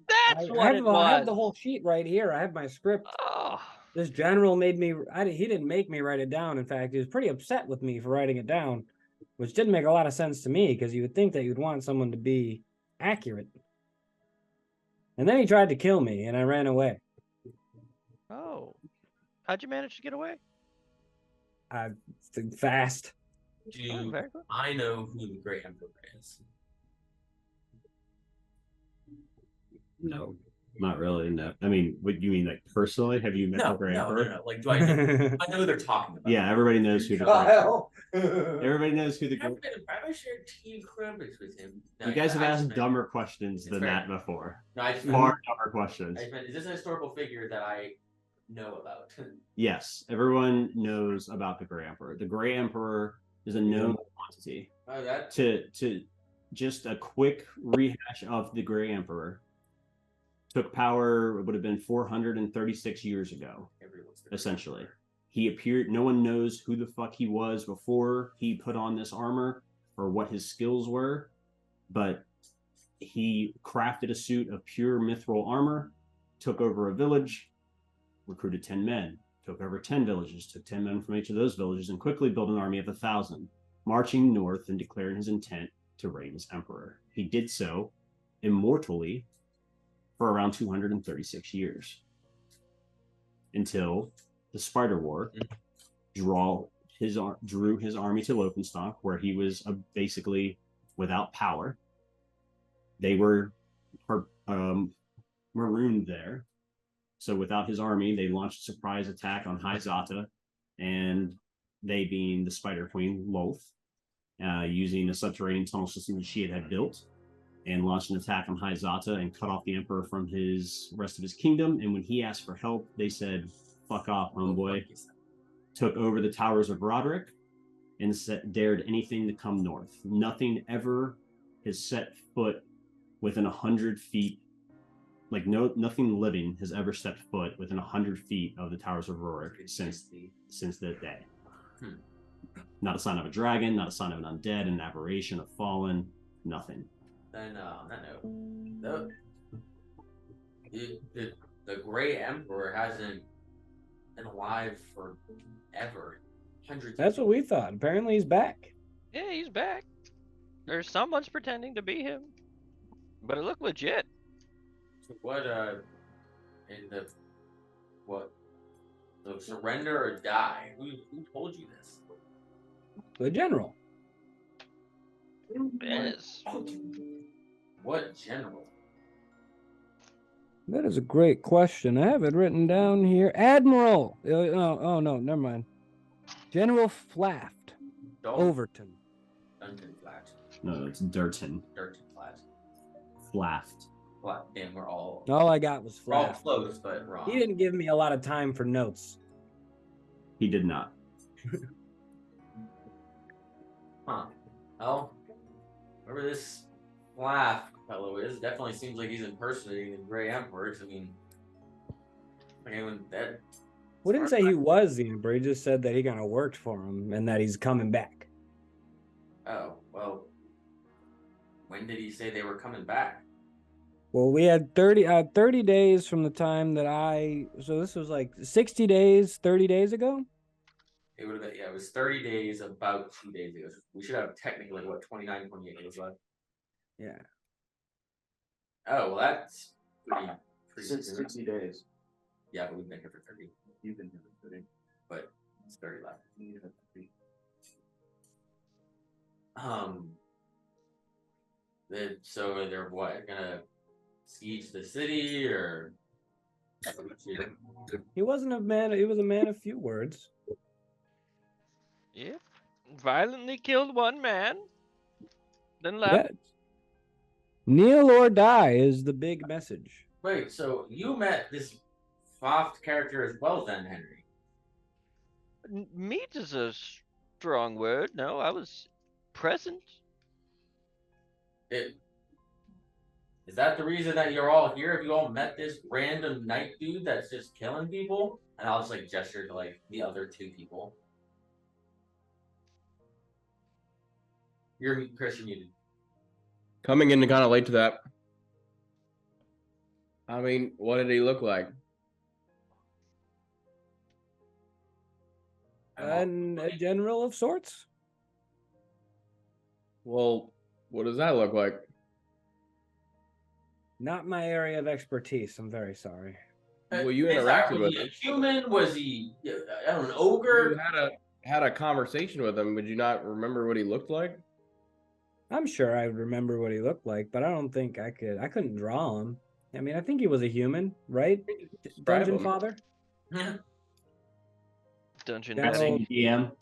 That's what it was. I have the whole sheet right here. I have my script. Oh. This general made me. He didn't make me write it down. In fact, he was pretty upset with me for writing it down, which didn't make a lot of sense to me because you would think that you'd want someone to be accurate. And then he tried to kill me, and I ran away. Oh, how'd you manage to get away? Fast. I know who the Great Emperor is? No. Not really. No. I mean, what you mean, like personally? Have you met the Grand Emperor? No. Like, do I know? I know who they're talking about. Yeah, everybody knows who the. Kyle. Everybody knows who the. I shared tea crumpets with him. No, You guys have I asked just meant- dumber questions than fair. that before. No, I just Far dumber questions. I just meant, is this a historical figure that I know about? Yes, everyone knows about the Grey Emperor. The Grey Emperor is a known quantity. Oh, that. To just a quick rehash of the Grey Emperor. Took power, it would have been 436 years ago, essentially. He appeared, no one knows who the fuck he was before he put on this armor or what his skills were, but he crafted a suit of pure mithril armor, took over a village, recruited 10 men, took over 10 villages, took 10 men from each of those villages, and quickly built an army of 1,000, marching north and declaring his intent to reign as emperor. He did so immortally for around 236 years until the Spider War drew his army to Lokenstock, where he was basically without power. They were marooned there. So without his army, they launched a surprise attack on High Zata, and they, being the Spider Queen, Loth, using a subterranean tunnel system that she had built, and launched an attack on High Zata and cut off the Emperor from his rest of his kingdom. And when he asked for help, they said, fuck off, homeboy. Took over the towers of Roderick and dared anything to come north. Nothing ever has set foot within 100 feet. Like nothing living has ever stepped foot within 100 feet of the towers of Roderick since that day. Not a sign of a dragon, not a sign of an undead, an aberration, a fallen, nothing. Then on that note, the Grey Emperor hasn't been alive forever. Hundreds. That's what we thought. Apparently, he's back. Yeah, he's back. There's someone's pretending to be him, but it looked legit. So what? In the what? The surrender or die? Who told you this? The general. Yes. What general? That is a great question. I have it written down here. Admiral. Oh no, never mind. General Flaft. Overton. Duncan Flat. No, it's Durton. Durton Flat. Flaft. Flat. And we're all. All I got was We're all Flaft. close, but wrong. He didn't give me a lot of time for notes. He did not. Huh. Well, whoever this Flaff fellow is, definitely seems like he's impersonating the Grey Emperor. 'Cause, I mean, anyone that. We didn't say he was the emperor. He just said that he kind of worked for him and that he's coming back. Oh, well. When did he say they were coming back? Well, we had 30 days from the time that so this was like 60 days, 30 days ago? It would have been, yeah, it was 30 days, about 2 days ago. We should have technically, 29, 28 days left. Yeah. Oh, well, that's pretty Since soon. 60 days. Yeah, but we've been here for 30. You've been here for 30. But it's 30 left. You have 30. So they're what, gonna siege the city, or? He wasn't a man. He was a man of few words. Yep. Violently killed one man, then left. Yeah. Kneel or die is the big message. Wait, so you met this Foft character as well, then, Henry? Meet is a strong word. No, I was present. Is that the reason that you're all here? Have you all met this random knight dude that's just killing people? And I'll just like gesture to like the other two people. You're Chris, you're muted. Coming in kind of late to that. I mean, what did he look like? And a general of sorts. Well, what does that look like? Not my area of expertise. I'm very sorry. Well, you Is that- interacted was with he a him. human? Was he an ogre? You had a conversation with him. Would you not remember what he looked like? I'm sure I remember what he looked like, but I don't think I could. I couldn't draw him. I mean, I think he was a human, right? Describe Dungeon him. Father? Dungeon General- Daddy. DM.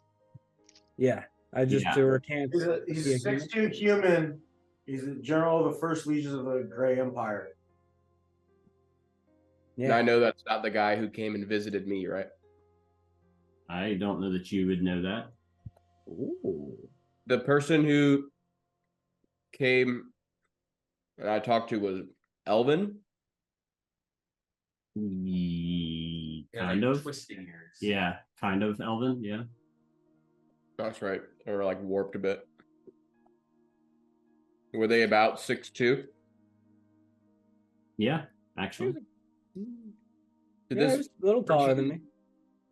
Yeah. I just Yeah. to recant. He's Yeah, a 6'2" human. He's a general of the first legions of the Grey Empire. And Yeah. I know that's not the guy who came and visited me, right? I don't know that you would know that. Ooh. The person who came and I talked to was Elvin. Kind of. Twisting ears. Yeah, kind of, Elvin. Yeah. That's right. They were like warped a bit. Were they about 6'2"? Yeah, actually. Did Yeah, this he was a little taller than me.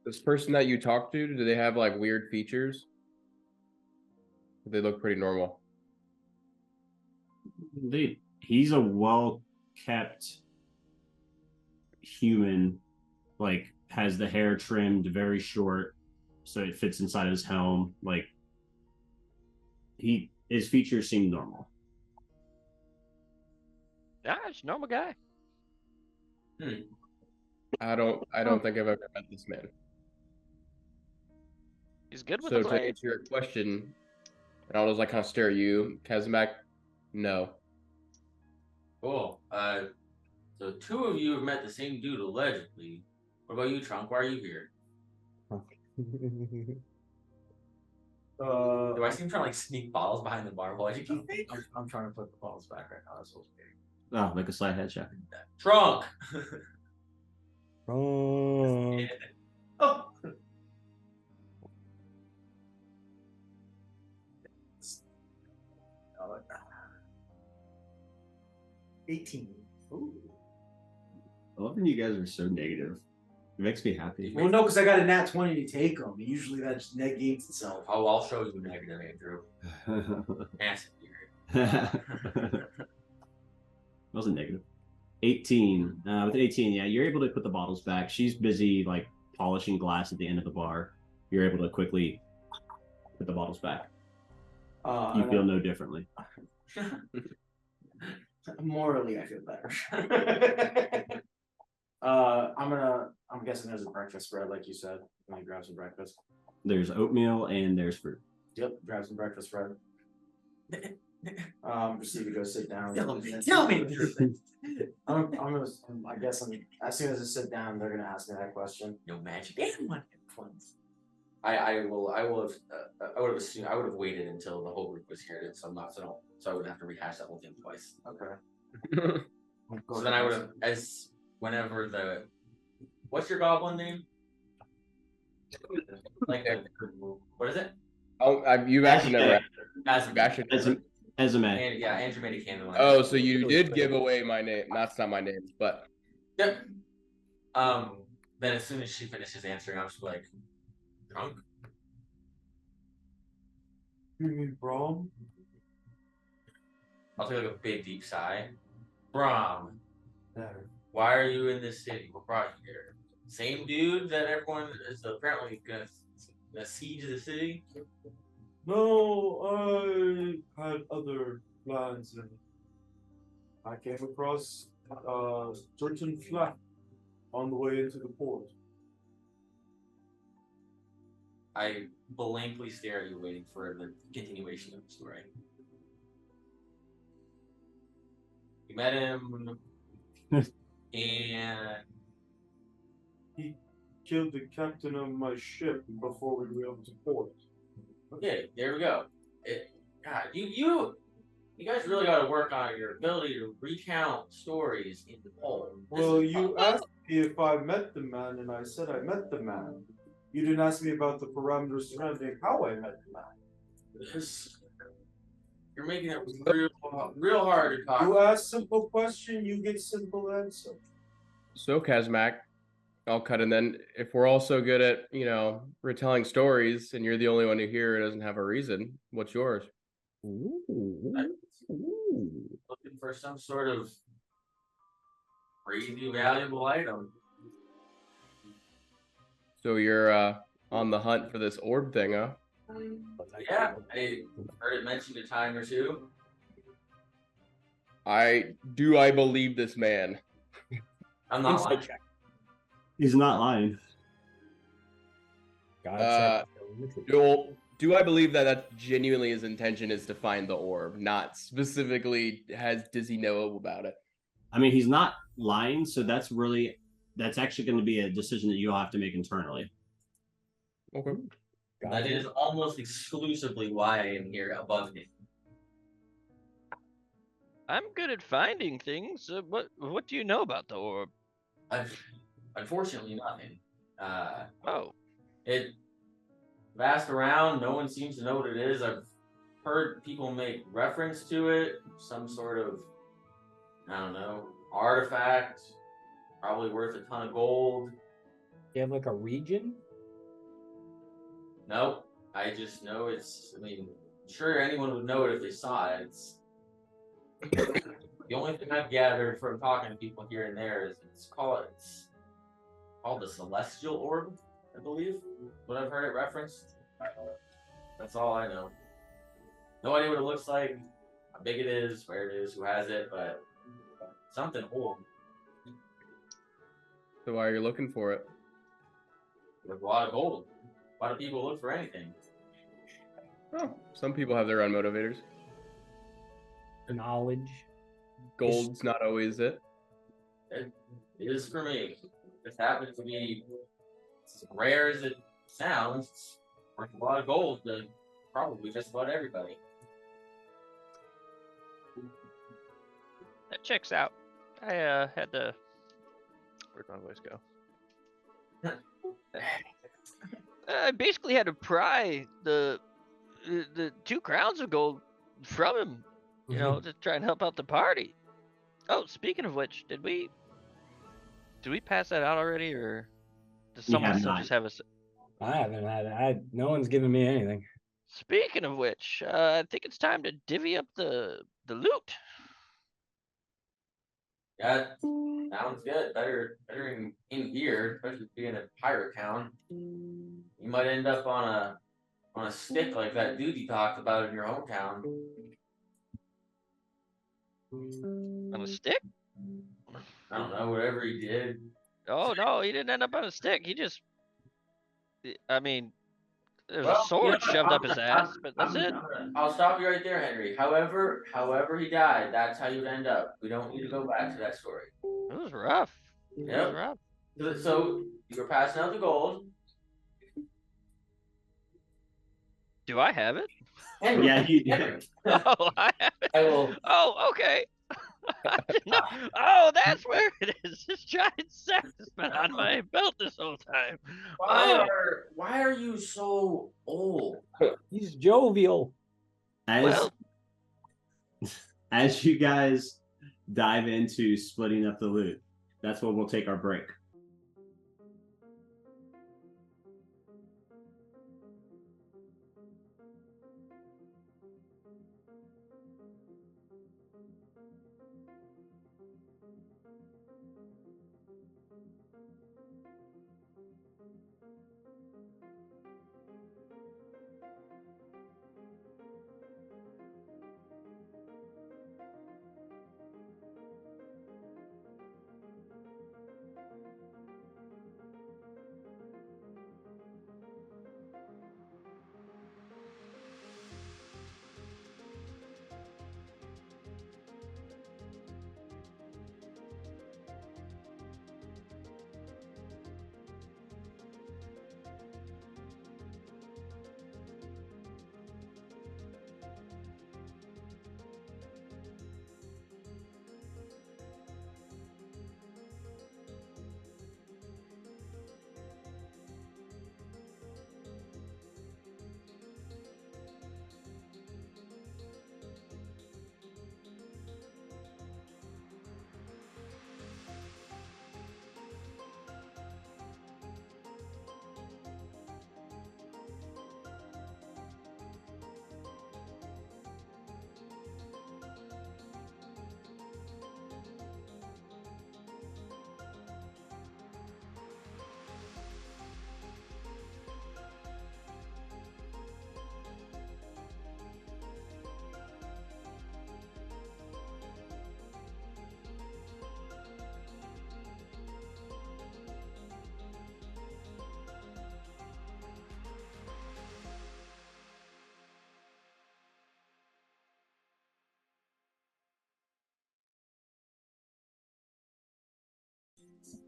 this person that you talked to, do they have like weird features? They look pretty normal. He's a well-kept human, like has the hair trimmed very short so it fits inside his helm. Like his features seem normal. Yeah, it's a normal guy. I don't think I've ever met this man. He's good with So the to blade. answer your question, and I'll just like kind of stare at you, Kazmak, no. Cool. So two of you have met the same dude allegedly. What about you, Trunk? Why are you here? Do I seem trying to like sneak bottles behind the bar while you keep me? I'm trying to put the bottles back right now. That's supposed to be. Oh, like a slight head check. Trunk. Oh. Oh. 18. Ooh. I love when you guys are so negative. It makes me happy. Well, no, because I got a nat 20 to take them. Usually that just negates itself. Oh, I'll show you negative, Andrew. Massive Wasn't negative. 18. With 18, yeah, you're able to put the bottles back. She's busy like polishing glass at the end of the bar. You're able to quickly put the bottles back. You feel no differently. Morally, I feel better. I'm guessing there's a breakfast spread, like you said. Let me grab some breakfast. There's oatmeal and there's fruit. Yep, grab some breakfast spread. Just need to go sit down. Tell me. I guess as soon as I sit down, they're gonna ask me that question. No magic and one influence. I would have assumed I would have waited until the whole group was here, so I wouldn't have to rehash that whole thing twice. Okay. So then I would have what's your goblin name? Like what is it? Oh, you've actually never Azim. Azime. Andrew made a candle. Oh, so you did give away my name. That's not my name, but Yep. Then as soon as she finishes answering, I'm just like, drunk. You mean Brom? I'll take like a big deep sigh. Brom, why are you in this city? What brought you here? Same dude that everyone is apparently gonna siege the city? No, I had other plans and I came across a certain flat on the way into the port. I blankly stare at you, waiting for the continuation of the story. You met him, and He killed the captain of my ship before we were able to port. okay, there we go. God, you guys really got to work on your ability to recount stories in the poem. Well, you asked me if I met the man, and I said I met the man. You didn't ask me about the parameters surrounding how I met the man. You're making it real hard to talk. You ask simple question, you get simple answer. so Kazmak, I'll cut. And then if we're all so good at, retelling stories and you're the only one who here who doesn't have a reason, what's yours? Looking for some sort of crazy valuable item. So you're on the hunt for this orb thing, huh? Yeah, I heard it mentioned a time or two. I believe this man. I'm not lying. Insight check. He's not lying. God said the truth. Joel, do I believe that genuinely his intention is to find the orb, not specifically does he know about it? I mean, he's not lying, so that's actually going to be a decision that you'll have to make internally. Okay. That is almost exclusively why I am here above him. I'm good at finding things. What do you know about the orb? Unfortunately, nothing. Oh, It asked around. No one seems to know what it is. I've heard people make reference to it. Some sort of, I don't know, artifact. Probably worth a ton of gold. You have like a region? Nope. I just know it's. I mean, sure anyone would know it if they saw it. It's the only thing I've gathered from talking to people here and there is it's called the Celestial Orb, I believe. What I've heard it referenced. That's all I know. No idea what it looks like, how big it is, where it is, who has it, but something old. So why are you looking for it? With a lot of gold. Why do people look for anything? Oh, some people have their own motivators. Knowledge. Gold's not always it. It is for me. This happens to be as rare as it sounds. It's worth a lot of gold to probably just about everybody. that checks out. I had to. Where'd my voice go? I basically had to pry the 2 crowns of gold from him, you know, to try and help out the party. Oh, speaking of which, did we pass that out already, or does someone still just have us? I haven't had it. No one's given me anything. Speaking of which, I think it's time to divvy up the loot. Yeah, sounds good. Better in here, especially being a pirate town. You might end up on a stick like that dude you talked about in your hometown. On a stick? I don't know, whatever he did. Oh no, he didn't end up on a stick. He just, I mean, there's Well, a sword you know, shoved up his ass, but that's it. I'll stop you right there, Henry. However he died, that's how you'd end up. We don't need to go back to that story. It was rough. It was Yep. rough. So you were passing out the gold. Do I have it? Henry, Yeah, you did. Henry. Oh, I have it. I will. Oh, okay. I didn't know. Oh, that's where it is. This giant sack has been on my belt this whole time. Why are you so old? He's jovial. Well, As you guys dive into splitting up the loot, that's when we'll take our break.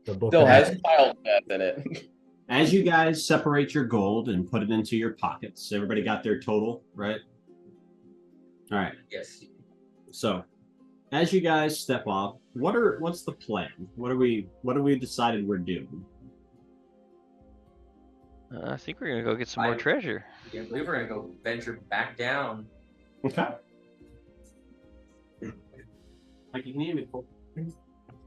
The book Still of- has child death in it. As you guys separate your gold and put it into your pockets, everybody got their total, right? All right. Yes. So, as you guys step off, what's the plan? What are we decided we're doing? I think we're gonna go get some more treasure. Yeah, I believe we're gonna go venture back down. Okay. Like you can hear me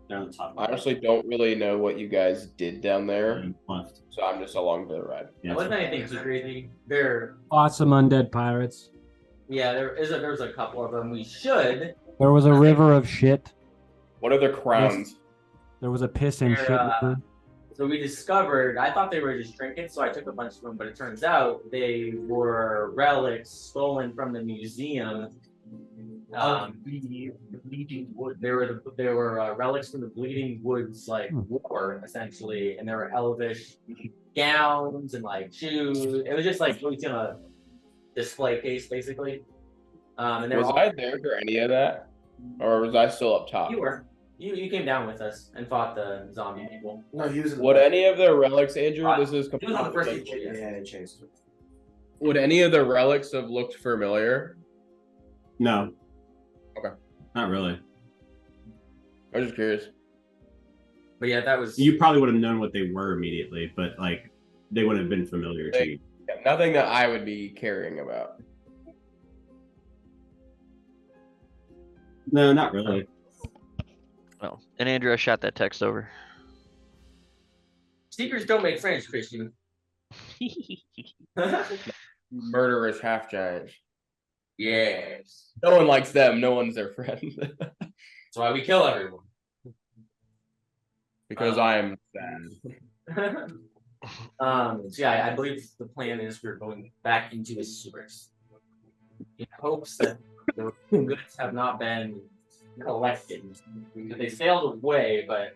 down the top. I honestly don't really know what you guys did down there, Left. so I'm just along for the ride. Yeah, It wasn't anything too crazy. There Awesome undead pirates. there was a couple of them. We should. There was a river of shit. What are the crowns? There was a piss and They're, shit river. So we discovered, I thought they were just trinkets, so I took a bunch of them, but it turns out they were relics stolen from the museum. The Bleeding Wood. They were relics from the Bleeding Woods, like war, essentially, and there were elvish gowns and like shoes. It was just like really in a display case, basically. And they Was were I there for any of that, or was I still up top? You were. You came down with us and fought the zombie people. No, he was. In Would any of the relics, Andrew? Uh, This is He was on the first completely- page. Yeah, they chased him. Would any of the relics have looked familiar? No. Okay. Not really. I was just curious. But yeah, that was. You probably would have known what they were immediately, but like they wouldn't have been familiar to you. Yeah, nothing that I would be caring about. No, not really. Oh, and Andrew, I shot that text over. Secrets don't make friends, Christian. Murderous half giants. Yes. No one likes them. No one's their friend. That's why we kill everyone. Because I am sad. So yeah, I believe the plan is we're going back into the sewers in hopes that the goods have not been collected. They sailed away, but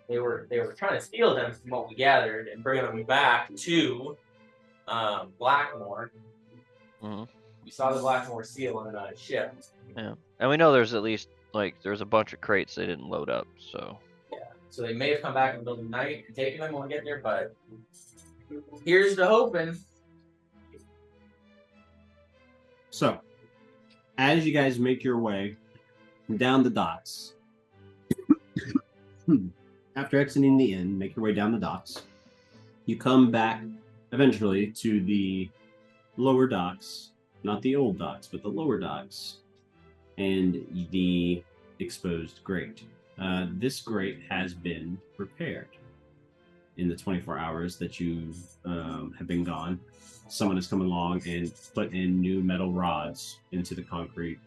they were trying to steal them from what we gathered and bring them back to Blackmore. Mhm. We saw the Blackmore seal on a ship. Yeah, and we know there's at least there's a bunch of crates they didn't load up. So So they may have come back in the middle of the night and taken them when we get there, but here's the hoping. So, as you guys make your way down the docks, after exiting the inn, make your way down the docks, you come back eventually to the lower docks, not the old docks, but the lower docks, and the exposed grate. This grate has been repaired in the 24 hours that you have been gone. Someone has come along and put in new metal rods into the concrete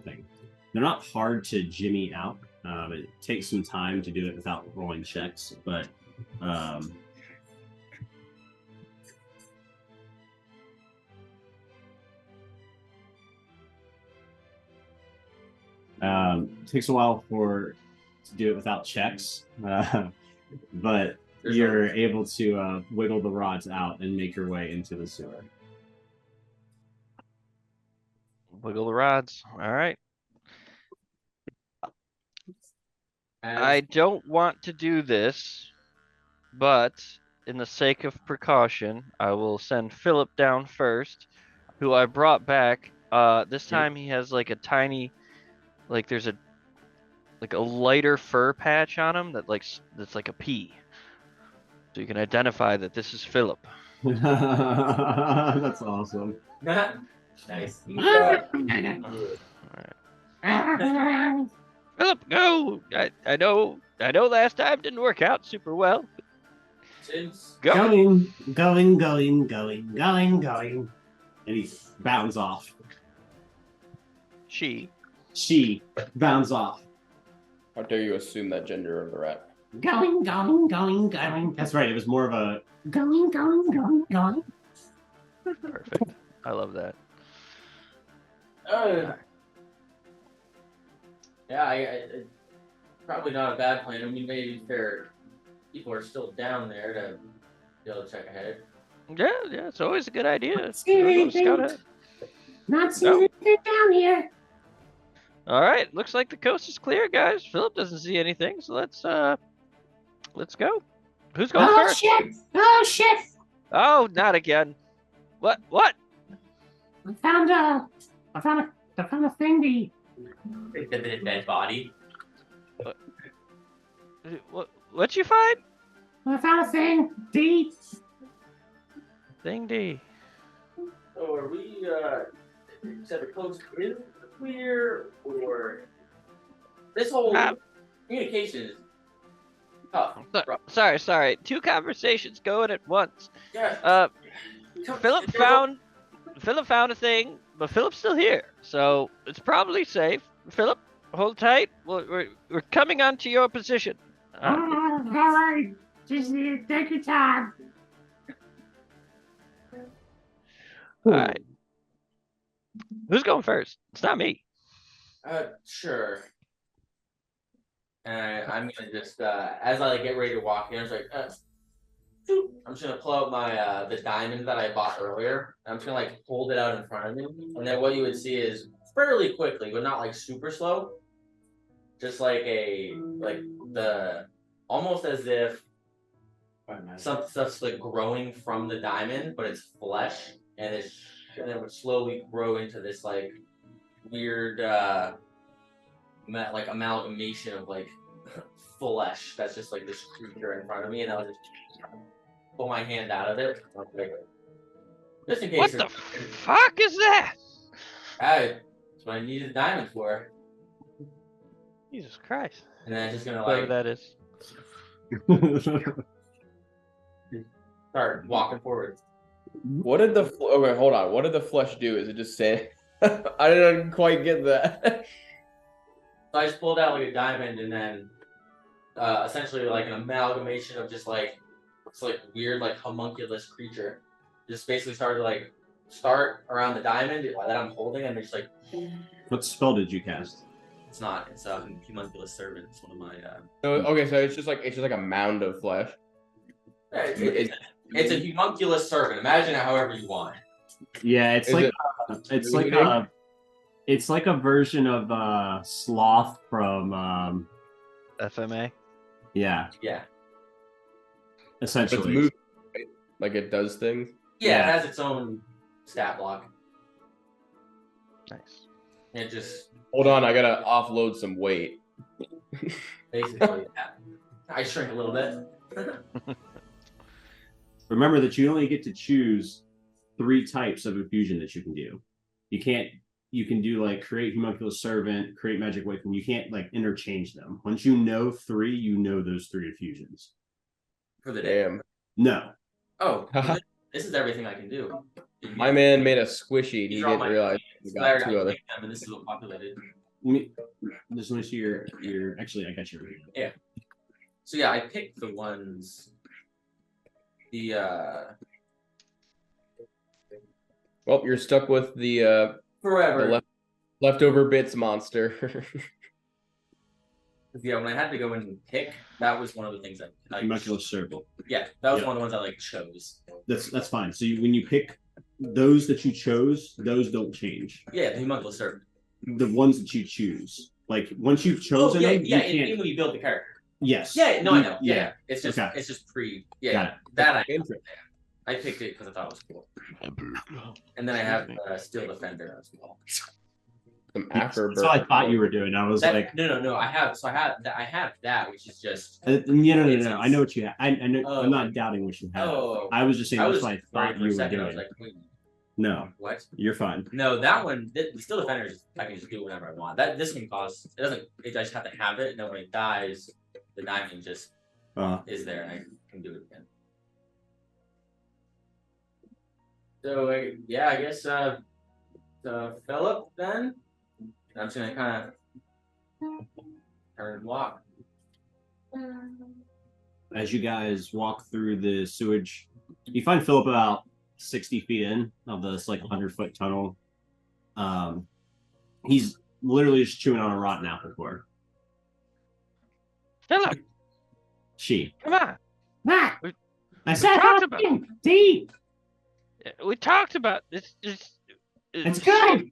thing. They're not hard to jimmy out. It takes some time to do it without rolling checks, but it takes a while to do it without checks, but you're able to wiggle the rods out and make your way into the sewer. wiggle the rods. All right. I don't want to do this, but in the sake of precaution, I will send Philip down first, who I brought back. This time he has like a tiny, there's a lighter fur patch on him that's like a pea. So you can identify that this is Philip. That's awesome. Nice. Philip, go! I know last time didn't work out super well. Go. Going. And he bounds off. She bounds off. How dare you assume that gender of the rat? Going. That's right. It was more of a going. Perfect. I love that. Yeah, I probably not a bad plan. I mean, maybe people are still down there to be able to check ahead. Yeah, it's always a good idea. Not seeing anything down here. All right, looks like the coast is clear, guys. Philip doesn't see anything, so let's Let's go. Who's going first? Shit! Oh shit! Oh, not again. What? I found a thing to eat. The dead body. What'd you find? I found a thing to eat. Thing D. So are we said the coast is clear or this whole communication is tough. Sorry. Two conversations going at once. Yeah. Philip found a thing, but Philip's still here, so it's probably safe. Philip, hold tight. We're coming onto your position. All right. Just take your time. All right. Who's going first? It's not me. Sure. And I'm gonna just as I like get ready to walk in, I was like, I'm just gonna pull out my the diamond that I bought earlier. I'm just gonna like hold it out in front of me, and then what you would see is fairly quickly, but not like super slow. Just like the almost as if some stuff's like growing from the diamond, but it's flesh, and then would slowly grow into this like weird like amalgamation of like flesh that's just like this creature in front of me, and I'll just pull my hand out of it. Just in case. What the fuck is that? That's what I needed the diamond for. Jesus Christ. And then I'm just gonna Whatever like that is. start walking forward. What did the okay? Hold on. What did the flesh do? Is it just saying? I didn't quite get that. So I just pulled out like a diamond, and then essentially like an amalgamation of just like it's like weird like homunculus creature. Just basically started to like start around the diamond that I'm holding, and it's like. What spell did you cast? It's not. It's a homunculus servant. It's one of my. Okay, so it's just like a mound of flesh. It's a homunculus servant. Imagine it however you want. Yeah, it's like a version of Sloth from FMA. Yeah. Yeah. Essentially. It's moving, right? Like it does things. Yeah, it has its own stat block. Nice. It just Hold on, I gotta offload some weight. basically I shrink a little bit. Remember that you only get to choose 3 types of infusion that you can do. You can do like create homunculus servant, create magic awakening. You can't like interchange them. Once you know 3, you know those 3 infusions. For the day. Damn. No. Oh, this is everything I can do. My man made a squishy. He didn't realize he got 2 other. And this is what populated. Just let me see your actually I got your Yeah. So yeah, I picked the ones. Well, you're stuck with the Forever. leftover bits monster. Yeah, when I had to go and pick, that was one of the things that I homunculus servant. Yeah, that was one of the ones I like chose. That's fine. So when you pick those that you chose, those don't change. Yeah, the homunculus servant. The ones that you choose, like once you've chosen them, you can't. Even when you build the character. Yes. Yeah, no, I know. Yeah. Yeah. It's just Okay. it's just pre. Got Yeah, it. that I picked it because I thought it was cool. And then I have Steel Defender as well. Some after. That's what I thought you were doing. I was like, no. I have that, which is just. no. I know what you have. I know. I'm not doubting what you have. Oh. I was just saying that's what I thought for a you were second, I doing. was like, wait, No, what? you're fine. No, that one, the Steel Defender is I can just do whatever I want. This one costs. It doesn't. I just have to have it. And then when it dies, the diamond just is there, and I can do it again. So I guess Philip then. I'm just gonna kind of turn and walk. As you guys walk through the sewage, you find Philip about 60 feet in of this like 100-foot tunnel. He's literally just chewing on a rotten apple core. Philip, She. come on. Matt, I We said talked about D. We talked about this. It's good.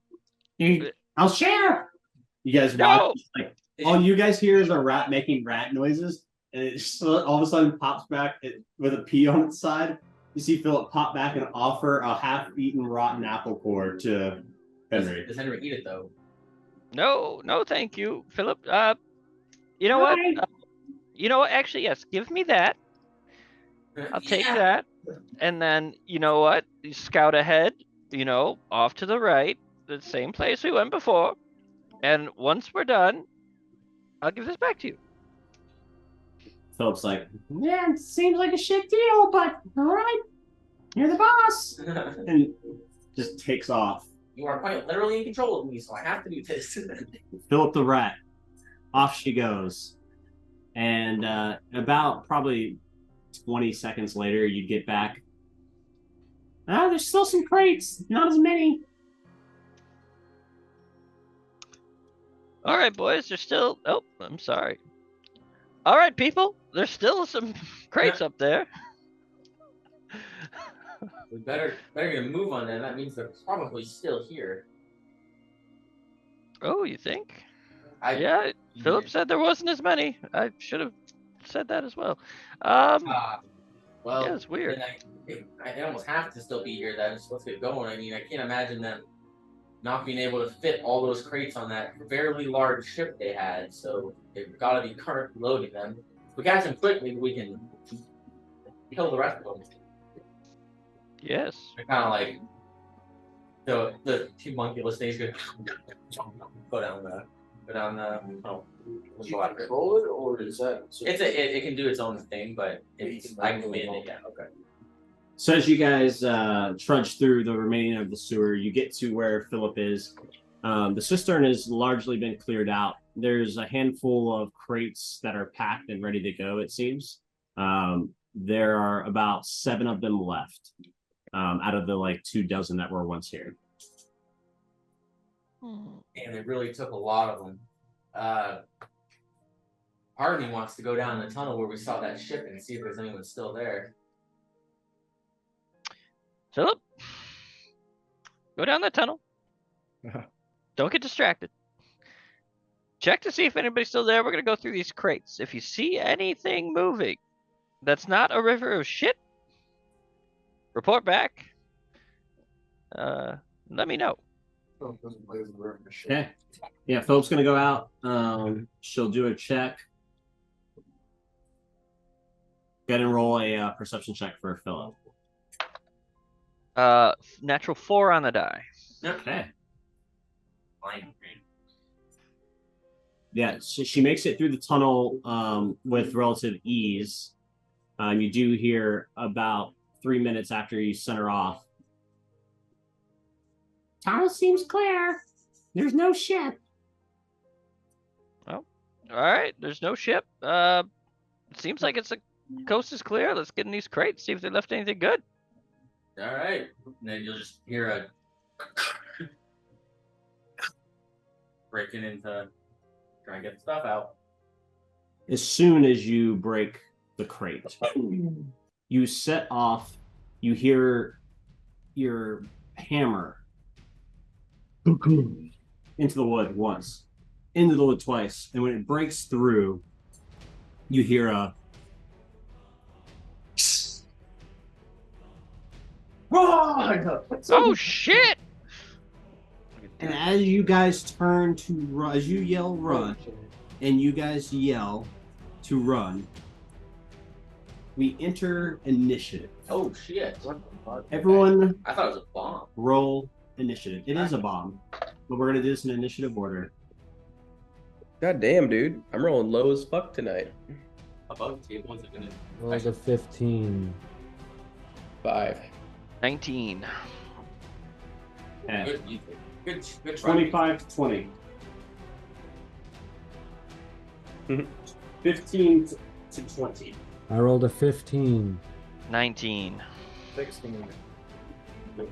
I'll share. You guys No. watch, like all you guys hear is a rat making rat noises. and it just all of a sudden pops back with a P on its side. You see Philip pop back and offer a half-eaten rotten apple core to Henry. Does Henry eat it though? No, thank you, Philip. You know what? You know what? Actually, yes. Give me that. I'll take that. And then, you know what? You scout ahead, off to the right, the same place we went before. And once we're done, I'll give this back to you. Philip's like, yeah, it seems like a shit deal, but all right, you're the boss. And just takes off. You are quite literally in control of me, so I have to do this. Philip the rat. Off she goes. And about probably 20 seconds later, you'd get back. There's still some crates, not as many. All right, boys, there's still... Oh, I'm sorry. All right, people, there's still some crates up there. We better get a move on that. That means they're probably still here. Oh, you think? Yeah, Philip said there wasn't as many. I should have said that as well. Well, yeah, it's weird. I almost have to still be here. Then so let's get going. I mean, I can't imagine them not being able to fit all those crates on that fairly large ship they had. So they've got to be currently loading them. If we catch them quickly, we can kill the rest of them. Yes. They're kind of like the two monkey-less things go down the. Control it, or is that? It can do its own thing, but I can command it. Yeah. Okay. So as you guys trudge through the remaining of the sewer, you get to where Philip is. The cistern has largely been cleared out. There's a handful of crates that are packed and ready to go, it seems. There are about 7 of them left out of the 24 that were once here. And they really took a lot of them. Part of me wants to go down the tunnel where we saw that ship and see if there's anyone still there. Philip, go down that tunnel. Don't get distracted. Check to see if anybody's still there. We're going to go through these crates. If you see anything moving that's not a river of shit, report back. Let me know. Okay. Yeah, Philip's going to go out. She'll do a check. Go ahead and roll a perception check for Philip. Natural 4 on the die. Okay. Yeah, so she makes it through the tunnel with relative ease. You do hear about 3 minutes after you send her off. Tunnel seems clear. There's no ship. Oh, all right. There's no ship. Seems like the coast is clear. Let's get in these crates, see if they left anything good. All right. And then you'll just hear a breaking into trying to get the stuff out. As soon as you break the crate, you set off. You hear your hammer into the wood once, into the wood twice, and when it breaks through, you hear a oh shit! And as you guys turn to run, as you yell run, and you guys yell to run, we enter initiative. Oh shit! Everyone, I thought it was a bomb. Roll initiative. It is a bomb, but we're gonna do this in initiative order. God damn, dude. I'm rolling low as fuck tonight. Above table is it gonna? Rolled a 15. 5. 19. Okay. Good 25 to 20. 15 to 20. I rolled a 15. 19. 16. Give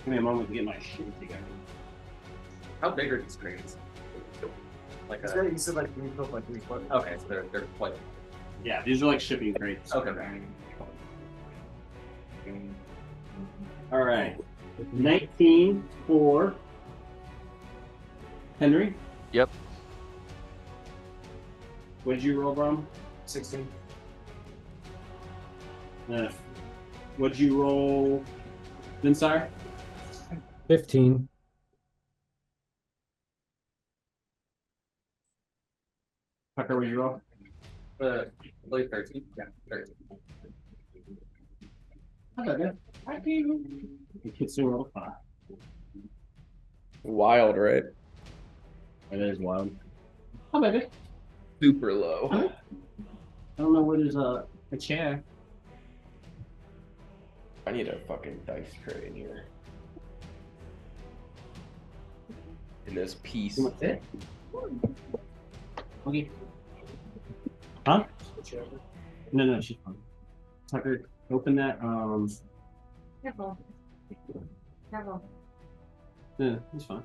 me a moment to get my shit together. How big are these crates? Like You said like 3 foot by 3 foot. okay, so they're quite. Yeah, these are like shipping crates. Okay. All right. 19 for Henry. Yep. What did you roll, Brom? 16. What'd you roll, Vinsire? 15. Tucker, what'd you roll? I believe 13. Yeah, 13. The kid's doing roll 5. Wild, right? It is wild. How about it? Super low. I don't know where there's a chair. I need a fucking dice tray in here. In this piece. What's it? Okay. Huh? No, she's fine. Tucker, open that. Careful. Careful. Yeah, it's fine.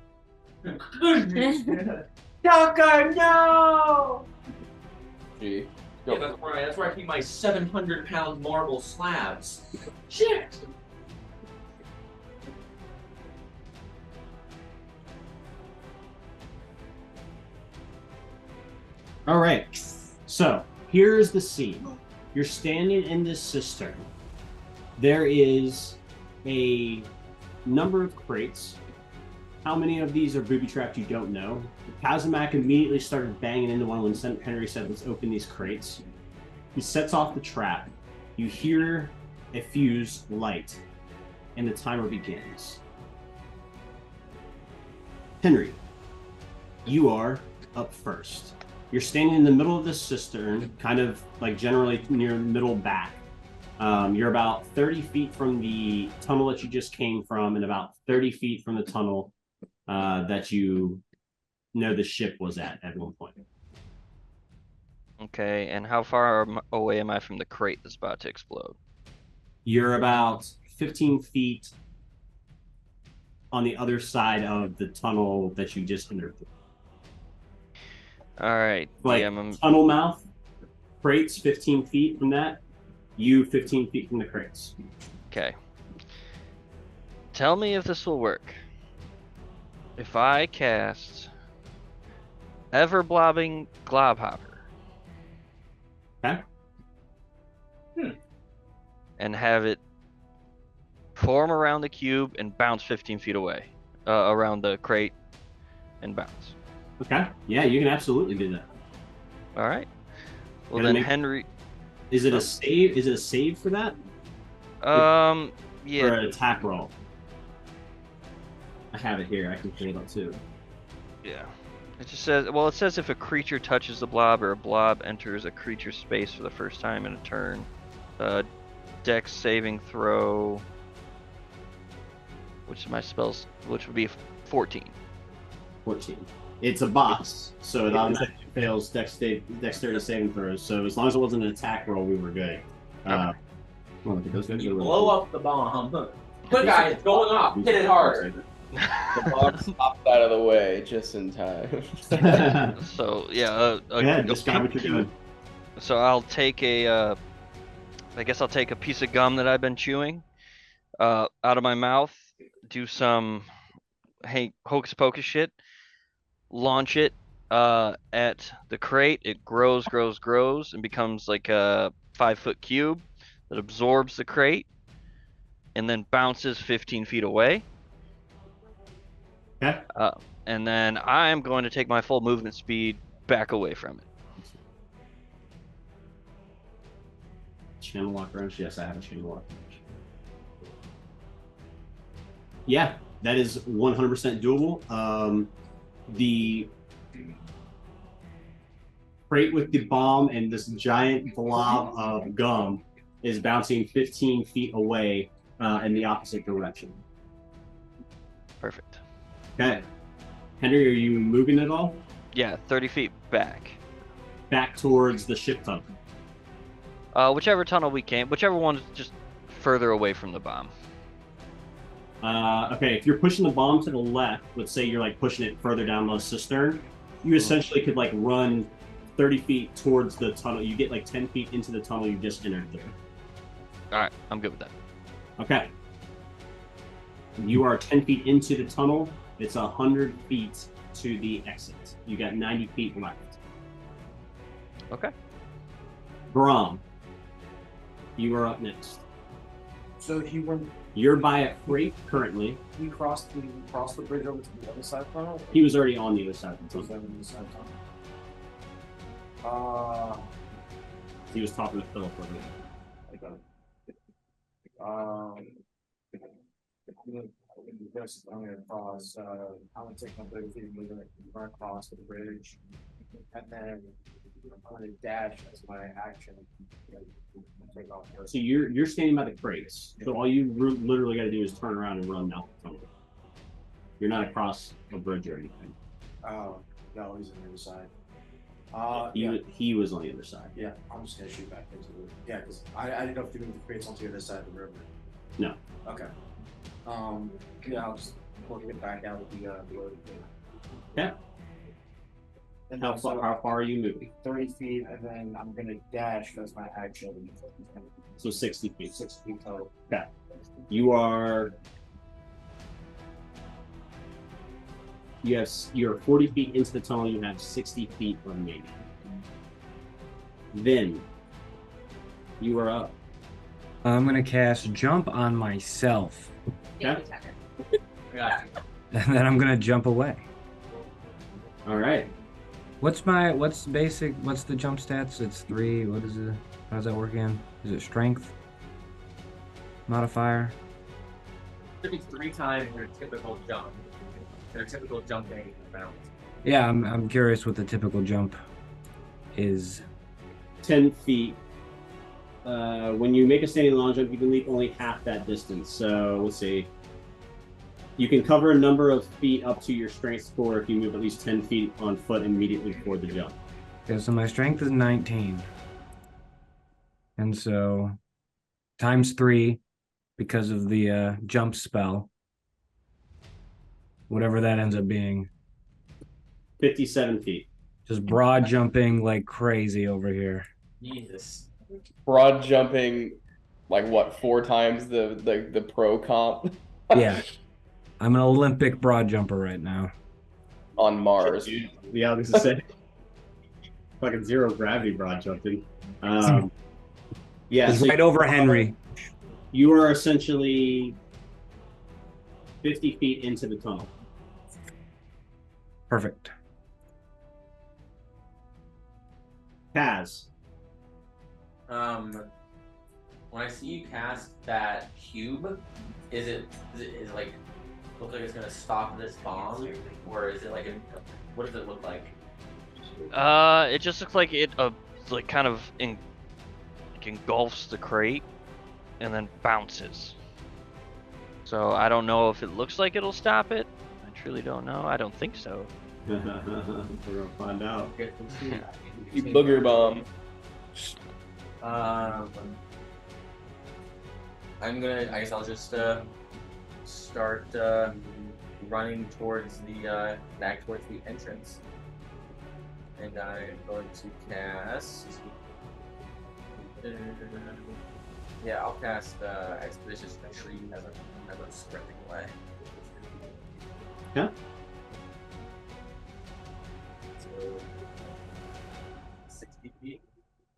Tucker, no! Gee. Yeah, that's right. That's where I keep my 700-pound marble slabs. Shit! All right. So here's the scene. You're standing in this cistern. There is a number of crates. How many of these are booby-trapped, you don't know. Kazumak immediately started banging into one when Henry said, let's open these crates. He sets off the trap. You hear a fuse light, and the timer begins. Henry, you are up first. You're standing in the middle of this cistern, kind of like generally near middle back. You're about 30 feet from the tunnel that you just came from, and about 30 feet from the tunnel that you know the ship was at one point. Okay, and how far away am I from the crate that's about to explode? You're about 15 feet on the other side of the tunnel that you just entered through. All right. Like tunnel mouth, crates 15 feet from that, you 15 feet from the crates. Okay. Tell me if this will work. If I cast Ever-Blobbing Globhopper. Okay. And have it form around the cube and bounce 15 feet away, around the crate and bounce. Okay. Yeah, you can absolutely do that. All right. Well then, Henry. Is it a save? Is it a save for that? Yeah. Or an attack roll? I have it here. I can pull it up too. Yeah. It just says, well, it says if a creature touches the blob or a blob enters a creature's space for the first time in a turn, Dex saving throw, which is my spells, which would be 14. 14. It's a box, so it automatically fails dexterity saving throws. So as long as it wasn't an attack roll, we were good. Well, you blow up the bomb. Quick, guys, it's going off. Hit it hard. The box popped out of the way just in time. So yeah, describe what you're doing. So I'll take I guess I'll take a piece of gum that I've been chewing out of my mouth, do some hocus pocus shit, launch it at the crate. It grows, and becomes like a 5-foot cube that absorbs the crate and then bounces 15 feet away. Okay. And then I'm going to take my full movement speed back away from it. Channel lock wrench? Yes, I have a channel lock wrench. Yeah, that is 100% doable. The crate with the bomb and this giant blob of gum is bouncing 15 feet away in the opposite direction. Perfect. Okay. Henry, are you moving at all? Yeah, 30 feet back. Back towards the ship tunnel. Whichever tunnel we came, whichever one is just further away from the bomb. Okay, if you're pushing the bomb to the left, let's say you're like pushing it further down the cistern, you essentially could like run 30 feet towards the tunnel. You get like 10 feet into the tunnel you just entered through. All right, I'm good with that. Okay. You are 10 feet into the tunnel. It's 100 feet to the exit. You got 90 feet left. Okay. Brom, you are up next. So he went. You're by a crate currently. He crossed the bridge over to the other side of the tunnel. He was already on the other side of the Was tunnel. that on the side of the tunnel? He was talking to Philip for a minute. I'm gonna cross. I'm gonna take my 30 feet and run across the bridge, and then I'm gonna dash as my action. Take off first. So you're standing by the crates. So all you literally got to do is turn around and run out the tunnel. You're not across a bridge or anything. Oh, no, he's on the other side. He was on the other side. Yeah, I'm just gonna shoot back into the. Yeah, because I didn't know if you moved the crates onto the other side of the river. No. Okay. Yeah, I'll just work it back out with the road. Yeah. And How far are you moving? 30 feet, and then I'm gonna dash as my action. So 60 feet. 6 feet total. Okay. You're 40 feet into the tunnel. You have 60 feet remaining. Then you are up. I'm gonna cast jump on myself, Okay. and then I'm gonna jump away. All right. What's the jump stats? It's 3. What is it? How does that work again? Is it strength modifier? Should be 3 times your typical jump. Their typical jumping bounce. Yeah, I'm curious what the typical jump is. 10 feet. When you make a standing long jump, you can leap only half that distance. So let's see. You can cover a number of feet up to your strength score if you move at least 10 feet on foot immediately before the jump. Okay, so my strength is 19. And so times 3 because of the jump spell. Whatever that ends up being. 57 feet. Just broad jumping like crazy over here. Jesus. Broad jumping, like what, 4 times the pro comp? Yeah. I'm an Olympic broad jumper right now. On Mars. Yeah, I was gonna say. Fucking zero gravity broad jumping. Yeah, It's so right over Henry. you are essentially 50 feet into the tunnel. Perfect. Kaz. When I see you cast that cube, is it like look like it's gonna stop this bomb, or is it like what does it look like? It just looks like it like kind of engulfs the crate and then bounces. So I don't know if it looks like it'll stop it. I truly don't know. I don't think so. We're gonna find out. You booger bomb. I guess I'll just start running towards the back towards the entrance, and I'm going to cast. Yeah, I'll cast Expeditious Retreat as I'm sprinting away. Yeah. So 60 feet.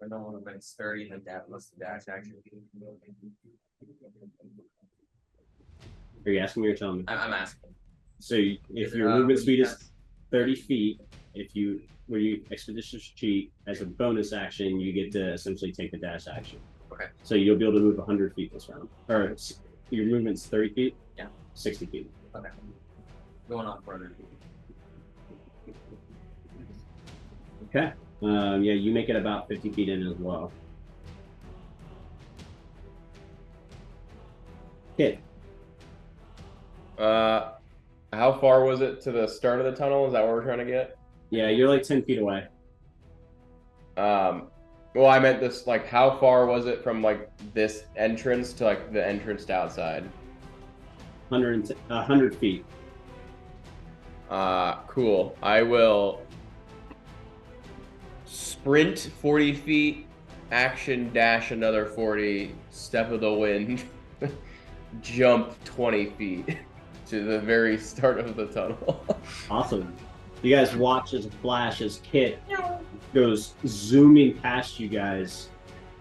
I don't want to make 30 and then plus the dash action. Are you asking me or telling me? I'm asking. So if your movement speed is 30 feet, when you expeditious cheat as a bonus action, you get to essentially take the dash action. Okay. So you'll be able to move 100 feet this round. Or your movement's 30 feet? Yeah. 60 feet. Okay. Going on further. Okay. Yeah, you make it about 50 feet in as well. Hit. How far was it to the start of the tunnel? Is that what we're trying to get? Yeah, you're like 10 feet away. Well, I meant this, like, how far was it from, like, this entrance to, like, the entrance to outside? 100 feet. Cool. I will sprint 40 feet, action dash another 40, step of the wind, jump 20 feet to the very start of the tunnel. Awesome. You guys watch as a flash as Kit goes zooming past you guys.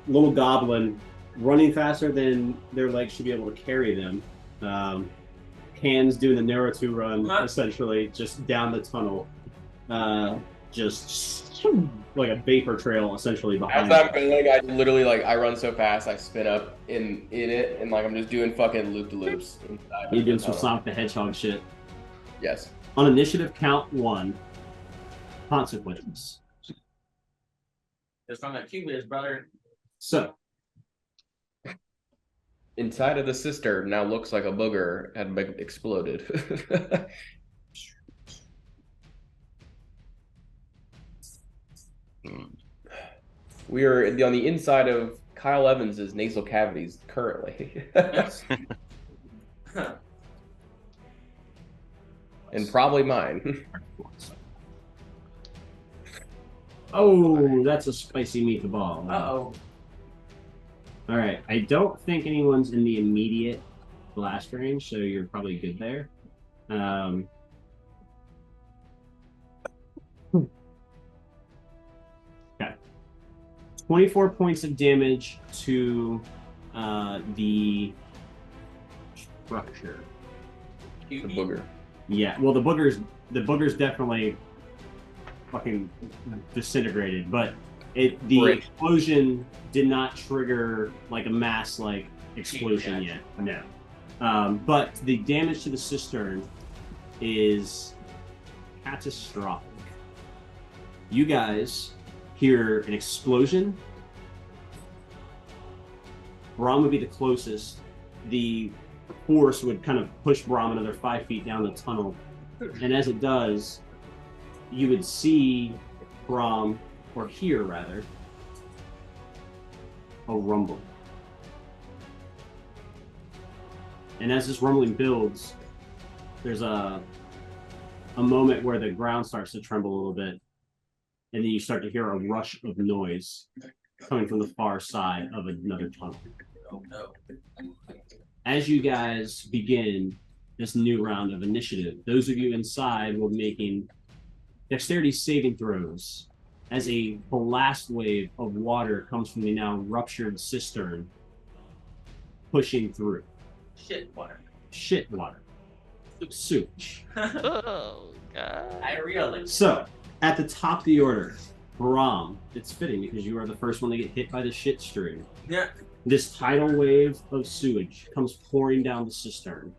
Little goblin running faster than their legs should be able to carry them. Hands doing the Naruto run, essentially, just down the tunnel. Just like a vapor trail, essentially, behind As I'm going, I literally, like, I run so fast, I spin up in it, and, like, I'm just doing fucking loop-de-loops. You're doing some Sonic the Hedgehog shit. Yes. On initiative count 1, consequences. It's from that cubis, brother. So, inside of the cistern now looks like a booger had exploded. We are on the inside of Kyle Evans's nasal cavities currently. And probably mine. oh, that's a spicy meatball. Uh-oh. All right. I don't think anyone's in the immediate blast range, so you're probably good there. Okay. 24 points of damage to the structure. The booger. Yeah. Well, the booger's definitely fucking disintegrated, but the explosion did not trigger like a mass like explosion yet. No. But the damage to the cistern is catastrophic. You guys hear an explosion. Brahm would be the closest. The force would kind of push Brahm another 5 feet down the tunnel. And as it does, you would see Brahm, or hear rather, a rumble. And as this rumbling builds, there's a moment where the ground starts to tremble a little bit, and then you start to hear a rush of noise coming from the far side of another tunnel. Oh no. As you guys begin this new round of initiative, those of you inside will be making dexterity saving throws as a blast wave of water comes from the now ruptured cistern, pushing through. Shit water. Shit water. Sewage. Oh, God. Diarrhea. So, at the top of the order, Brahm, it's fitting because you are the first one to get hit by the shit stream. Yeah. This tidal wave of sewage comes pouring down the cistern.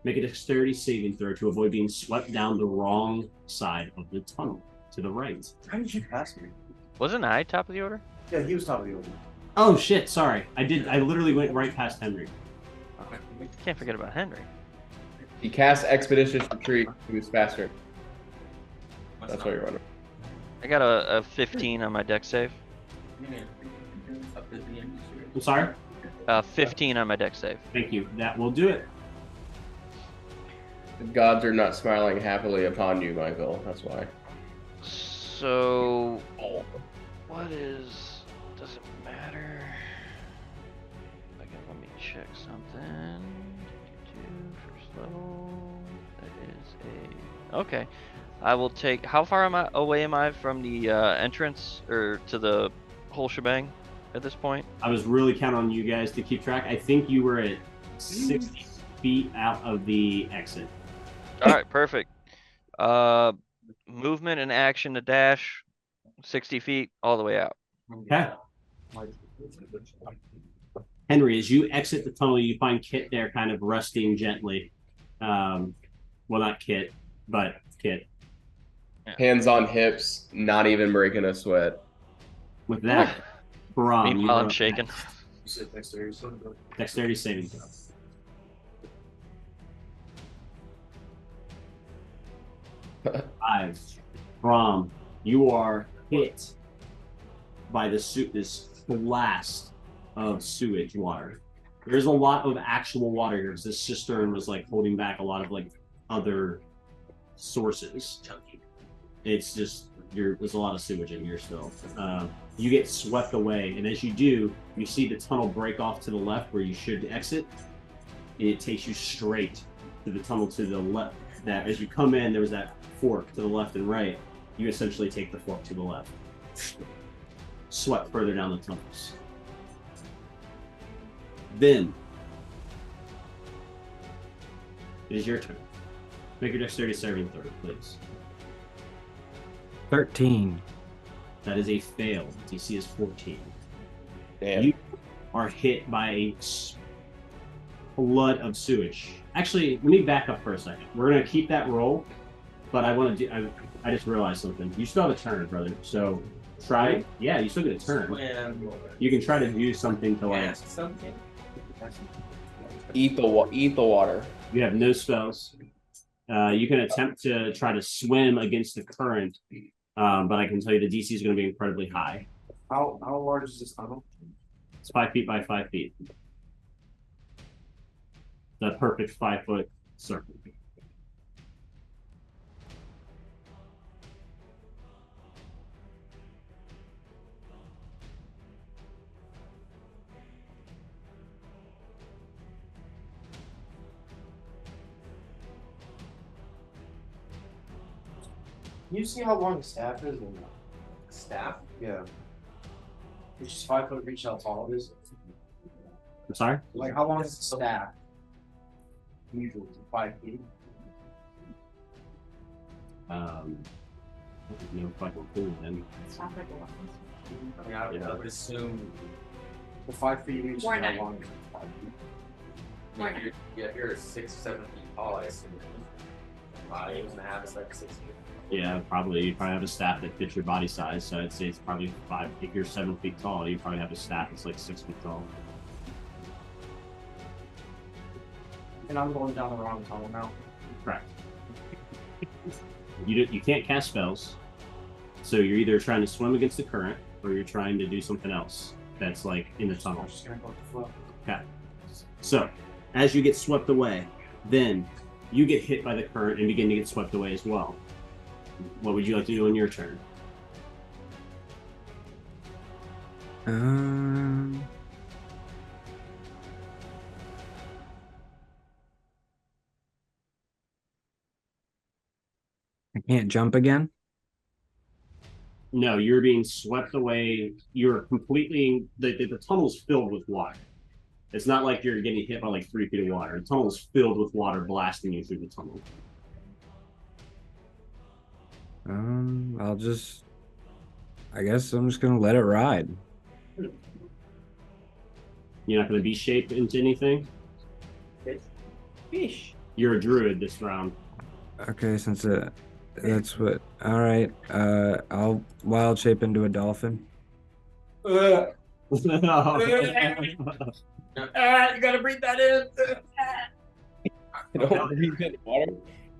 Make a dexterity saving throw to avoid being swept down the wrong side of the tunnel to the right. How did you pass me? Wasn't I top of the order? Yeah, he was top of the order. Oh shit, sorry. I literally went right past Henry. Can't forget about Henry. He cast Expeditious Retreat. He was faster. That's why you're running. I got a 15 on my dex save. I'm sorry? 15 on my dex save. Thank you. That will do it. The gods are not smiling happily upon you, Michael. That's why. So, what is? Does it matter? Okay, let me check something. First level. That is a. Okay, I will take. How far away am I from the entrance or to the whole shebang at this point? I was really counting on you guys to keep track. I think you were at 60 feet out of the exit. All right, perfect. Movement and action to dash 60 feet all the way out. Okay. Henry, as you exit the tunnel, you find Kit there kind of resting gently. Well, not Kit, but Kit. Hands on hips, not even breaking a sweat. With that, Brahm, Meanwhile, I'm shaking. You said Dexterity saving throw. Five. Brahm, you are hit by this blast of sewage water. There's a lot of actual water here because this cistern was like holding back a lot of like other sources. It's just there's a lot of sewage in here still. You get swept away, and as you do, you see the tunnel break off to the left where you should exit, and it takes you straight to the tunnel to the left, that as you come in, there was that fork to the left and right. You essentially take the fork to the left. Swept further down the tunnels. Then it is your turn. Make your dexterity saving throw, please. 13. That is a fail. DC is 14. Damn. You are hit by a flood of sewage. Actually, let me back up for a second. We're gonna keep that roll, but I want to do. I just realized something. You still have a turn, brother. So try. Yeah, you still get a turn. You can try to do something to like. Something. Eat the water. You have no spells. You can attempt to try to swim against the current, but I can tell you the DC is going to be incredibly high. How large is this tunnel? It's 5 feet by 5 feet. The perfect 5-foot circle. Can you see how long the staff is? Staff? Yeah. It's just 5 foot reach, how tall it is. I'm sorry? Like, how long is the staff? Usually 5 feet. No fucking clue then. I mean, I would assume The 5 feet reach, Or how nine. long is 5 feet? if you're 6 or 7 feet tall, I assume. 5.5 is like 6 feet. Yeah, probably. You probably have a staff that fits your body size. So I'd say it's probably 5. If you're 7 feet tall, you probably have a staff that's like 6 feet tall. And I'm going down the wrong tunnel now. Correct. You can't cast spells, so you're either trying to swim against the current or you're trying to do something else that's like in the tunnel. I'm just gonna go with the flow. Okay. So as you get swept away, then you get hit by the current and begin to get swept away as well. What would you like to do on your turn? I can't jump again. No, you're being swept away. You're completely the tunnel's filled with water. It's not like you're getting hit by like 3 feet of water. The tunnel's filled with water blasting you through the tunnel. I guess I'm just gonna let it ride. You're not going to be shaped into anything. Fish. You're a druid this round. Okay, since that's what. All right. I'll wild shape into a dolphin. You gotta breathe that in. Water.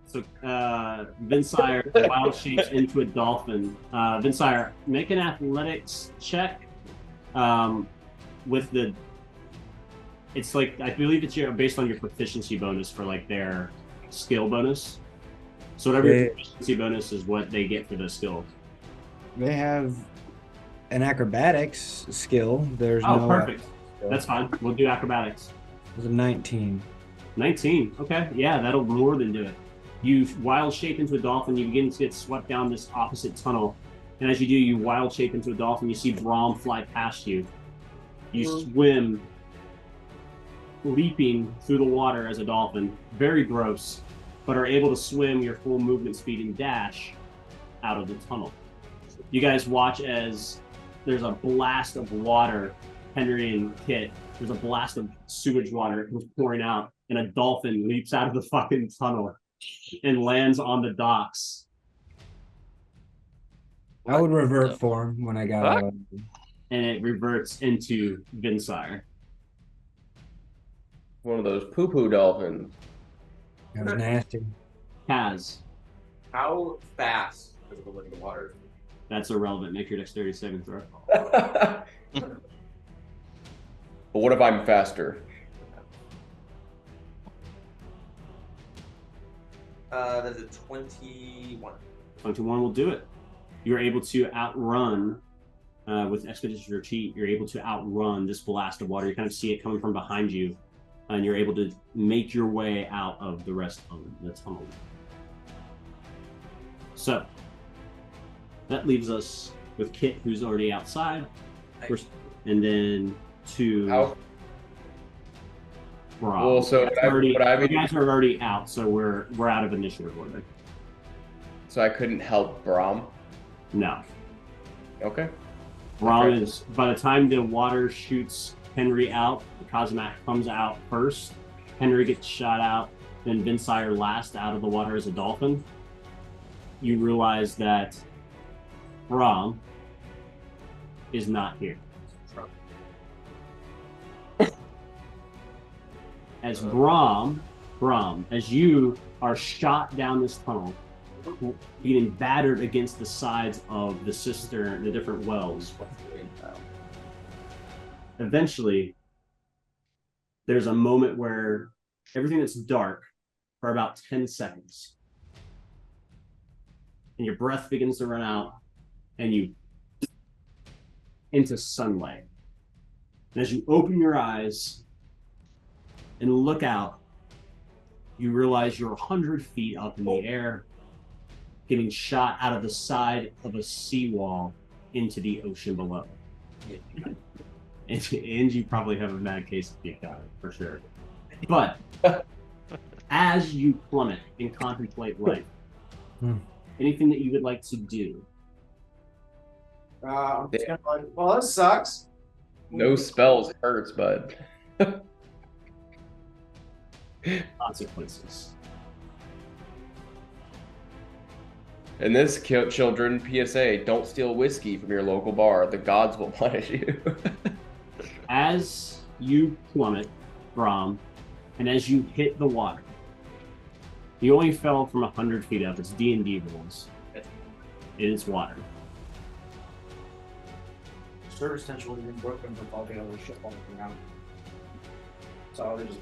So, Vinsire wild shapes into a dolphin. Vinsire, make an athletics check. With the, it's like I believe it's based on your proficiency bonus for like their skill bonus. So whatever your proficiency bonus is, what they get for the skill. They have an acrobatics skill. There's Oh, no. perfect. That's fine. We'll do acrobatics. It was a 19. 19. Okay. Yeah, that'll more than do it. You wild shape into a dolphin. You begin to get swept down this opposite tunnel. And as you do, you wild shape into a dolphin. You see Braum fly past you. You swim, leaping through the water as a dolphin. Very gross, but are able to swim your full movement speed and dash out of the tunnel. You guys watch as there's a blast of water. Henry and Kit, there's a blast of sewage water that comes pouring out, and a dolphin leaps out of the fucking tunnel and lands on the docks. I would revert form when I got out of it. And it reverts into Vinsire. One of those poo-poo dolphins. That was nasty. Kaz, How fast does it go in the water? that's irrelevant. Make your dexterity saving throw. But what if I'm faster? That's a 21. 21 will do it. You're able to outrun, with Expedition Retreat, you're able to outrun this blast of water. You kind of see it coming from behind you, and you're able to make your way out of the rest of the tunnel. So that leaves us with Kit, who's already outside, and then to Rob. Well, so you guys are already out, so we're out of initiative order. So I couldn't help Brahm? No. Okay. Brahm is, by the time the water shoots Henry out, the Cosmac comes out first. Henry gets shot out, then Vinsire last out of the water as a dolphin. You realize that Brahm is not here. As Brahm, as you are shot down this tunnel, getting battered against the sides of the cistern, the different wells. Eventually, there's a moment where everything is dark for about 10 seconds. And your breath begins to run out, and you into sunlight. And as you open your eyes and look out, you realize you're 100 feet up in the air, getting shot out of the side of a seawall into the ocean below. And you probably have a mad case of peak out, for sure. But as you plummet and contemplate life, anything that you would like to do? I'm just gonna like, well, this sucks. No spells hurts, bud. Consequences. And this, children, PSA, don't steal whiskey from your local bar. The gods will punish you. As you plummet, Brahm, and as you hit the water, you only fell from 100 feet up. It's D&D rules. It is water. Service tension would have been broken with all the other shit falling around. So they just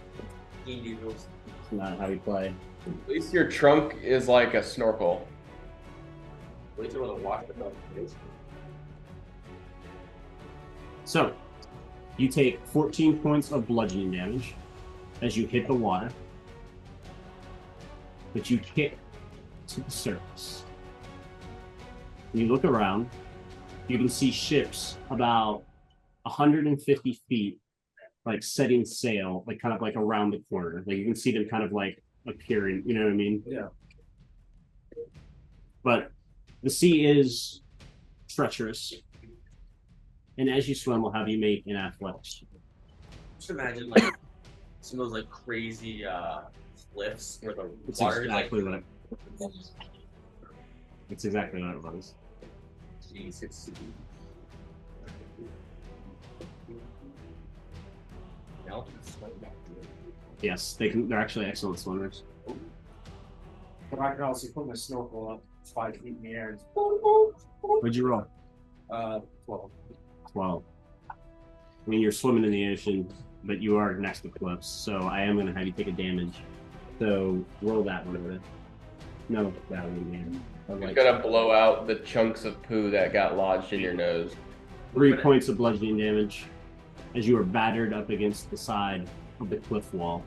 D&D rules. It's not how you play. At least your trunk is like a snorkel. Wait till the water goes. So, you take 14 points of bludgeoning damage as you hit the water, but you kick to the surface. When you look around, you can see ships about 150 feet, like setting sail, like kind of like around the corner. Like you can see them kind of like appearing, you know what I mean? Yeah. But the sea is treacherous. And as you swim, we'll have you make an athletics. Just imagine like some of those like crazy cliffs where the It's water exactly is like. what it's exactly what it was. Jeez, it's. Yes, they're actually excellent swimmers. But I can also put my snorkel up 5 feet in the air. And What'd you roll? 12. 12. I mean, you're swimming in the ocean, but you are next to cliffs, so I am going to have you take a damage. So roll that one over there. No, that one, man. You're gonna blow out the chunks of poo that got lodged in your nose. 3 points of bludgeoning damage as you are battered up against the side of the cliff wall.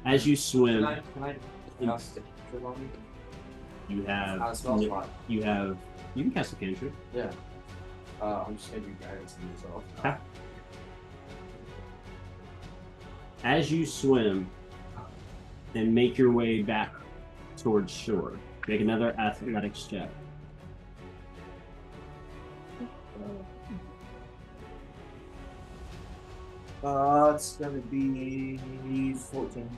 As you swim, Can I cast a cantrip on me? you have Spell you can cast a cantrip. Yeah. I'm just gonna do guidance on myself. Okay. As you swim and make your way back towards shore, make another athletics check. It's gonna be 14.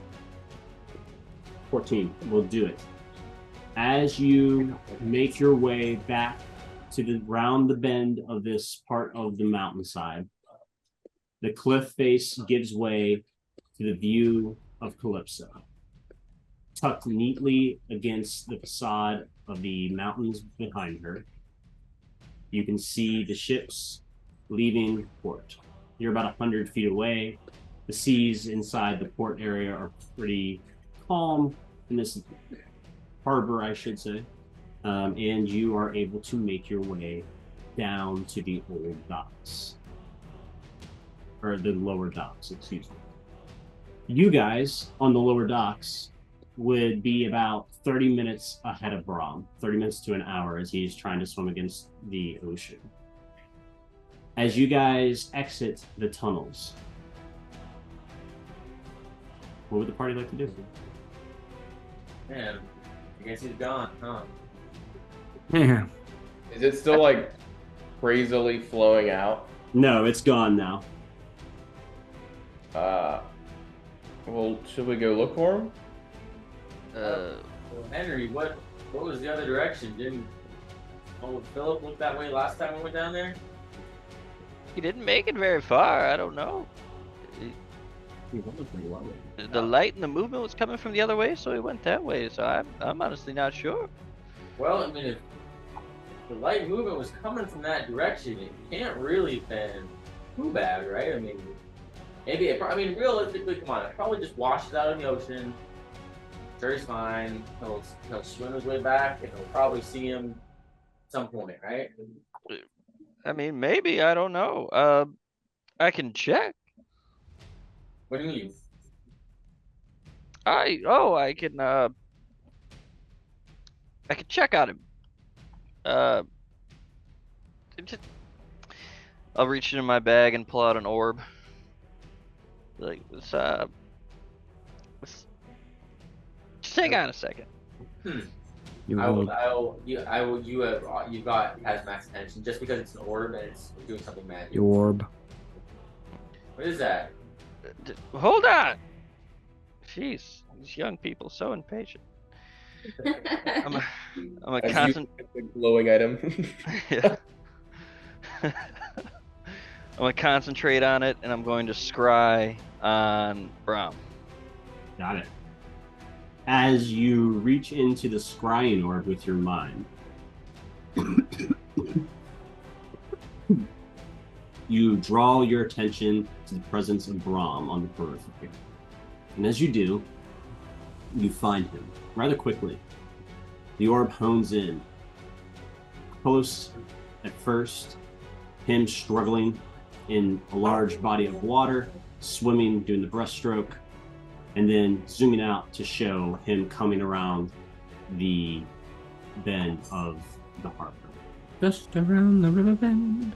14 will do it. As you make your way back to round the bend of this part of the mountainside, the cliff face gives way to the view of Calypso. Tucked neatly against the facade of the mountains behind her, you can see the ships leaving port. You're about 100 feet away. The seas inside the port area are pretty calm in this harbor, I should say. And you are able to make your way down to the old docks. Or the lower docks, excuse me. You guys on the lower docks would be about 30 minutes ahead of Brahm, 30 minutes to an hour as he's trying to swim against the ocean. As you guys exit the tunnels, what would the party like to do? Man, I guess he's gone, huh? Yeah. Is it still like crazily flowing out? No, it's gone now. Well, should we go look for him? Well, Henry, what was the other direction? Didn't old Philip look that way last time we went down there? He didn't make it very far. I don't know. The light and the movement was coming from the other way, so he went that way. So I'm honestly not sure. Well, I mean, if the light movement was coming from that direction, it can't really have been too bad, right? I mean, maybe realistically, come on, it probably just washes out in the ocean. Sure, he's fine. He'll swim his way back, and we'll probably see him at some point, right? I mean, maybe, I don't know. I can check. What do you mean? I can check on him. I'll reach into my bag and pull out an orb. Like this, just hang on a second. You got Hazmat's attention just because it's an orb and it's doing something magic. The orb. What is that? Hold on. Jeez, these young people so impatient. I'm a constant glowing item. Yeah. I'm gonna concentrate on it, and I'm going to scry on Brahm. Got it. As you reach into the scrying orb with your mind, you draw your attention to the presence of Brahm on the periphery. And as you do, you find him rather quickly. The orb hones in. Close at first, him struggling in a large body of water, swimming, doing the breaststroke, and then zooming out to show him coming around the bend of the harbor. Just around the river bend.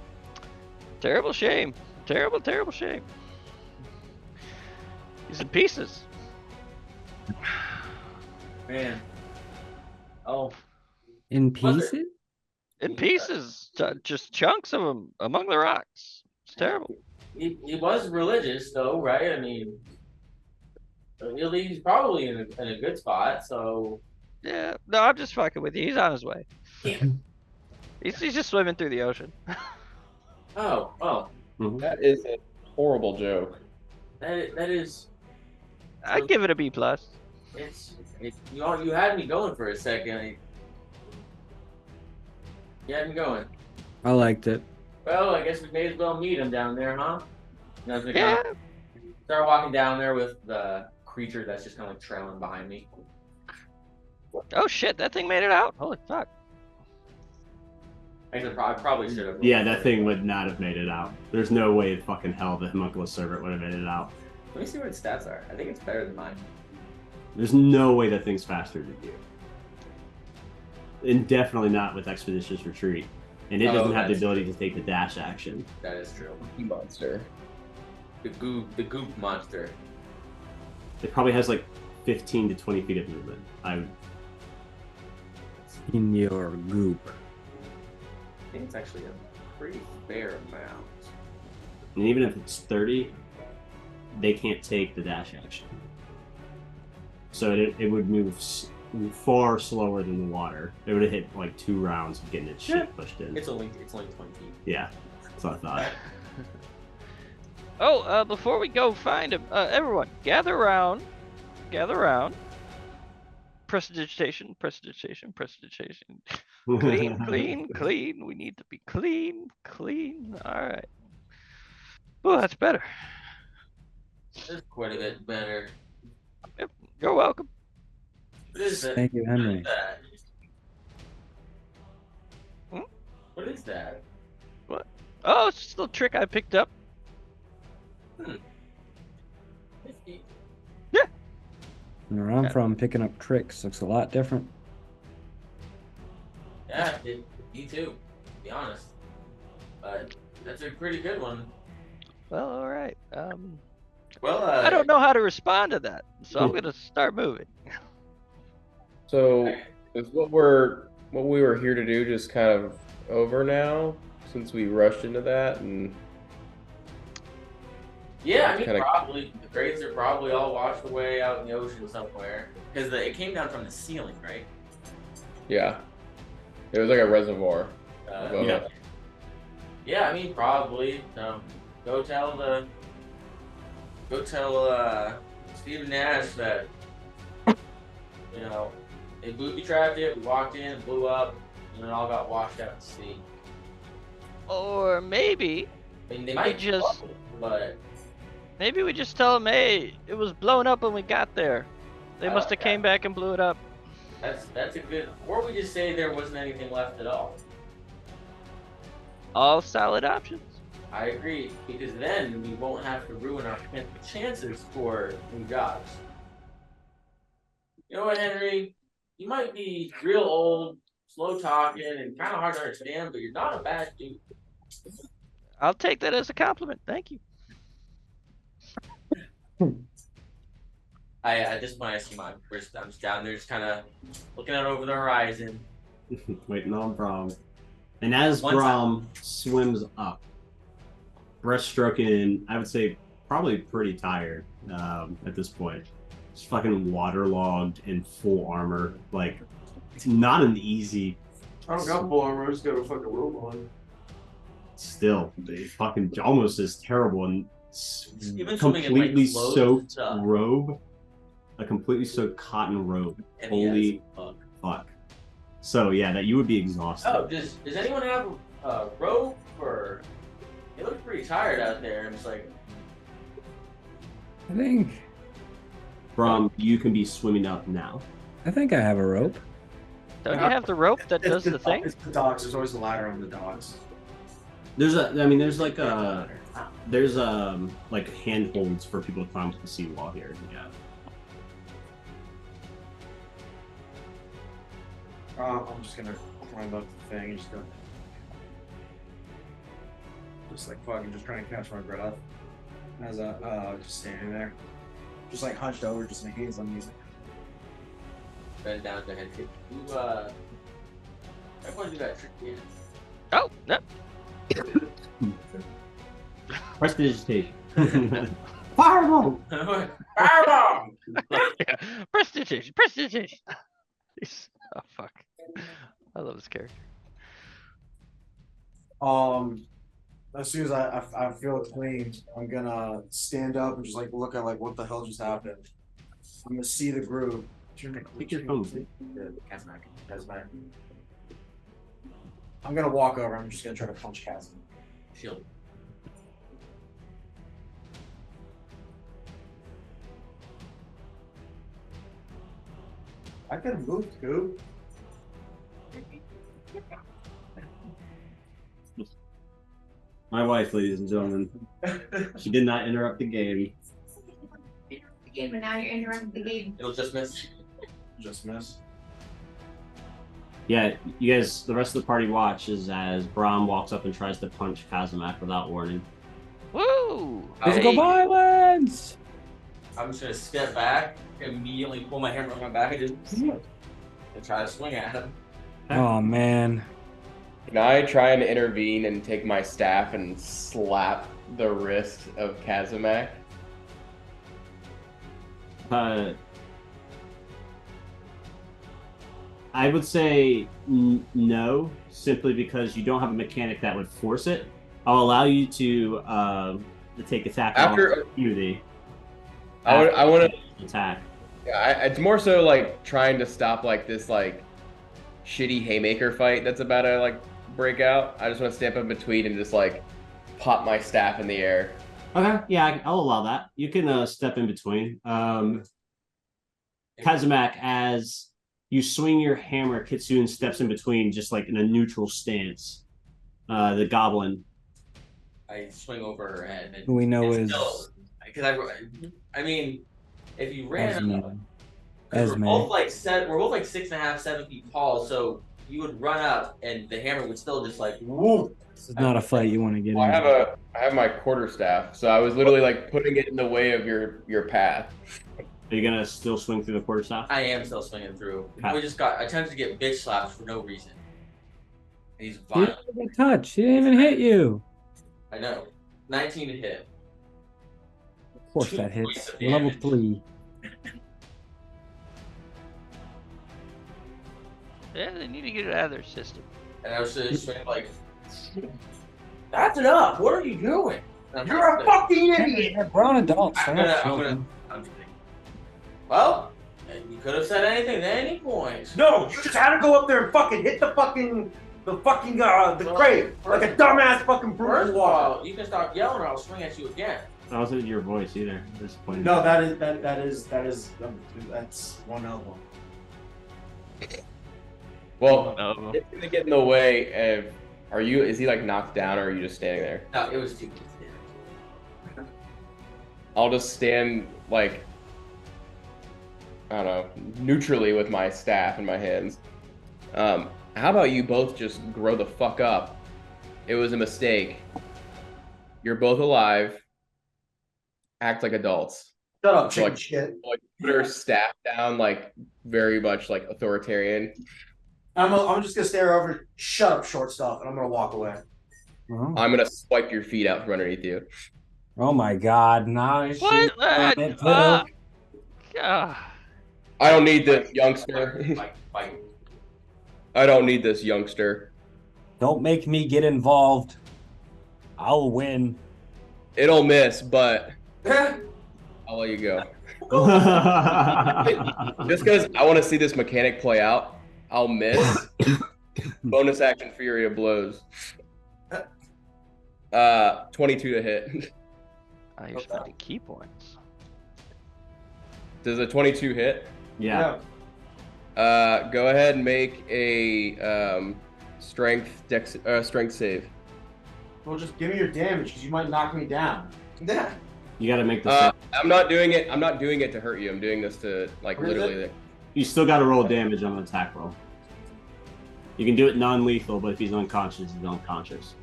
Terrible shame. Terrible, terrible shame. He's in pieces. Man. Oh. In pieces? In pieces. Just chunks of them among the rocks. It's terrible. He was religious, though, right? I mean, he's probably in a good spot, so... Yeah, no, I'm just fucking with you. He's on his way. Yeah. He's just swimming through the ocean. Oh. Mm-hmm. That is a horrible joke. That is... I'd give it a B+. You had me going for a second. You had me going. I liked it. Well, I guess we may as well meet him down there, huh? Yeah. Start walking down there with the creature that's just kind of like trailing behind me. Oh shit, that thing made it out. Holy fuck. I probably should have. Yeah, that thing would not have made it out. There's no way in fucking hell the homunculus servant would have made it out. Let me see what its stats are. I think it's better than mine. There's no way that thing's faster than you. And definitely not with Expeditious Retreat. And it doesn't have the ability to take the dash action. That is true. Monster. The goop monster. It probably has like 15 to 20 feet of movement. In your goop. I think it's actually a pretty fair amount. And even if it's 30, they can't take the dash action. So it would move far slower than the water. It would have hit like 2 rounds of getting its shit pushed in. It's only 20 feet. Yeah, that's what I thought. Oh, before we go find him, everyone, gather around. Prestidigitation. Clean. We need to be clean. All right. Oh, that's better. That's quite a bit better. Yep, you're welcome. What is that? Thank you, Henry. What is that? What? Oh, it's just a little trick I picked up. Where I'm Yeah. from, picking up tricks looks a lot different. Yeah, me too, to be honest. But that's a pretty good one. Well, all right. Well, I don't know how to respond to that, so I'm gonna start moving. So is what we were here to do just kind of over now since we rushed into that and yeah, I mean, kinda- probably the crates are probably all washed away out in the ocean somewhere because it came down from the ceiling, right? yeah. It was like a reservoir. above yeah. us. Yeah, I mean, probably. Go tell Steve Nash that they booby trapped it. We walked in, blew up, and it all got washed out to sea. Or maybe I mean, they might just- but maybe we just tell them, hey, it was blown up when we got there. They must have came back and blew it up. that's a good. Or we just say there wasn't anything left at all. All solid options. I agree, because then we won't have to ruin our chances for new jobs. You know what, Henry? You might be real old, slow talking, and kind of hard to understand, but you're not a bad dude. I'll take that as a compliment. Thank you. At this point, I see I'm just down there, just kind of looking out over the horizon. Waiting on Brom. And as One Brom swims up, breaststroking, I would say probably pretty tired at this point. Just fucking waterlogged in full armor. Like, it's not an easy. I don't got full armor. I just got a fucking robe on. Still, they fucking almost as terrible and Even swimming in, like, completely clothes soaked stuff. robe. A completely soaked cotton robe. And Holy fuck. So yeah, that you would be exhausted. Oh, does anyone have a rope or? It looks pretty tired out there. I'm just like, I think Brom, you can be swimming up now. I have a rope. Don't you have the rope that does the thing? It's the docks. There's always a ladder on the docks. There's like handholds for people to climb to the seawall here. Yeah. I'm just gonna climb up the thing and just go. Just like fucking, just trying to catch my breath. As just standing there. Just like hunched over, just my hands on music. bend down to head. You everyone do that trick again. Oh, no. Prestidigitation. Fireball! Fireball! Yeah. Prestidigitation. Prestidigitation. Oh, fuck. I love this character. As soon as I feel clean, I'm gonna stand up and just like look at like what the hell just happened. I'm gonna see the group. Pick your phone. Kazmak. I'm gonna walk over. I'm just gonna try to punch Kazmak. Shield. I could have moved too. My wife, ladies and gentlemen. She did not interrupt the game. The game, and now you're interrupting the game. It'll just miss. Just miss. Yeah, you guys, the rest of the party watches as Brahm walks up and tries to punch Kazamak without warning. Woo! Physical Hey. violence! I'm just gonna step back, immediately pull my hammer on my back, and just and try to swing at him. Oh man. Can I try and intervene and take my staff and slap the wrist of Kazamak? I would say no, simply because you don't have a mechanic that would force it. I'll allow you to take attack After- opportunity. I want to attack. Yeah, it's more so like trying to stop like this like shitty haymaker fight that's about to like break out. I just want to step in between and just like pop my staff in the air. Okay, yeah, I'll allow that. You can step in between. Kazamak, as you swing your hammer, Kitsune steps in between, just like in a neutral stance. The goblin. I swing over her head. And Who we know it's is still, because I mean, if you ran up, Because Esme. we're both like 6.5, 7 feet tall, so you would run up and the hammer would still just like whoop. This is not a fight you want to get Well, into. I have my quarterstaff, so I was literally like putting it in the way of your path. Are you gonna still swing through the quarterstaff? I am still swinging through. Okay. We just got attempted to get bitch slapped for no reason. And he's He violent. didn't get touched. He didn't even hit you. I know. 19 to hit. Of course 2 that points hits. of Level damage. 3. Yeah, they need to get it out of their system. And I was just like, that's enough. What are you doing? You're a fucking idiot. They're grown adults. I'm They're gonna, not I'm gonna, children. I'm kidding. Well, you could have said anything at any point. No, you just had to go up there and fucking hit the crate like a dumbass fucking brute. First of all, you can stop yelling or I'll swing at you again. That wasn't your voice either. Disappointing. No, that's one of them. Well, No. it's gonna get in the way of. Is he like knocked down, or are you just standing there? No, it was 2 points of damage. I'll just stand like, I don't know, neutrally with my staff in my hands. How about you both just grow the fuck up? It was a mistake. You're both alive. Act like adults. Shut up, So, chicken like, shit. like put her staff down, like very much like authoritarian. I'm just gonna stare over. Shut up, short stuff, and I'm gonna walk away. Oh. I'm gonna swipe your feet out from underneath you. Oh my god. Nice. What? I don't need this, youngster. Fight. I don't need this, youngster. Don't make me get involved. I'll win. It'll miss, but I'll let you go. Just because I want to see this mechanic play out, I'll miss. Bonus action Fury of Blows. 22 to hit. I used to key points. Does a 22 hit? Yeah. Go ahead and make a strength save. Well, just give me your damage, because you might knock me down. Yeah. You gotta make this. I'm not doing it. I'm not doing it to hurt you. I'm doing this to like literally. You still gotta roll damage on an attack roll. You can do it non-lethal, but if he's unconscious, he's unconscious.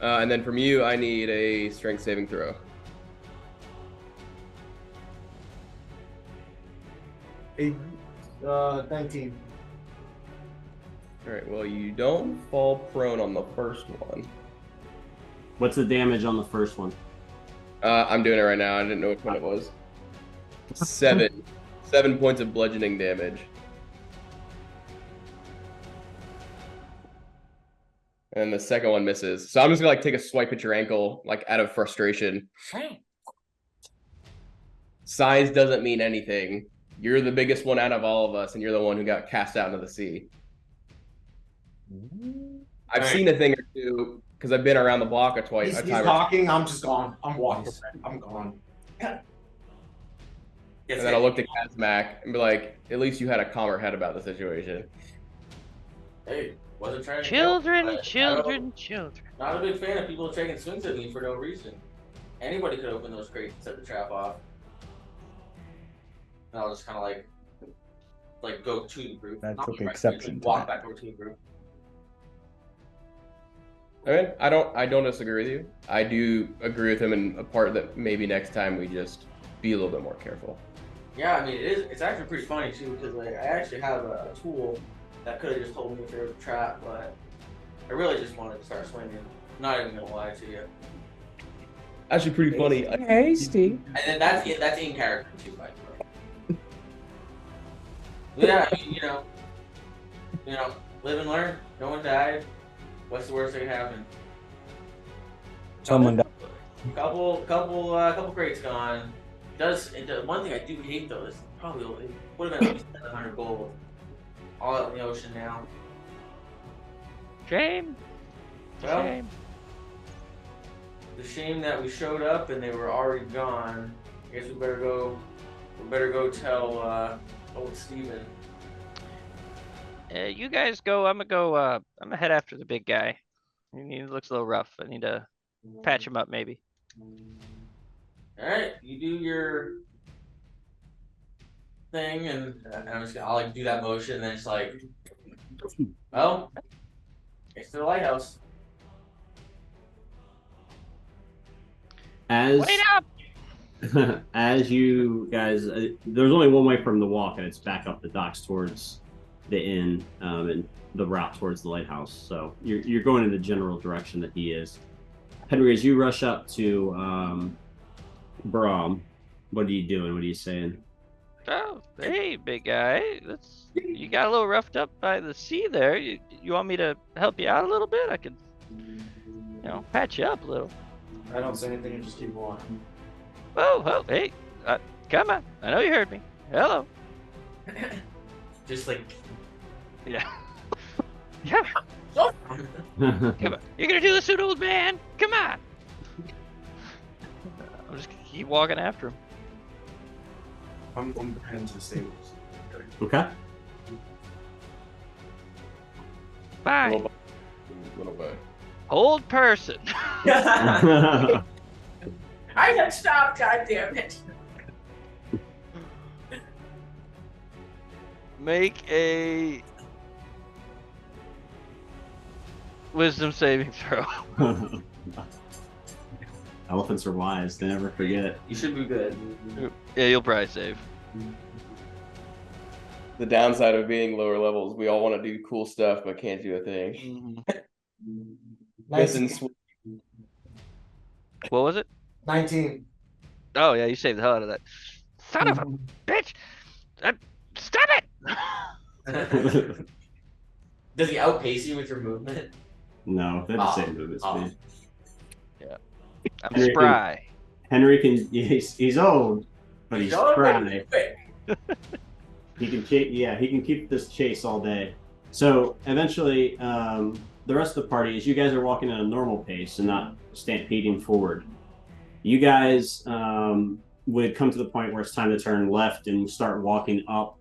And then from you, I need a strength saving throw. 19. All right. Well, you don't fall prone on the first one. What's the damage on the first one? I'm doing it right now. I didn't know which one it was. 7 points of bludgeoning damage. And the second one misses. So I'm just gonna like take a swipe at your ankle, like out of frustration. Size doesn't mean anything. You're the biggest one out of all of us, and you're the one who got cast out into the sea. I've seen a thing or two because I've been around the block a time. He's talking. I'm just gone. I'm walking. I'm gone. And then I'll look to Kazmak and be like, at least you had a calmer head about the situation. Hey, wasn't trying to Children. Not a big fan of people taking swings at me for no reason. Anybody could open those crates and set the trap off. And I'll just kind of like go to the group. That Not took be right, exception like, to walk that. back over to the group. I mean, I don't disagree with you. I do agree with him in a part that maybe next time we just be a little bit more careful. Yeah, I mean it's actually pretty funny too because like I actually have a tool that could have just told me if there was a trap, but I really just wanted to start swinging. Not even gonna lie to you. Actually, pretty funny. Hasty. And then that's in character too, by the way. Yeah, I mean, you know, live and learn. No one died. What's the worst that could happen? Someone died. Couple crates gone. One thing I do hate though is probably it would have been at least 700 gold. All out in the ocean now. Shame. Well, Shame. the shame that we showed up and they were already gone. I guess we better go tell old Steven. You guys go. I'm gonna head after the big guy. He looks a little rough. I need to patch him up, maybe. All right, you do your thing, and I'll like do that motion, and then it's like, oh, it's the lighthouse. Wait up! As you guys, there's only one way from the walk, and it's back up the docks towards the inn, and the route towards the lighthouse. So you're going in the general direction that he is. Henry, as you rush up to Brahm, what are you doing? What are you saying? Oh, hey, big guy. You got a little roughed up by the sea there. You want me to help you out a little bit? I can, patch you up a little. I don't say anything and just keep walking. Oh, hey, come on. I know you heard me. Hello. Just like, Yeah. Yeah. Come on. You're gonna do this to an old man? Come on. I'm just gonna keep walking after him. I'm heading to the stables. Okay. Bye. Little bit. Old person. I got stopped. God damn it! Make a wisdom saving throw. Elephants are wise; they never forget. You should be good. Yeah, you'll probably save. The downside of being lower levels, we all want to do cool stuff but can't do a thing. Missing What was it? 19. Oh yeah, you saved the hell out of that. Son of a bitch! Stop it! Does he outpace you with your movement? No, they're the same movement speed. Yeah, I'm Henry spry. Henry can. He's old, but he's spry. He can he can keep this chase all day. So eventually, the rest of the party, as you guys are walking at a normal pace and not stampeding forward, you guys would come to the point where it's time to turn left and start walking up,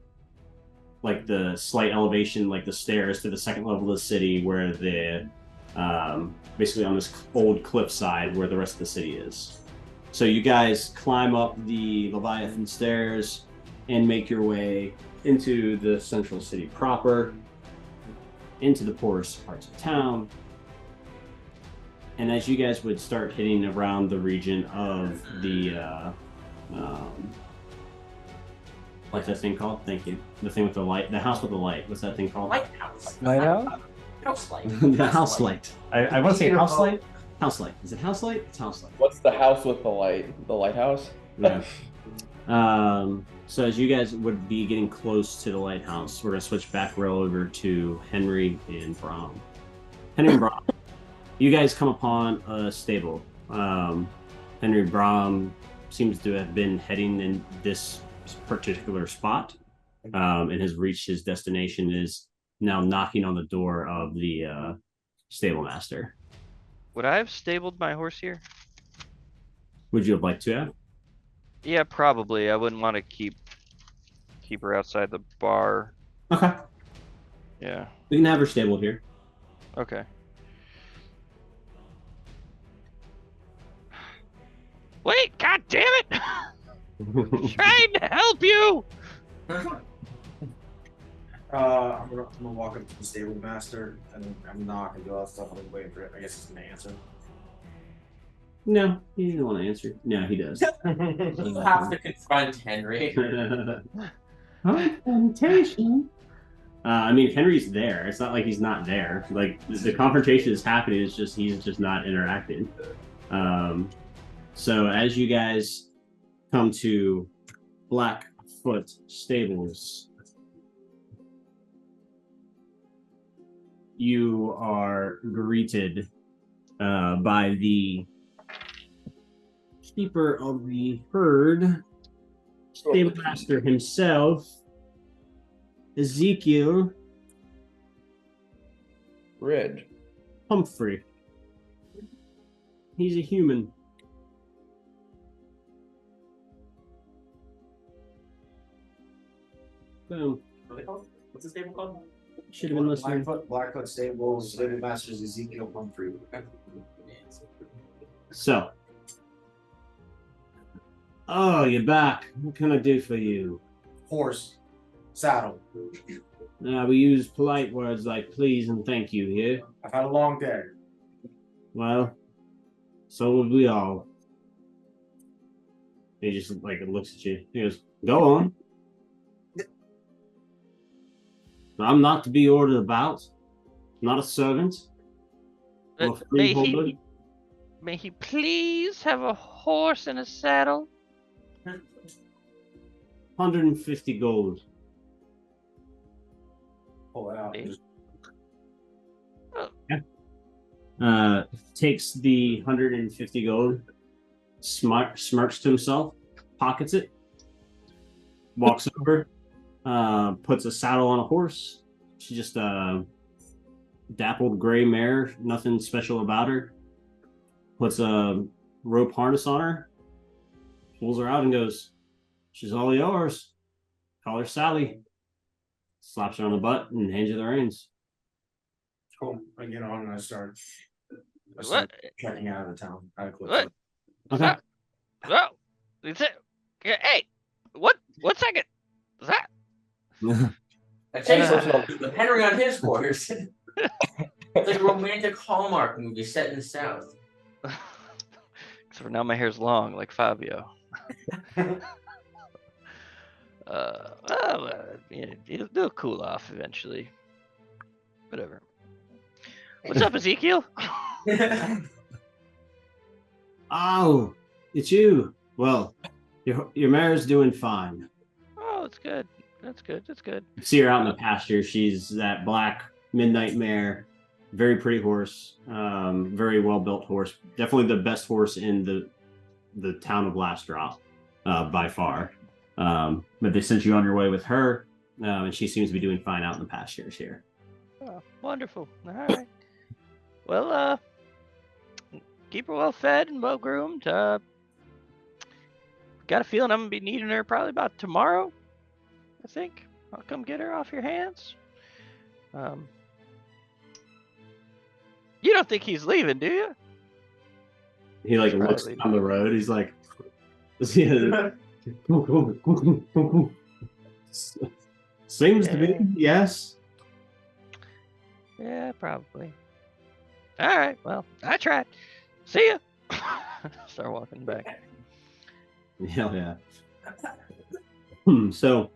like the slight elevation, like the stairs to the second level of the city, where the basically on this old cliffside where the rest of the city is. So you guys climb up the Leviathan stairs and make your way into the central city proper, into the poorest parts of town. And as you guys would start hitting around the region of the what's that thing called? Thank you. The thing with the light, the house with the light. What's that thing called? Lighthouse. Lighthouse? House light. The house light. I want to say house light. House light. Is it house light? It's house light. What's the house with the light? The lighthouse? Yeah. So as you guys would be getting close to the lighthouse, we're gonna switch back row over to Henry and Brahm. Henry and Brahm, you guys come upon a stable. Henry Brahm seems to have been heading in this particular spot, and has reached his destination. Is now knocking on the door of the stable master. Would I have stabled my horse here? Would you have liked to have? Yeah, probably. I wouldn't want to keep her outside the bar. Okay. Yeah. We can have her stabled here. Okay. Wait, god damn it! Trying to help you! I'm gonna walk up to the stable master and I'm not gonna do all that stuff. I'm gonna wait for it. I guess he's gonna answer. No, he didn't want to answer. No, he does. You have to confront Henry. Confrontation. I mean, Henry's there. It's not like he's not there. Like the confrontation is happening. It's just he's just not interacting. So as you guys come to Blackfoot Stables, you are greeted by the keeper of the herd, stable master himself, Ezekiel Red. Humphrey. He's a human. Boom. What's his name called? Should have been listening. Blackfoot Stables, stable masters Ezekiel Humphrey. So. Oh, you're back. What can I do for you? horse saddle. We use polite words like please and thank you here. I've had a long day. Well, so would we all. He just like looks at you. He goes, "Go on." I'm not to be ordered about. I'm not a servant. Or a freeholder. May he please have a horse and a saddle? 150 gold. Pull it out. Takes the 150 gold, smirks to himself, pockets it, walks over, puts a saddle on a horse. She's just a dappled gray mare, nothing special about her. Puts a rope harness on her, pulls her out and goes, "She's all yours. Call her Sally." Slaps her on the butt and hands you the reins. Cool. I get on and I start checking out of the town. What? Okay. Well, is it? Hey, what? 1 second. Is that? A chase the Henry on his horse. It's like a romantic Hallmark movie set in the South. Except for now my hair's long, like Fabio. It'll cool off eventually. Whatever. What's up, Ezekiel? Oh, it's you. Well, your mare's doing fine. Oh, that's good. That's good. That's good. You see her out in the pasture. She's that black midnight mare. Very pretty horse. Very well built horse. Definitely the best horse in the town of Last Drop, by far. But they sent you on your way with her, and she seems to be doing fine out in the pastures here. Oh, wonderful. All right. Well, keep her well fed and well groomed. Got a feeling I'm gonna be needing her probably about tomorrow. I think I'll come get her off your hands. You don't think he's leaving, do you? He like looks down the road. He's like, come. Seems to be, yes. Yeah, probably. All right. Well, I tried. See ya. Start walking back. Yeah. So,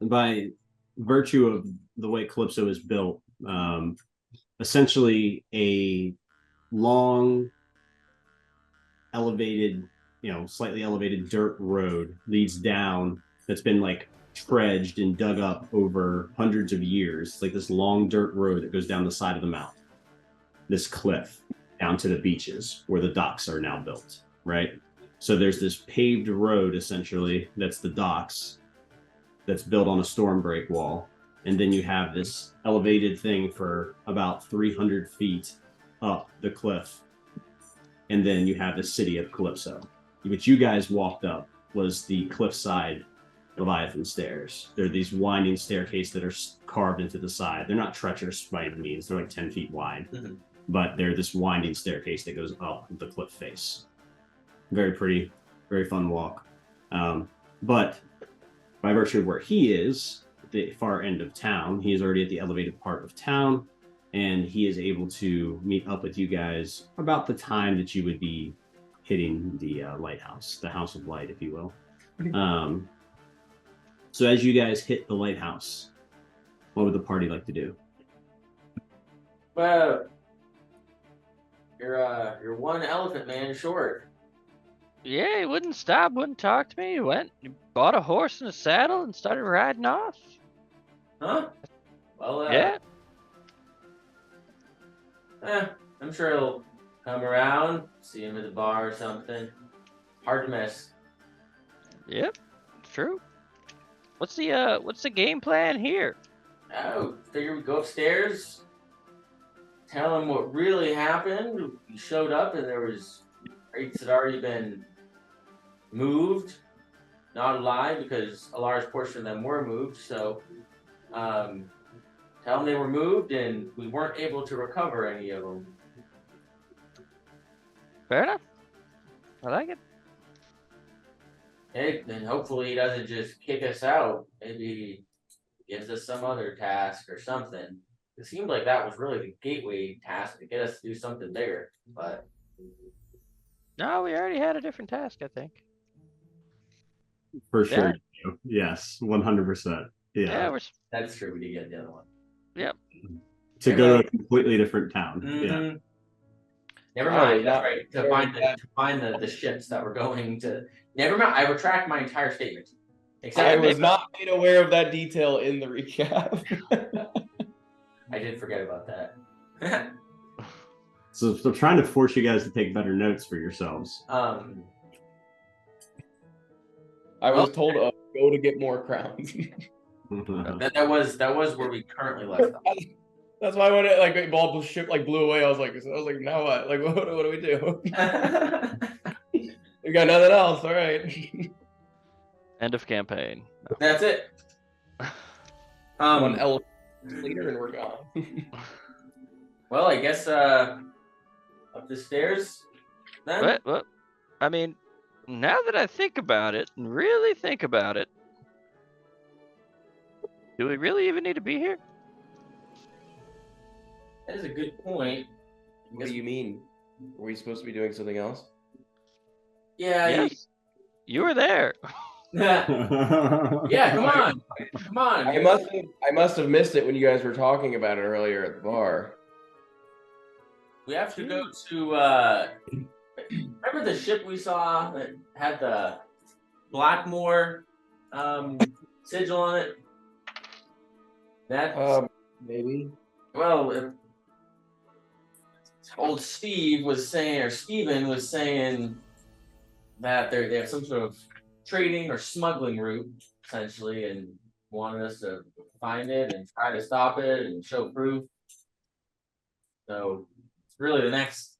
by virtue of the way Calypso is built, essentially a long, elevated, slightly elevated dirt road leads down that's been like dredged and dug up over hundreds of years. It's like this long dirt road that goes down the side of the mountain, this cliff down to the beaches where the docks are now built, right? So there's this paved road, essentially, that's the docks, that's built on a storm break wall. And then you have this elevated thing for about 300 feet up the cliff. And then you have the city of Calypso, which you guys walked up, was the cliffside Leviathan stairs. They're these winding staircases that are carved into the side. They're not treacherous by any means. They're like 10 feet wide. Mm-hmm. But they're this winding staircase that goes up the cliff face. Very pretty, very fun walk. But by virtue of where he is, at the far end of town, he is already at the elevated part of town, and he is able to meet up with you guys about the time that you would be hitting the lighthouse, the House of Light, if you will. So as you guys hit the lighthouse, what would the party like to do? Well, you're one elephant man short. Yeah, he wouldn't stop, wouldn't talk to me. He went, he bought a horse and a saddle and started riding off. Huh? Well, yeah. I'm sure he'll come around, see him at the bar or something. Hard to miss. Yep, true. What's the game plan here? Oh, figure we go upstairs, tell him what really happened. We showed up and there was crates that had already been moved, not alive because a large portion of them were moved. So tell them they were moved and we weren't able to recover any of them. Fair enough. I like it. And hopefully he doesn't just kick us out. Maybe he gives us some other task or something. It seemed like that was really the gateway task to get us to do something bigger. But No, we already had a different task, I think. For sure. Yes, 100%. Yeah, that's true. We did get the other one. Yep. To go to a completely different town. Yeah. Never mind. That's right. To find the ships that were going to. Never mind. I retract my entire statement. Except I was not made aware of that detail in the recap. I did forget about that. So trying to force you guys to take better notes for yourselves. I was told go to get more crowns. that was where we currently left off. That's why when it like ball ship like blew away, I was like now what? Like what do we do? We got nothing else. All right. End of campaign. No. That's it. One L later and we're gone. Well, I guess up the stairs. Then. What? I mean, now that I think about it and really think about it, do we really even need to be here? That is a good point. What do you mean? Were we supposed to be doing something else? Yeah. Yes. You were there. Yeah, come on. I must have missed it when you guys were talking about it earlier at the bar. We have to go to remember the ship we saw that had the Blackmore sigil on it? That maybe. Well, old Steve was saying, or Steven was saying that they have some sort of trading or smuggling route, essentially, and wanted us to find it and try to stop it and show proof. So it's really the next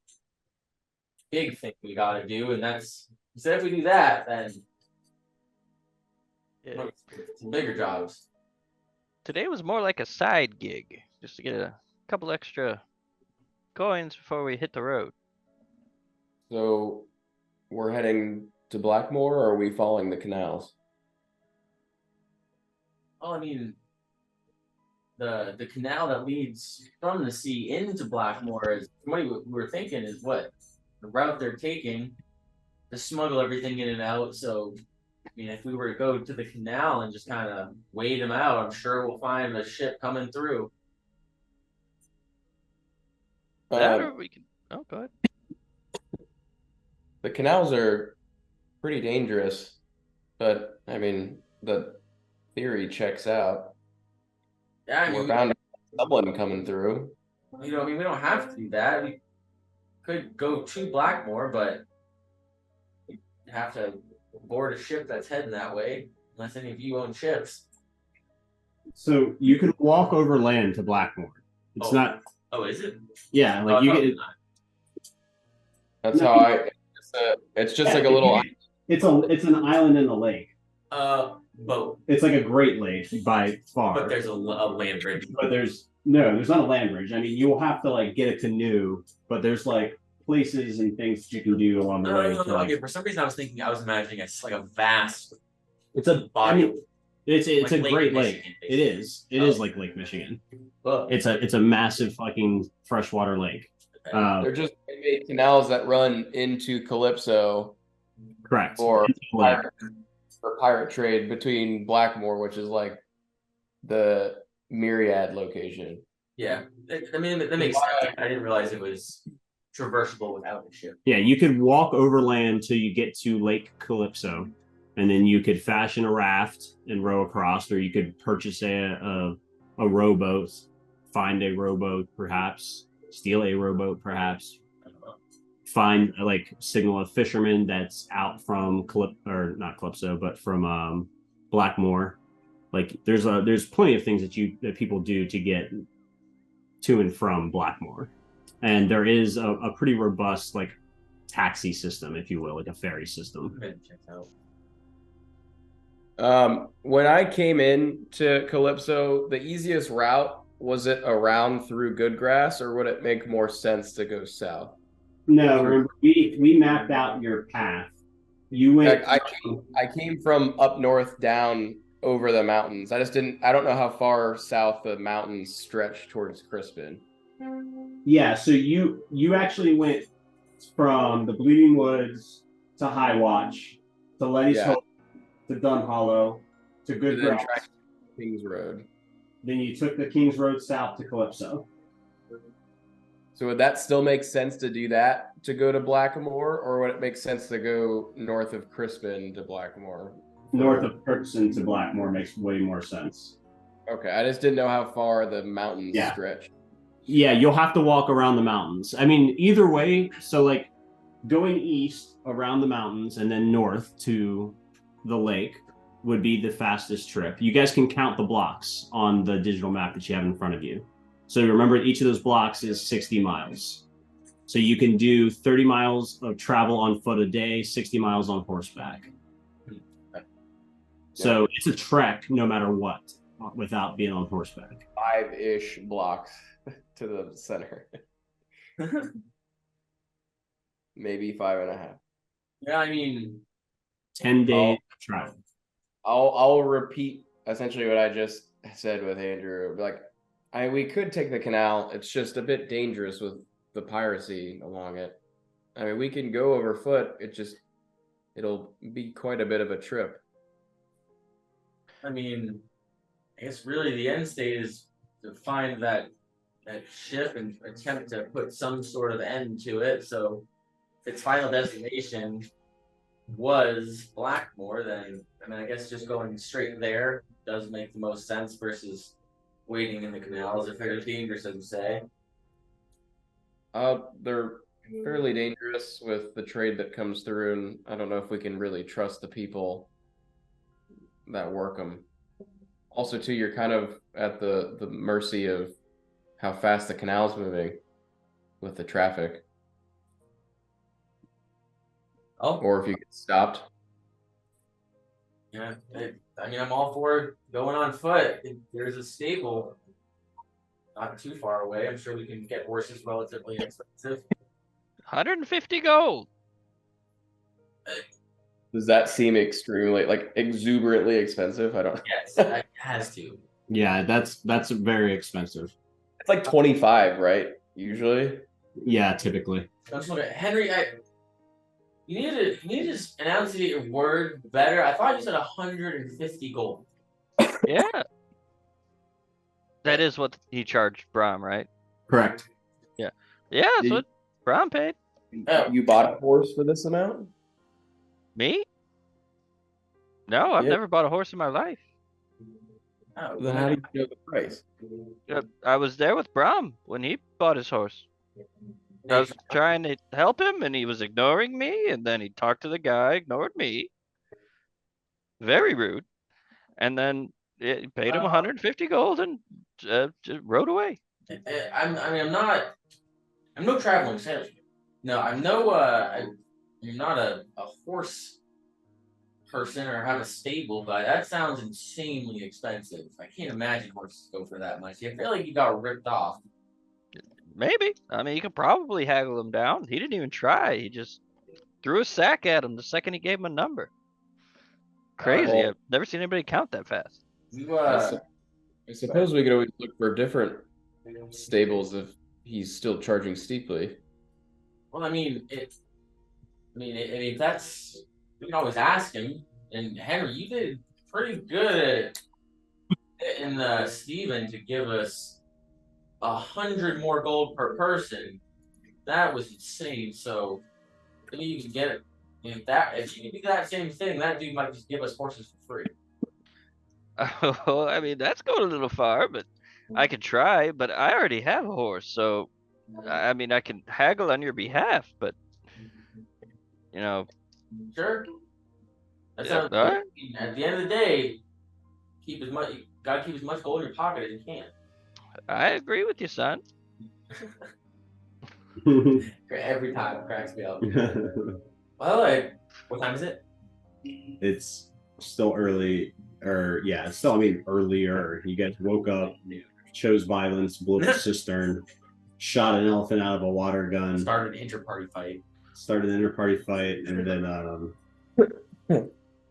big thing we got to do, and that's instead if we do that, then some bigger jobs. Today was more like a side gig, just to get a couple extra coins before we hit the road. So we're heading to Blackmore, or are we following the canals? Well, I mean, the canal that leads from the sea into Blackmore is what we were thinking is what the route they're taking to smuggle everything in and out. So, I mean, if we were to go to the canal and just kind of wait them out, I'm sure we'll find a ship coming through. We can. Oh, go ahead. The canals are pretty dangerous, but I mean, the theory checks out. Yeah, I mean, we're bound to have someone coming through. You know, I mean, we don't have to do that. We could go to Blackmore, but we have to board a ship that's heading that way, unless any of you own ships. So you can walk over land to Blackmore. It's not. Oh, is it? Yeah, like you get. That's how it's just like a little. It's an island in the lake. Boat. It's like a Great Lake by far. But there's a land bridge. But there's not a land bridge. I mean, you will have to like get a canoe, but there's like places and things that you can do along the way. Okay, for some reason I was imagining it's like a vast. It's a body. I mean, it's like a Great Lake. Michigan, it is. It is like Lake Michigan. It's a massive fucking freshwater lake. They're just made canals that run into Calypso. Correct. For pirate trade between Blackmore, which is like the Myriad location. Yeah, I mean that makes sense. I didn't realize it was traversable without a ship. Yeah, you could walk overland till you get to Lake Calypso, and then you could fashion a raft and row across, or you could purchase a rowboat, find a rowboat, perhaps steal a rowboat, perhaps find signal a fisherman that's out from not Calypso, but from Blackmore. Like there's plenty of things that people do to get to and from Blackmore, and there is a pretty robust like taxi system, if you will, like a ferry system. When I came in to Calypso, the easiest route, was it around through Goodgrass, or would it make more sense to go south? No, we mapped out your path You went. I came from up north down over the mountains. I don't know how far south the mountains stretch towards Crispin. Yeah, so you actually went from the Bleeding Woods to High Watch to Letty's Hope to Dun Hollow to Good Grass. Kings Road. Then you took the Kings Road south to Calypso. So would that still make sense to do that to go to Blackamore, or would it make sense to go north of Crispin to Blackamore? North of Crispin to Blackmore makes way more sense. Okay, I just didn't know how far the mountains stretch. Yeah, you'll have to walk around the mountains. I mean, either way, so like going east around the mountains and then north to the lake would be the fastest trip. You guys can count the blocks on the digital map that you have in front of you. So remember, each of those blocks is 60 miles. So you can do 30 miles of travel on foot a day, 60 miles on horseback. So it's a trek no matter what, without being on horseback. 5-ish blocks to the center. Maybe 5.5. Yeah, I mean, 10 days travel. I'll repeat essentially what I just said with Andrew. Like, we could take the canal. It's just a bit dangerous with the piracy along it. I mean, we can go over foot. It'll be quite a bit of a trip. I mean, I guess really the end state is to find that ship and attempt to put some sort of end to it. So if its final destination was Blackmore, then I mean, I guess just going straight there does make the most sense versus waiting in the canals if they're dangerous, as you say. They're fairly dangerous with the trade that comes through, and I don't know if we can really trust the people that work them. Also, too, you're kind of at the mercy of how fast the canal's moving with the traffic. Oh, or if you get stopped. Yeah, I mean, I'm all for going on foot. If there's a stable not too far away, I'm sure we can get horses relatively expensive. 150 gold. Does that seem extremely, exuberantly expensive? I don't. Yes, it has to. Yeah, that's very expensive. It's like 25, right? Usually. Yeah, typically. I'm just looking, Henry. You need to just enunciate your word better. I thought you said 150 gold. Yeah. That is what he charged Brahm, right? Correct. Yeah. Yeah, that's what Brahm paid. You bought a horse for this amount? Me? No, I've never bought a horse in my life. Oh, Then how do you know the price? I was there with Brahm when he bought his horse. I was trying to help him, and he was ignoring me, and then he talked to the guy, ignored me. Very rude. And then it paid him 150 gold and just rode away. I'm no traveling salesman. No, I'm not a horse person or have a stable, but that sounds insanely expensive. I can't imagine horses go for that much. I feel like you got ripped off. Maybe. I mean, you could probably haggle him down. He didn't even try. He just threw a sack at him the second he gave him a number. Crazy. I've never seen anybody count that fast. I suppose we could always look for different stables if he's still charging steeply. Well, I mean, that's, we can always ask him. And Henry, you did pretty good in Steven to give us 100 more gold per person. That was insane. So maybe you can get it. If you can do that same thing, that dude might just give us horses for free. Oh, I mean, that's going a little far, but I could try. But I already have a horse, so I mean, I can haggle on your behalf. But Sure. That Yeah, sounds all right. At the end of the day, gotta keep as much gold in your pocket as you can. I agree with you, son. Every time it cracks me up. Well, what time is it? It's still early, it's still, earlier. You guys woke up, chose violence, blew up a cistern, shot an elephant out of a water gun. Started an inter-party fight. And then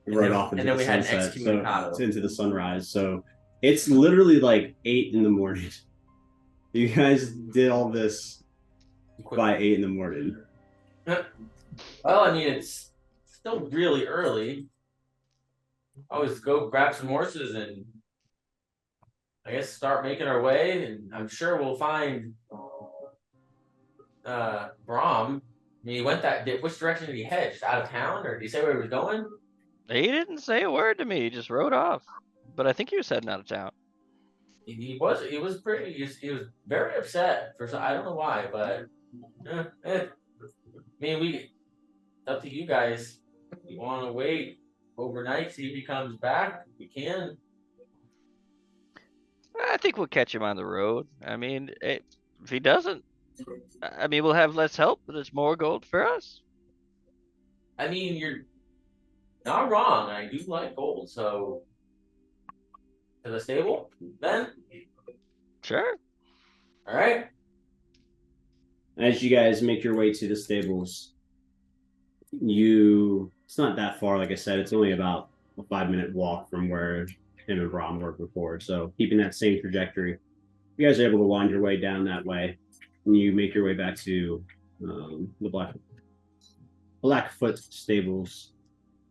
right off into and then the we had an sunset, so excommunicado. it's into the sunrise. So it's literally like 8 in the morning. You guys did all this by 8 in the morning. Well, I mean, it's still really early. Always go grab some horses and I guess start making our way, and I'm sure we'll find Brahm. I mean, he went which direction did he head? Just out of town, or did he say where he was going? He didn't say a word to me. He just rode off. But I think he was heading out of town. He was very upset I don't know why, but I mean, it's up to you guys. If you want to wait overnight, see if he comes back, we can. I think we'll catch him on the road. I mean, if he doesn't, I mean, we'll have less help, but it's more gold for us. I mean, you're not wrong. I do like gold, so to the stable, then. Sure. All right. As you guys make your way to the stables, it's not that far, like I said, it's only about a 5-minute walk from where him and Brahm were before. So keeping that same trajectory, you guys are able to wind your way down that way, and you make your way back to the Blackfoot stables,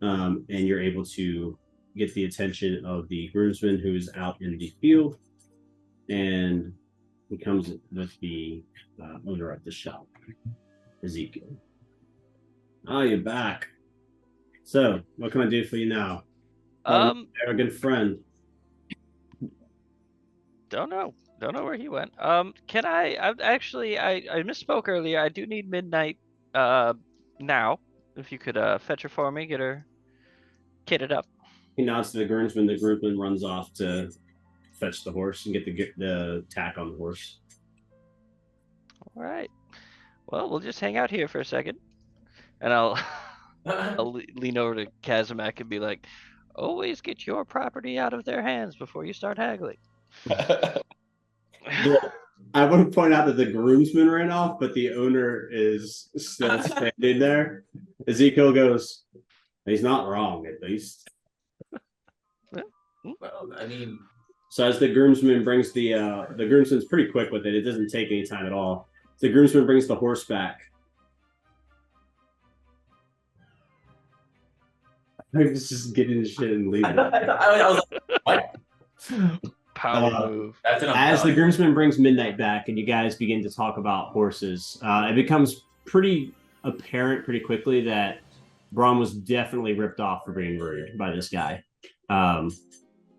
and you're able to get the attention of the groomsman who's out in the field, and he comes with the owner of the shop, Ezekiel. Oh, you're back. So, what can I do for you now? You're a good friend. Don't know where he went. Can I misspoke earlier. I do need midnight now. If you could fetch her for me, get her kitted up. He nods to the groomsman. The groomsman runs off to fetch the horse and get the tack on the horse. All right. Well, we'll just hang out here for a second, and I'll lean over to Kazimak and be like, "Always get your property out of their hands before you start haggling." I want to point out that the groomsman ran off, but the owner is still standing there. Ezekiel goes, "He's not wrong, at least." Well, I mean, so as the groomsman brings the groomsman's pretty quick with it. It doesn't take any time at all. The groomsman brings the horse back. I was just getting the shit and leaving. I was like, what? Power move. As the groomsman brings Midnight back and you guys begin to talk about horses, it becomes pretty apparent pretty quickly that Brahm was definitely ripped off for being rude by this guy.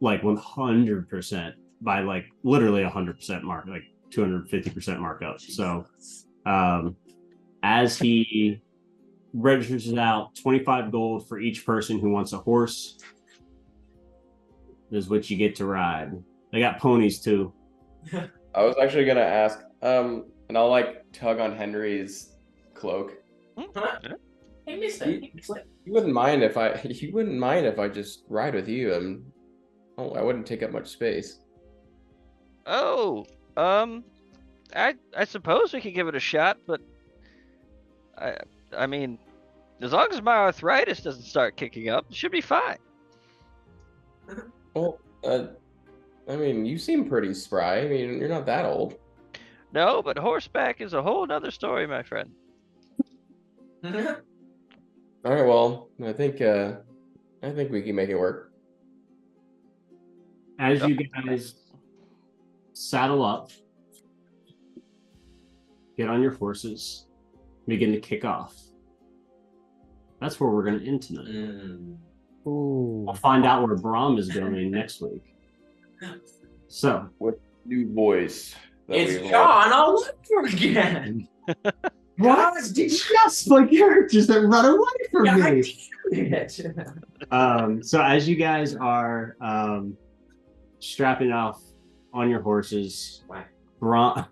Like 100%, by like literally 100% mark, like 250% markup. So as he registers out 25 gold for each person who wants a horse, is what you get to ride. They got ponies too. I was actually gonna ask, and I'll like tug on Henry's cloak. You wouldn't mind if I just ride with you. I wouldn't take up much space. Oh, I suppose we could give it a shot, but I mean, as long as my arthritis doesn't start kicking up, it should be fine. Well, I mean, you seem pretty spry. I mean, you're not that old. No, but horseback is a whole nother story, my friend. All right, well, I think we can make it work. As you guys saddle up, get on your horses, begin to kick off. That's where we're going to end tonight. We'll find out where Brahm is going next week. So, with new voice. It's John all over again. What? Just my characters that run away from me. So as you guys are strapping off on your horses, Brahm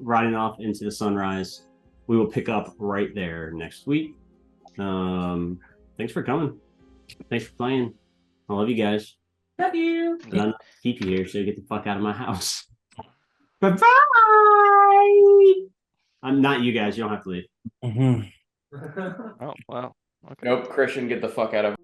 riding off into the sunrise. We will pick up right there next week. Thanks for coming. Thanks for playing. I love you guys. Love you. I'm not keep you here, so you get the fuck out of my house. Bye-bye. I'm not you guys. You don't have to leave. Oh wow. Okay. Nope, Christian, get the fuck out of.